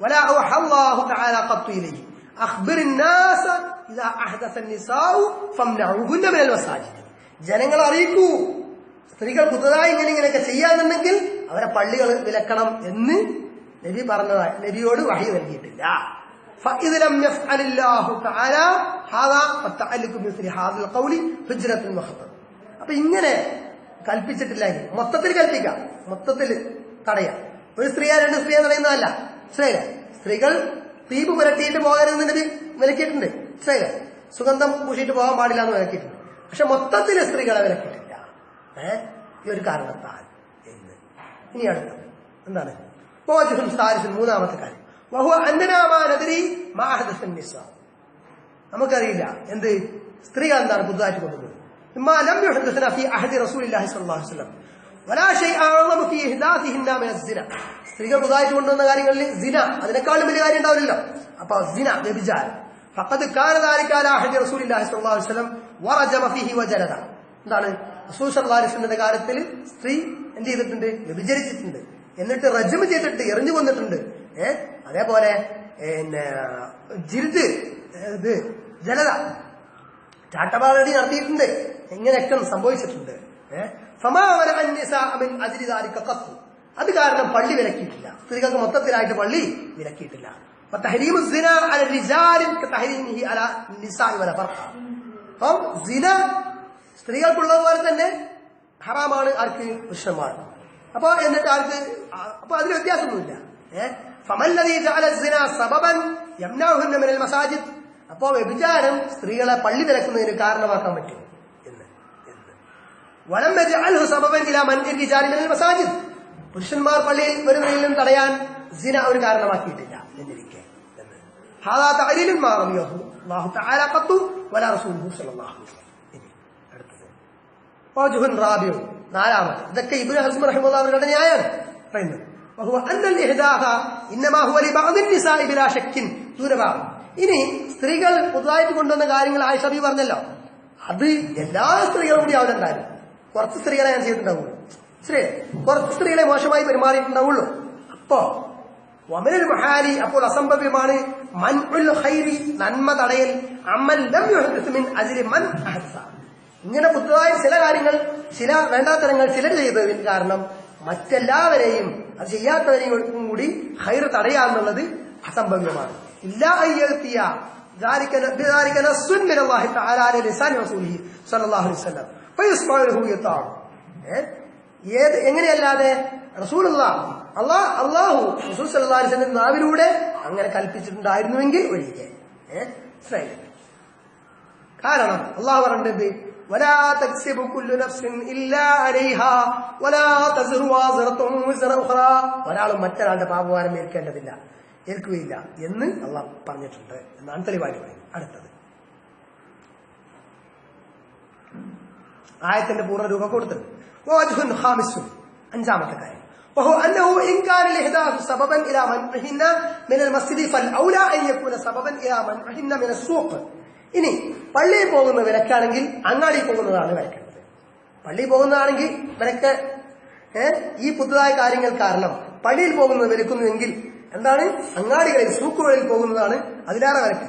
ولا أوحى الله تعالى قط إليه أخبر الناس إذا أحدث النساء فامنعوهن من المساجد. ജനങ്ങളെ അറിയിക്കൂ, സ്ത്രീകൾ പുതുതായി ഇങ്ങനെയൊക്കെ ചെയ്യാന്നുണ്ടെങ്കിൽ അവരെ പള്ളികൾ വിലക്കണം എന്ന് നബി പറഞ്ഞതായി നബിയോട് വഹി നൽകിയിട്ടില്ല. فإذ لم يفعل الله تعالى هذا فالتعلق بمثل هذا القول هجرة محضر. അപ്പൊ ഇങ്ങനെ കൽപ്പിച്ചിട്ടില്ലെങ്കിൽ മൊത്തത്തിൽ കൽപ്പിക്കാം, മൊത്തത്തിൽ തടയാം. ഒരു സ്ത്രീയെ രണ്ട് സ്ത്രീയെ തടയുന്നതല്ല. സ്ത്രീകൾ തീപ് പുരട്ടിയിട്ട് പോകരുതെന്ന് നബി വിലക്കിയിട്ടുണ്ട്. സുഗന്ധം പൂശിയിട്ട് പോകാൻ പാടില്ല എന്ന് വിലക്കിയിട്ടുണ്ട്. പക്ഷെ മൊത്തത്തിൽ സ്ത്രീകളെ വിലക്കിയിട്ടില്ല, ഈ ഒരു കാരണത്താൽ എന്ന്. ഇനി അടുത്തത് എന്താണ്? മൂന്നാമത്തെ കാര്യം, നമുക്കറിയില്ല എന്ത് സ്ത്രീകൾ എന്താണ് പുതുതായിട്ട് കൊണ്ടുവന്നത്. സ്ത്രീകൾ പുതുതായിട്ട് കൊണ്ടുവന്ന കാര്യങ്ങളിൽ സിന, അതിനേക്കാളും വലിയ കാര്യം ഉണ്ടാവില്ലല്ലോ. അപ്പൊ സിന, വ്യഭിചാരം, ഫഖദ് കാന ദാലിക അലാ അഹദി റസൂലില്ലാഹി സ്വല്ലല്ലാഹു അലൈഹി വസല്ലം വറജമ ഫീഹി വജലദ. എന്താണ്, റസൂൽ സല്ലല്ലാഹു അലൈഹി വസല്ലമയുടെ കാര്യത്തിൽ സ്ത്രീ എന്ത് ചെയ്തിട്ടുണ്ട്? വ്യഭിചരിച്ചിട്ടുണ്ട്, എന്നിട്ട് റജമ ചെയ്തിട്ട് എറിഞ്ഞു കൊന്നിട്ടുണ്ട്. അതേപോലെ ജിൽദ്, ജലദ, ചാട്ടവാറടി നടത്തിയിട്ടുണ്ട്. ഇങ്ങനെയൊക്കെ സംഭവിച്ചിട്ടുണ്ട്. അത് കാരണം പള്ളി വിലക്കിയിട്ടില്ല, സ്ത്രീകൾക്ക് മൊത്തത്തിലായിട്ട് പള്ളി വിലക്കിയിട്ടില്ല. അപ്പം സിന സ്ത്രീകൾക്കുള്ളതുപോലെ തന്നെ ഹറാമാണ് ആർക്ക്? പുരുഷന്മാർക്ക്. അപ്പൊ എന്നിട്ട് ആർക്ക്? അപ്പൊ അതിന് വ്യത്യാസമൊന്നുമില്ല. അപ്പോ വ്യഭിചാരം സ്ത്രീകളെ പള്ളി വിലക്കുന്നതിന് കാരണമാക്കാൻ പറ്റും എന്ന്. പുരുഷന്മാർ പള്ളിയിൽ വരുന്നതിൽ നിന്നും തടയാൻ സിന ഒരു കാരണമാക്കിയിട്ടില്ല എന്നിരിക്കെ നാലാമത്, ഇതൊക്കെ ഇബ്നു ഹസ്ം റഹിമഹുല്ലാഹുവിന്റെ ന്യായമാണ് പറയുന്നത്. ഇനി സ്ത്രീകൾ പുതുതായിട്ട് കൊണ്ടുവന്ന കാര്യങ്ങൾ ആയിഷ ബീവി പറഞ്ഞല്ലോ, അത് എല്ലാ സ്ത്രീകളും കൂടി അവിടെ ഉണ്ടായിരുന്നു. കുറച്ച് സ്ത്രീകളെ ഞാൻ ചെയ്തിട്ടുണ്ടാവുള്ളൂ, കുറച്ച് സ്ത്രീകളെ മോശമായി പെരുമാറിയിട്ടുണ്ടാവുള്ളൂ. അപ്പോ വമിനൽ മഹാലി അപ്പോൾ അസംഭവ്യമാണ് മൻഉൽ ഖൈരി നന്മ തടയൽ അമൻ ലം യുഹദിസ് മിൻ അജ്രി മൻ അഹദസ ഇങ്ങനെ പുതുതായ ചില കാര്യങ്ങൾ ചില വേണ്ടാത്തരങ്ങൾ ചിലർ ചെയ്തതിന് കാരണം മറ്റെല്ലാവരെയും അത് ചെയ്യാത്തവരെയും കൂടി ഖൈർ തടയാന്നുള്ളത് അസംഭവ്യമാണ്. ഇല്ലാ അയ്യത്തിയ ذلك نص من الله تعالى على لسان رسوله صلى الله عليه وسلم فيسمع له يطاع എങ്ങനെയല്ലാതെ അള്ളാഹു റസൂൽ സല്ലല്ലാഹു അലൈഹി വസല്ലം നാവിലൂടെ അങ്ങനെ കൽപ്പിച്ചിട്ടുണ്ടായിരുന്നുവെങ്കിൽ ഒഴികെ. കാരണം അള്ളാഹു പറഞ്ഞത് ولا تكسب كل نفس الا عليها ولا تزر وازرة وزر اخرى ഒരാളും മറ്റൊരാളുടെ പാപഭാരം ഏൽക്കേണ്ടതില്ല ഏൽക്കുകയില്ല എന്ന് അള്ളാഹു പറഞ്ഞിട്ടുണ്ട് എന്നാണ് തെളിവായി പറയുന്നത്. അടുത്തത് ആയത്തിന്റെ പൂർണ്ണ രൂപം കൊടുത്തിട്ടുണ്ട്. അഞ്ചാമത്തെ കാര്യം وهو أنه إن كان الإحداث سببا إلى منعهن من المسجد فالأولى أن يكون سببا إلى منعهن من السوق. ഇനി പള്ളിയിൽ പോകുന്ന വിലക്കാണെങ്കിൽ അങ്ങാടി പോകുന്നതാണ് വിലക്കേണ്ടത്. പള്ളിയിൽ പോകുന്നതാണെങ്കിൽ വിലക്ക് ഈ പുതുതായ കാര്യങ്ങൾ കാരണം പള്ളിയിൽ പോകുന്നത് വിലക്കുന്നുവെങ്കിൽ എന്താണ് അങ്ങാടികളിൽ സൂക്കുകളിൽ പോകുന്നതാണ് അതിലേറെ വിലക്ക്.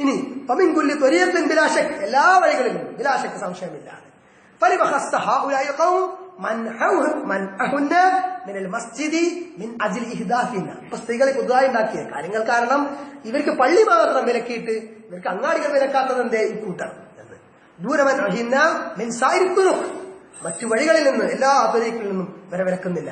ഇനി പമിൻകുല്ലി ത്വരീഖിൻ ബിലാ ശക്ക് എല്ലാ വഴികളിലും ബിലാ ശക്ക് സംശയമില്ലാതെ ഫലിബഖസ്സ ഹൗലാഇ ഖൗം മൻഅഹുന്ന മിനൽ മസ്ജിദി മിൻ അജ്ലി ഇഹ്ദാഫിന. സ്ത്രീകളെ പുതുതായി ഉണ്ടാക്കിയ കാര്യങ്ങൾ കാരണം ഇവർക്ക് പള്ളി മാത്രം വിലക്കിയിട്ട് ഇവർക്ക് അങ്ങാടികൾ വിലക്കാത്തത് എന്തേ ഇക്കൂട്ടാണ് എന്ന്. ദൂരമൻ അഹിന്ന മിൻ സായിരി തുറുഖ് മറ്റു വഴികളിൽ നിന്ന് എല്ലാ ത്വരീഖിൽ നിന്നും വരെ വിലക്കുന്നില്ല.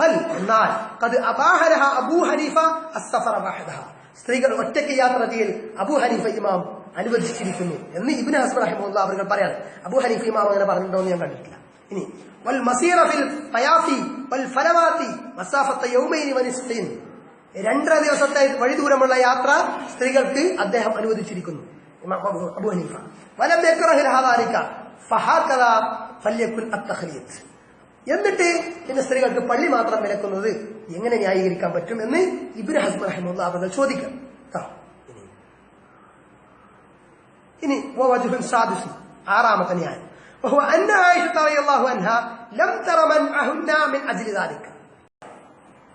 ബൽ എന്നാൽ ഖദ് അബാഹലഹ അബൂ ഹനീഫ അസ്സഫറ വഹദഹ സ്ത്രീകൾ ഒറ്റയ്ക്ക് യാത്ര ചെയ്യൽ അബൂ ഹനീഫ ഇമാം അനുവദിച്ചിരിക്കുന്നു എന്ന് ഇബ്നു ഹസ്ബ് റഹിമഹുല്ലാഹ് അവർ പറയാണ്. അബൂ ഹനീഫ ഇമാം അങ്ങനെ പറഞ്ഞിട്ടുണ്ടോ എന്ന് ഞാൻ കണ്ടിട്ടില്ല. ഇനി വൽ മസീറ ഫിൽ ഫയാഫി വൽ ഫലവാതി മസാഫത്ത യൗമൈനി വനിസ്ഫിൻ 2 ദിവസത്തെ വഴി ദൂരമുള്ള യാത്ര സ്ത്രീകൾക്ക് അദ്ദേഹം അനുവദിച്ചിരിക്കുന്നു ഇമാം അബൂ ഹനീഫ. വലം യക്റഹ ഹാദാലിക ഫഹകദ ഫല്യകുൻ അത്തഖ്ലീദ്. എന്നിട്ട് പിന്നെ സ്ത്രീകൾക്ക് പള്ളി മാത്രം വിലക്കുന്നത് എങ്ങനെ ന്യായീകരിക്കാൻ പറ്റും എന്ന് ഇബ്നു ഹസ്ബ് റഹിമഹുല്ലാഹ് അവർ ചോദിക്കാം. ഇനി വവജ്ഹുൻ സാദിസ് ആറാമത്തെ ന്യായം وهو أن عائشة رضي الله عنها لم تر منعهن من أجل ذلك.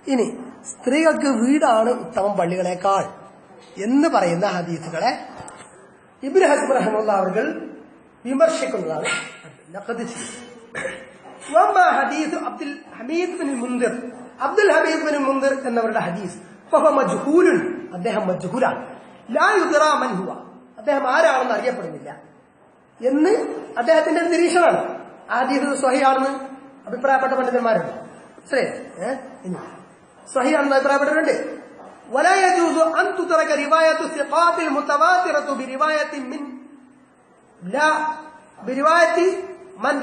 ഇനി സ്ത്രീകൾക്ക് വീടാണ് ഉത്തമം പള്ളികളെക്കാൾ എന്ന് പറയുന്ന ഹദീസുകളെ ഇബ്നു ഹസ്ബ് റഹിമഹുല്ലാഹ് അവർ വിമർശിക്കുന്നതാണ്. ഹദീസ് അബ്ദുൽ ഹമീദ് ബിൻ മുൻദിർ എന്നവരുടെ ഹദീസ് മജ്ഹൂലുൻ അദ്ദേഹം മജ്ഹൂലാണ്. ലാ യുദ്റാ മൻ ഹുവ അദ്ദേഹം ആരാണെന്ന് അറിയപ്പെടുന്നില്ല എന്ന് അദ്ദേഹത്തിന്റെ നിരീക്ഷണമാണ്. ആ ഹദീസ് സ്വഹീഹാണെന്ന് അഭിപ്രായപ്പെട്ട പണ്ഡിതന്മാരുണ്ട്. സ്വഹീഹാണെന്ന് അഭിപ്രായപ്പെട്ടിട്ടുണ്ട്. ولا يجوز أن تترك رواية الثقات المتواترة برواية من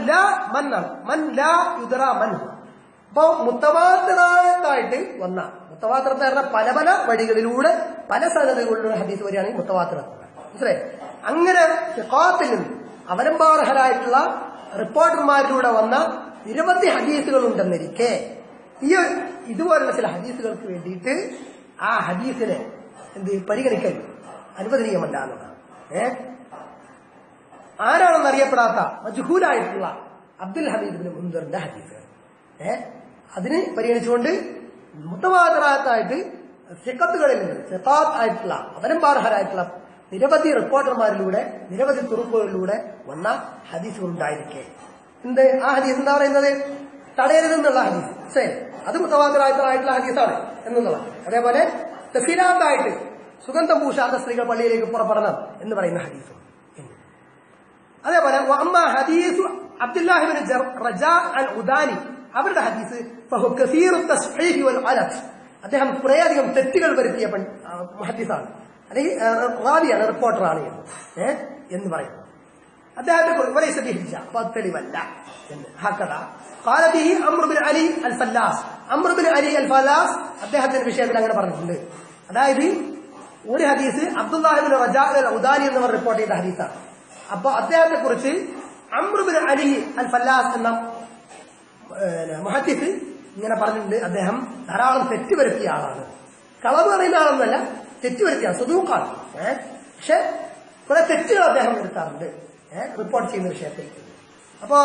لا يدرى من هو. അപ്പോ മുത്തവാത്തിറായിട്ട് വന്ന മുത്തവാത്തിറത്ത് പറഞ്ഞ പല പല വഴികളിലൂടെ പല സനദുകളിലൂടെ ഹദീസ് വരികയാണെങ്കിൽ മുത്തവാത്തിറത്ത് മനസ്സിലായി. അങ്ങനെ സിഖാത്തിൽ നിന്ന് അവലംബാർഹരായിട്ടുള്ള റിപ്പോർട്ടർമാരിലൂടെ വന്ന നിരവധി ഹദീസുകൾ ഉണ്ടെന്നിരിക്കെ ഇതുപോലുള്ള ചില ഹദീസുകൾക്ക് വേണ്ടിയിട്ട് ആ ഹദീസിനെ പരിഗണിക്കാൻ അനുവദനീയമല്ല എന്നതാണ്. ആരാണെന്ന് അറിയപ്പെടാത്ത മജ്ഹൂലായിട്ടുള്ള അബ്ദുൽ ഹമീദ് ബിൻ മുൻദിറിന്റെ ഹദീസുകൾ അതിന് പരിഗണിച്ചുകൊണ്ട് മുത്തവാതിറാത്തായിട്ട് സിഖത്തുകളിൽ നിന്ന് സിഖാത്ത് ആയിട്ടുള്ള അവലംബാർഹരായിട്ടുള്ള നിരവധി റിപ്പോർട്ടർമാരിലൂടെ നിരവധി തുറുപ്പുകളിലൂടെ വന്ന ഹദീസുകൾ ഉണ്ടായിരിക്കെ ആ ഹദീസ് എന്താ പറയുന്നത് തടയരുതെന്നുള്ള ഹദീസ് ശരി അത് മുത്തവാതിറായിട്ടുള്ള ഹദീസാണ് എന്നുള്ളതാണ്. അതേപോലെ തഫീലാത്തായിട്ട് സുഗന്ധം പൂശാത്ത സ്ത്രീകൾ പള്ളിയിലേക്ക് പുറപ്പെടണം എന്ന് പറയുന്ന ഹദീസും. അതേപോലെ ഹദീസ് അബ്ദുല്ലാഹി ബിൻ റജാ അൽ ഉദാനി അവരുടെ ഹദീസ് അദ്ദേഹം കുറേയധികം തെറ്റുകൾ വരുത്തിയ ഹദീസാണ് അല്ലെങ്കിൽ റാവിയാണ് റിപ്പോർട്ടറാണ് എന്ന് പറയുന്നത്. അദ്ദേഹത്തെ അപ്പൊ അത് തെളിവല്ല എന്ന് അംർ ബിൻ അലി അൽ ഫലാസ് അദ്ദേഹത്തിന്റെ വിഷയത്തിൽ അങ്ങനെ പറഞ്ഞിട്ടുണ്ട്. അതായത് ഒരു ഹദീസ് അബ്ദുല്ലാഹി ബിൻ റജാ അൽ ഉദാനി എന്നിവർ റിപ്പോർട്ട് ചെയ്ത ഹദീസാണ്. അപ്പൊ അദ്ദേഹത്തെ കുറിച്ച് അംർ ബിൻ അലി അൽ ഫലാസ് എന്ന മുഹദ്ദിസ് ഇങ്ങനെ പറഞ്ഞിട്ടുണ്ട്, അദ്ദേഹം ധാരാളം തെറ്റ് വരുത്തിയ ആളാണ്. കളവ് പറയുന്ന ആളൊന്നുമല്ല, തെറ്റ് വരുത്തിയ സുദൂഖാണ്. പക്ഷെ കുറെ തെറ്റുകൾ അദ്ദേഹം വരുത്താറുണ്ട് റിപ്പോർട്ട് ചെയ്യുന്ന വിഷയത്തിൽ. അപ്പോ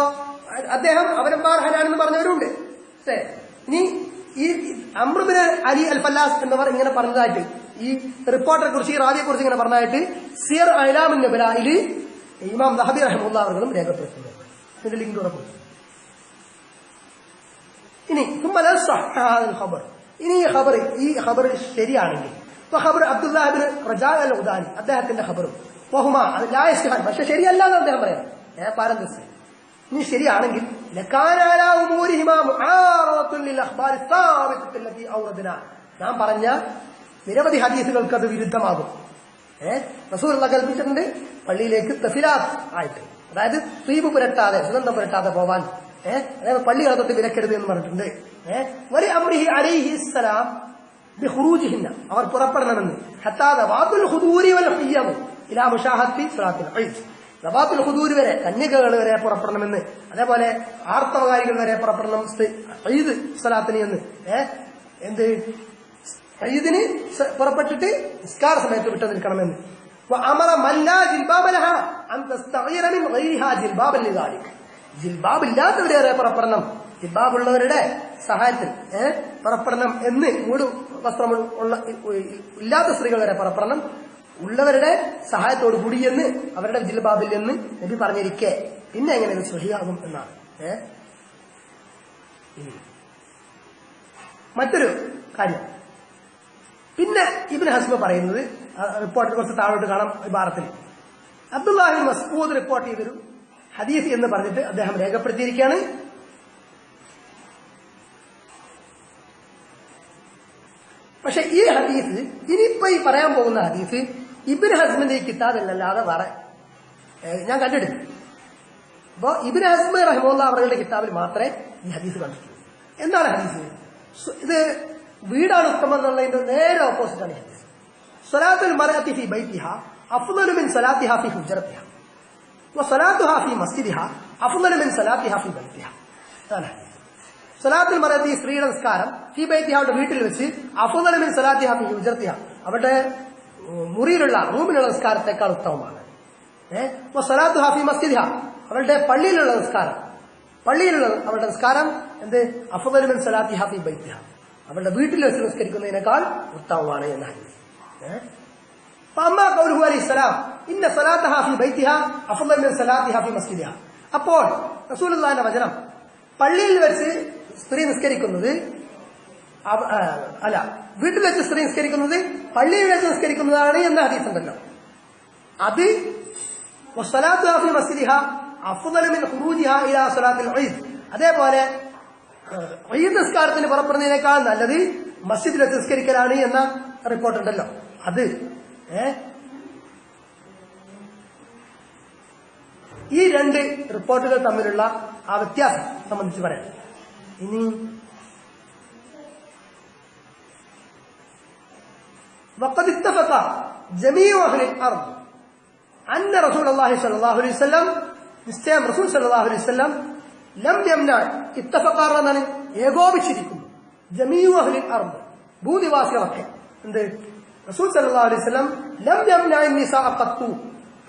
അദ്ദേഹം അവലംബാർഹനാണെന്ന് പറഞ്ഞവരുണ്ട്. ഇനി ഈ അംറുബിന് അലി അൽ ഫല്ലാസ് എന്നവർ ഇങ്ങനെ പറഞ്ഞതായിട്ട് ഈ റിപ്പോർട്ടറെ കുറിച്ച് ഈ റാവിയെ കുറിച്ച് ഇങ്ങനെ പറഞ്ഞതായിട്ട് സിയർ അലാമുൻ നുബലായില് ഇമാം ദഹബി റഹിമഹുല്ലാഹി അവர்களுം രേഖപ്പെടുത്തുന്നു. ഇതിന്റെ ലിങ്ക് കൂടെ കൊടുത്തു. ഇനി ഇനി ഈ ഖബർ ശരിയാണെങ്കിൽ ഖബർ അബ്ദുല്ലാഹ് ഇബ്നു റജാ അൽ ഉദാനി അദ്ദേഹത്തിന്റെ ഖബറും പക്ഷെ ശരിയല്ല എന്ന് അദ്ദേഹം പറയാം. പാരന്തസ്യം ഇനി ശരിയാണെങ്കിൽ നാം പറഞ്ഞ നിരവധി ഹദീസുകൾക്ക് അത് വിരുദ്ധമാകും. റസൂലുള്ളാഹി കൽപ്പിച്ചിട്ടുണ്ട് പള്ളിയിലേക്ക് തഫിലാത്ത് ആയിട്ട്, അതായത് തീപ് പുരട്ടാതെ സുഗന്ധം പുരട്ടാതെ പോവാൻ, അതായത് പള്ളികളെ തൊട്ട് വിലക്കരുത് എന്ന് പറഞ്ഞിട്ടുണ്ട്. ഒരു അംറിഹി അലൈഹിസ്സലാം ബിഖുറൂജിഹിന്ന അവർ പുറപ്പെടണമെന്ന് സവാത്തുൽ ഖുദൂരി വരെ കന്യകകൾ വരെ പുറപ്പെടണമെന്ന്, അതേപോലെ ആർത്തവകാരികൾ വരെ പുറപ്പെടണം ഈദ് സ്വലാത്തിന് എന്ന്. എന്ത് ഈദിന് പുറപ്പെട്ടിട്ട് നിസ്കാര സമയത്ത് വിട്ടു നിൽക്കണമെന്ന്. ജിൽബാബ് ഇല്ലാത്തവരെ പുറപ്പെടണം, ജിൽബാബ് ഉള്ളവരുടെ സഹായത്തിൽ പുറപ്പെടണം എന്ന്. മൂട് വസ്ത്രം ഇല്ലാത്ത സ്ത്രീകൾ വരെ പുറപ്പെടണം, ഉള്ളവരുടെ സഹായത്തോടു കൂടി എന്ന് അവരുടെ ജിൽബാബിൽ എന്ന് നബി പറഞ്ഞിരിക്കെ പിന്നെ എങ്ങനെ ഇത് സ്വഹിയാകും എന്നാണ്. മറ്റൊരു കാര്യം പിന്നെ ഇബ്നു ഹസ്മ പറയുന്നത്, റിപ്പോർട്ടിൽ കുറച്ച് താഴോട്ട് കാണാം ഇബാറത്തിൽ, അബ്ദുല്ലാഹി മസ്ഊദ് റിപ്പോർട്ട് ചെയ്തൊരു ഹദീസ് എന്ന് പറഞ്ഞിട്ട് അദ്ദേഹം രേഖപ്പെടുത്തിയിരിക്കുകയാണ്. പക്ഷെ ഈ ഹദീസ് ഇനിയിപ്പോ ഈ പറയാൻ പോകുന്ന ഹദീസ് ഇബ്നു ഹസ്മിന്റെ ഈ കിതാബിലല്ലാതെ വേറെ ഞാൻ കണ്ടിട്ടില്ല. അപ്പോ ഇബ്നു ഹസ്മ റഹിമഹുല്ലാഹി അവരുടെ കിതാബിൽ മാത്രമേ ഈ ഹദീസ് കണ്ടിട്ടുള്ളൂ. എന്താണ് ഹദീസ്? ഇത് വീടാണ് ഉത്തമം എന്നുള്ളതിന്റെ നേരെ ഓപ്പോസിറ്റ് ആണ് ഹദീസ്. സ്വലാത്തുൽ മർഅത്തി ഫീ ബൈതിഹാ അഫ്ളലു മിൻ സ്വലാത്തിഹാ ഫീ ഹുജ്റത്തിഹാ വസ്വലാത്തുഹാ ഫീ മസ്ജിദിഹാ അഫ്ളലു മിൻ സ്വലാത്തിഹാ ഫീ ബൈതിഹാ. അതാണ് സ്വലാത്തുൽ മർഅത്തി സ്ത്രീയുടെ നിസ്കാരം ഫീ ബൈതിഹാ അവരുടെ വീട്ടിൽ വെച്ച് അഫ്ളലു മിൻ സ്വലാത്തിഹാ ഫീ ഹുജ്റത്തിഹാ അവരുടെ മുറിയിലുള്ള റൂമിലുള്ള നിസ്കാരത്തെക്കാൾ ഉത്തമമാണ്. വസ്വലാത്തുഹാ ഫീ മസ്ജിദിഹാ അവരുടെ പള്ളിയിലുള്ള നിസ്കാരം, പള്ളിയിലുള്ള അവരുടെ നിസ്കാരം എന്ത് അഫ്ളലു മിൻ സ്വലാത്തിഹാ ഫീ ബൈതിഹാ അവരുടെ വീട്ടിൽ വെച്ച് നിസ്കരിക്കുന്നതിനേക്കാൾ ഉത്തമമാണ് എന്ന ഹദീസ്. അപ്പോൾ റസൂലുള്ളാഹിന്റെ വചനം പള്ളിയിൽ വെച്ച് സ്ത്രീ നിസ്കരിക്കുന്നത് അല്ല, വീട്ടിൽ വെച്ച് സ്ത്രീ നിസ്കരിക്കുന്നത് പള്ളിയിൽ വെച്ച് നിസ്കരിക്കുന്നതാണ് എന്ന ഹദീസ് ഉണ്ടല്ലോ, അത് അതേപോലെ ഈദ് നിസ്കാരത്തിന് പുറപ്പെടുന്നതിനേക്കാൾ നല്ലത് മസ്ജിദിൽ വെച്ച് നിസ്കരിക്കലാണ് എന്ന റിപ്പോർട്ടുണ്ടല്ലോ, അത് ഈ രണ്ട് റിപ്പോർട്ടുകൾ തമ്മിലുള്ള ആ വ്യത്യാസം സംബന്ധിച്ച് പറയാം. ഇനി وقد اتفق جميع أهل الأرض أن رسول الله صلى الله عليه وسلم നിശ്ചയം റസൂൽ സല്ലല്ലാഹു അലൈഹി വസല്ലം ലം യംന ഇത്തഫഖാറനാണ് ഏകോപിച്ചിരിക്കുന്നു. ജമീഉ അഹ്ലിൽ അർദ് ഭൂനിവാസികളൊക്കെ എന്ത് റസൂൽ സല്ലല്ലാഹു അലൈഹി വസല്ലം ലം യംന നിസാഅ ഖത്തു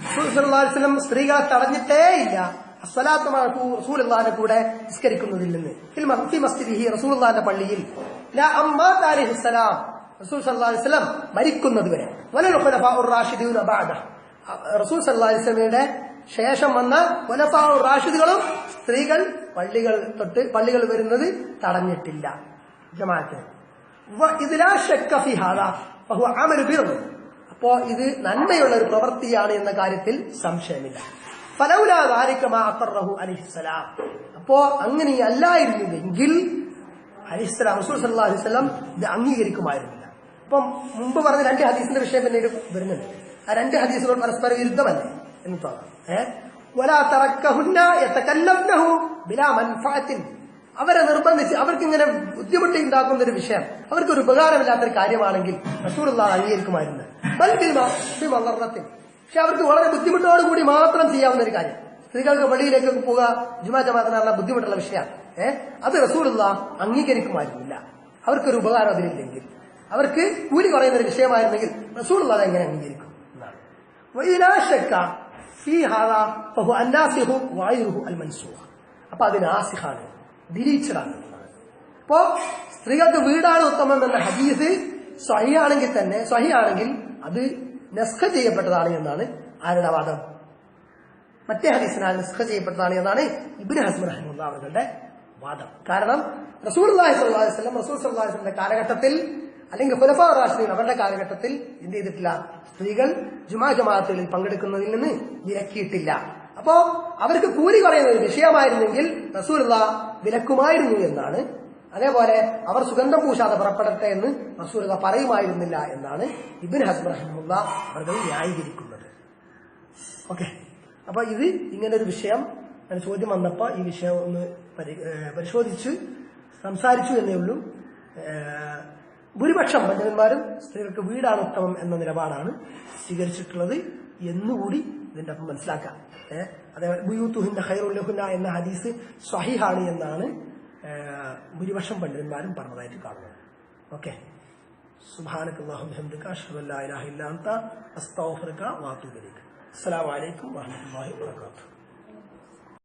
റസൂൽ സല്ലല്ലാഹു അലൈഹി വസല്ലം സ്ത്രീകളെ തടഞ്ഞിട്ടേ ഇല്ല അസ്സലാത്തു മഅഹു റസൂലുള്ളാഹിന്റെ കൂടെ നിസ്കരിക്കുന്നതിൽ നിന്ന് ഫി മസ്ജിദിഹി റസൂലുള്ളാഹിന്റെ പള്ളിയിൽ ലാ അമ്മാത അലൈഹിസ്സലാം റസൂൽ സല്ലല്ലാഹു അലൈഹി വസല്ലം മരിക്കുന്നതുവരെ വലൽ ഖുലഫാഉർ റാഷിദൂന ബഅദ റസൂൽ സല്ലല്ലാഹു അലൈഹി വസല്ലമയുടെ ശേഷം വന്ന ഖുലഫാഉർ റാഷിദുകളും സ്ത്രീകൾ പള്ളികൾ വരുന്നത് തടഞ്ഞിട്ടില്ല. ജമാഅത്ത് ഇതിലാ ശക്ക ഫീ ഹാദാ ഫഹുവ അമലു ബിർ. അപ്പോ ഇത് നന്മയുള്ള ഒരു പ്രവൃത്തിയാണ് എന്ന കാര്യത്തിൽ സംശയമില്ല. ഫലൗലാ ദാലിക മാ അഖറഹു അലൈഹിസ്സലാം. അപ്പോ അങ്ങനെയല്ലായിരുന്നുവെങ്കിൽ അലൈഹിസ്സലാം റസൂൽ സല്ലല്ലാഹു അലൈഹി വസല്ലം ഇത് അംഗീകരിക്കുമായിരുന്നില്ല. അപ്പം മുമ്പ് പറഞ്ഞ രണ്ട് ഹദീസിന്റെ വിഷയം പിന്നീട് വരുന്നുണ്ട്. ആ രണ്ട് ഹദീസുകൾ പരസ്പര വിരുദ്ധമല്ലേ എന്ന് തോന്നാം. വലാ തറക്കഹുന്ന യതകല്ലംനഹു ബിലാ മൻഫഅത്തിൻ. അവരെ നിർബന്ധിച്ച് അവർക്ക് ഇങ്ങനെ ബുദ്ധിമുട്ടി ഉണ്ടാക്കുന്ന ഒരു വിഷയം അവർക്കൊരു ഉപകാരമില്ലാത്തൊരു കാര്യമാണെങ്കിൽ റസൂലുള്ളാഹി അംഗീകരിക്കുമായിരുന്നു. പക്ഷെ അവർക്ക് വളരെ ബുദ്ധിമുട്ടോടുകൂടി മാത്രം ചെയ്യാവുന്ന ഒരു കാര്യം, സ്ത്രീകൾക്ക് പള്ളിയിലേക്ക് പോവുക ജുമാ ജമാഅത്തിന് പറഞ്ഞ ബുദ്ധിമുട്ടുള്ള വിഷയമാണ്. അത് റസൂലുള്ളാഹി അംഗീകരിക്കുമായിരുന്നില്ല. അവർക്കൊരു ഉപകാരം അതിലില്ലെങ്കിൽ, അവർക്ക് കൂലി പറയുന്ന ഒരു വിഷയമായിരുന്നെങ്കിൽ റസൂലുള്ളാഹി എങ്ങനെ അംഗീകരിക്കും എന്നാണ്. അപ്പൊ അത് നാസിഖാണ്, ഡിലീറ്റഡാണ്. അപ്പോ സ്ത്രീകൾക്ക് വീടാണ് ഉത്തമം എന്ന ഹദീസ് സ്വഹിയാണെങ്കിൽ തന്നെ സ്വഹിയാണെങ്കിൽ അത് നസ്ഖ ചെയ്യപ്പെട്ടതാണ് എന്നാണ് ആരുടെ വാദം? മറ്റേ ഹദീസിനാൽ നസ്ഖ ചെയ്യപ്പെട്ടതാണ് എന്നാണ് ഇബ്നു ഹസ്ം റഹിമഹുല്ലാഹ് അവരുടെ വാദം. കാരണം റസൂലുള്ളാഹി സ്വല്ലല്ലാഹു അലൈഹി വസല്ലം റസൂൽ സ്വല്ലല്ലാഹു അലൈഹി വസല്ലം കാലഘട്ടത്തിൽ അല്ലെങ്കിൽ ഖുലഫാ റാഷിദീൻ അവരുടെ കാലഘട്ടത്തിൽ എന്ത് ചെയ്തിട്ടില്ല? സ്ത്രീകൾ ജുമാ ജമാഅത്തുകളിൽ പങ്കെടുക്കുന്നതിൽ നിന്ന് വിലക്കിയിട്ടില്ല. അപ്പോ അവർക്ക് കൂലി പറയുന്ന ഒരു വിഷയമായിരുന്നെങ്കിൽ റസൂലുള്ളാഹ് വിലക്കുമായിരുന്നു എന്നാണ്. അതേപോലെ അവർ സുഗന്ധം പൂശാതെ പുറപ്പെടട്ടെ എന്ന് റസൂലുള്ളാഹ് പറയുമായിരുന്നില്ല എന്നാണ് ഇബ്നു ഹസ്ം റഹിമഹുല്ലാഹ് അവർ ന്യായീകരിക്കുന്നത്. ഓക്കെ, അപ്പൊ ഇത് ഇങ്ങനെ ഒരു വിഷയം ചോദ്യം വന്നപ്പോ ഈ വിഷയം ഒന്ന് പരിശോധിച്ച് സംസാരിച്ചു എന്നേ ഉള്ളൂ. ഭൂരിപക്ഷം പണ്ഡിതന്മാരും സ്ത്രീകൾക്ക് വീടാണ് ഉത്തമം എന്ന നിലപാടാണ് സ്വീകരിച്ചിട്ടുള്ളത് എന്നുകൂടി ഇതിന്റെ ഒപ്പം മനസ്സിലാക്കാം. അതേപോലെ ബുയൂത്തുഹിന്ന ഖൈറുൽ ലഹുന്ന എന്ന ഹദീസ് സ്വഹീഹാണ് എന്നാണ് ഭൂരിപക്ഷം പണ്ഡിതന്മാരും പറഞ്ഞതായിട്ട് കാണുന്നത്. ഓക്കെ, സുബ്ഹാനകല്ലാഹു ബിഹംദിക അശ്ഹദു അല്ലാ ഇലാഹ ഇല്ലാ അൻത അസ്തഗ്ഫിറുക വ അത്തൂബു ഇലൈക്. അസ്സലാമു അലൈക്കും വറഹ്മത്തുള്ളാഹി വബറകാതുഹു.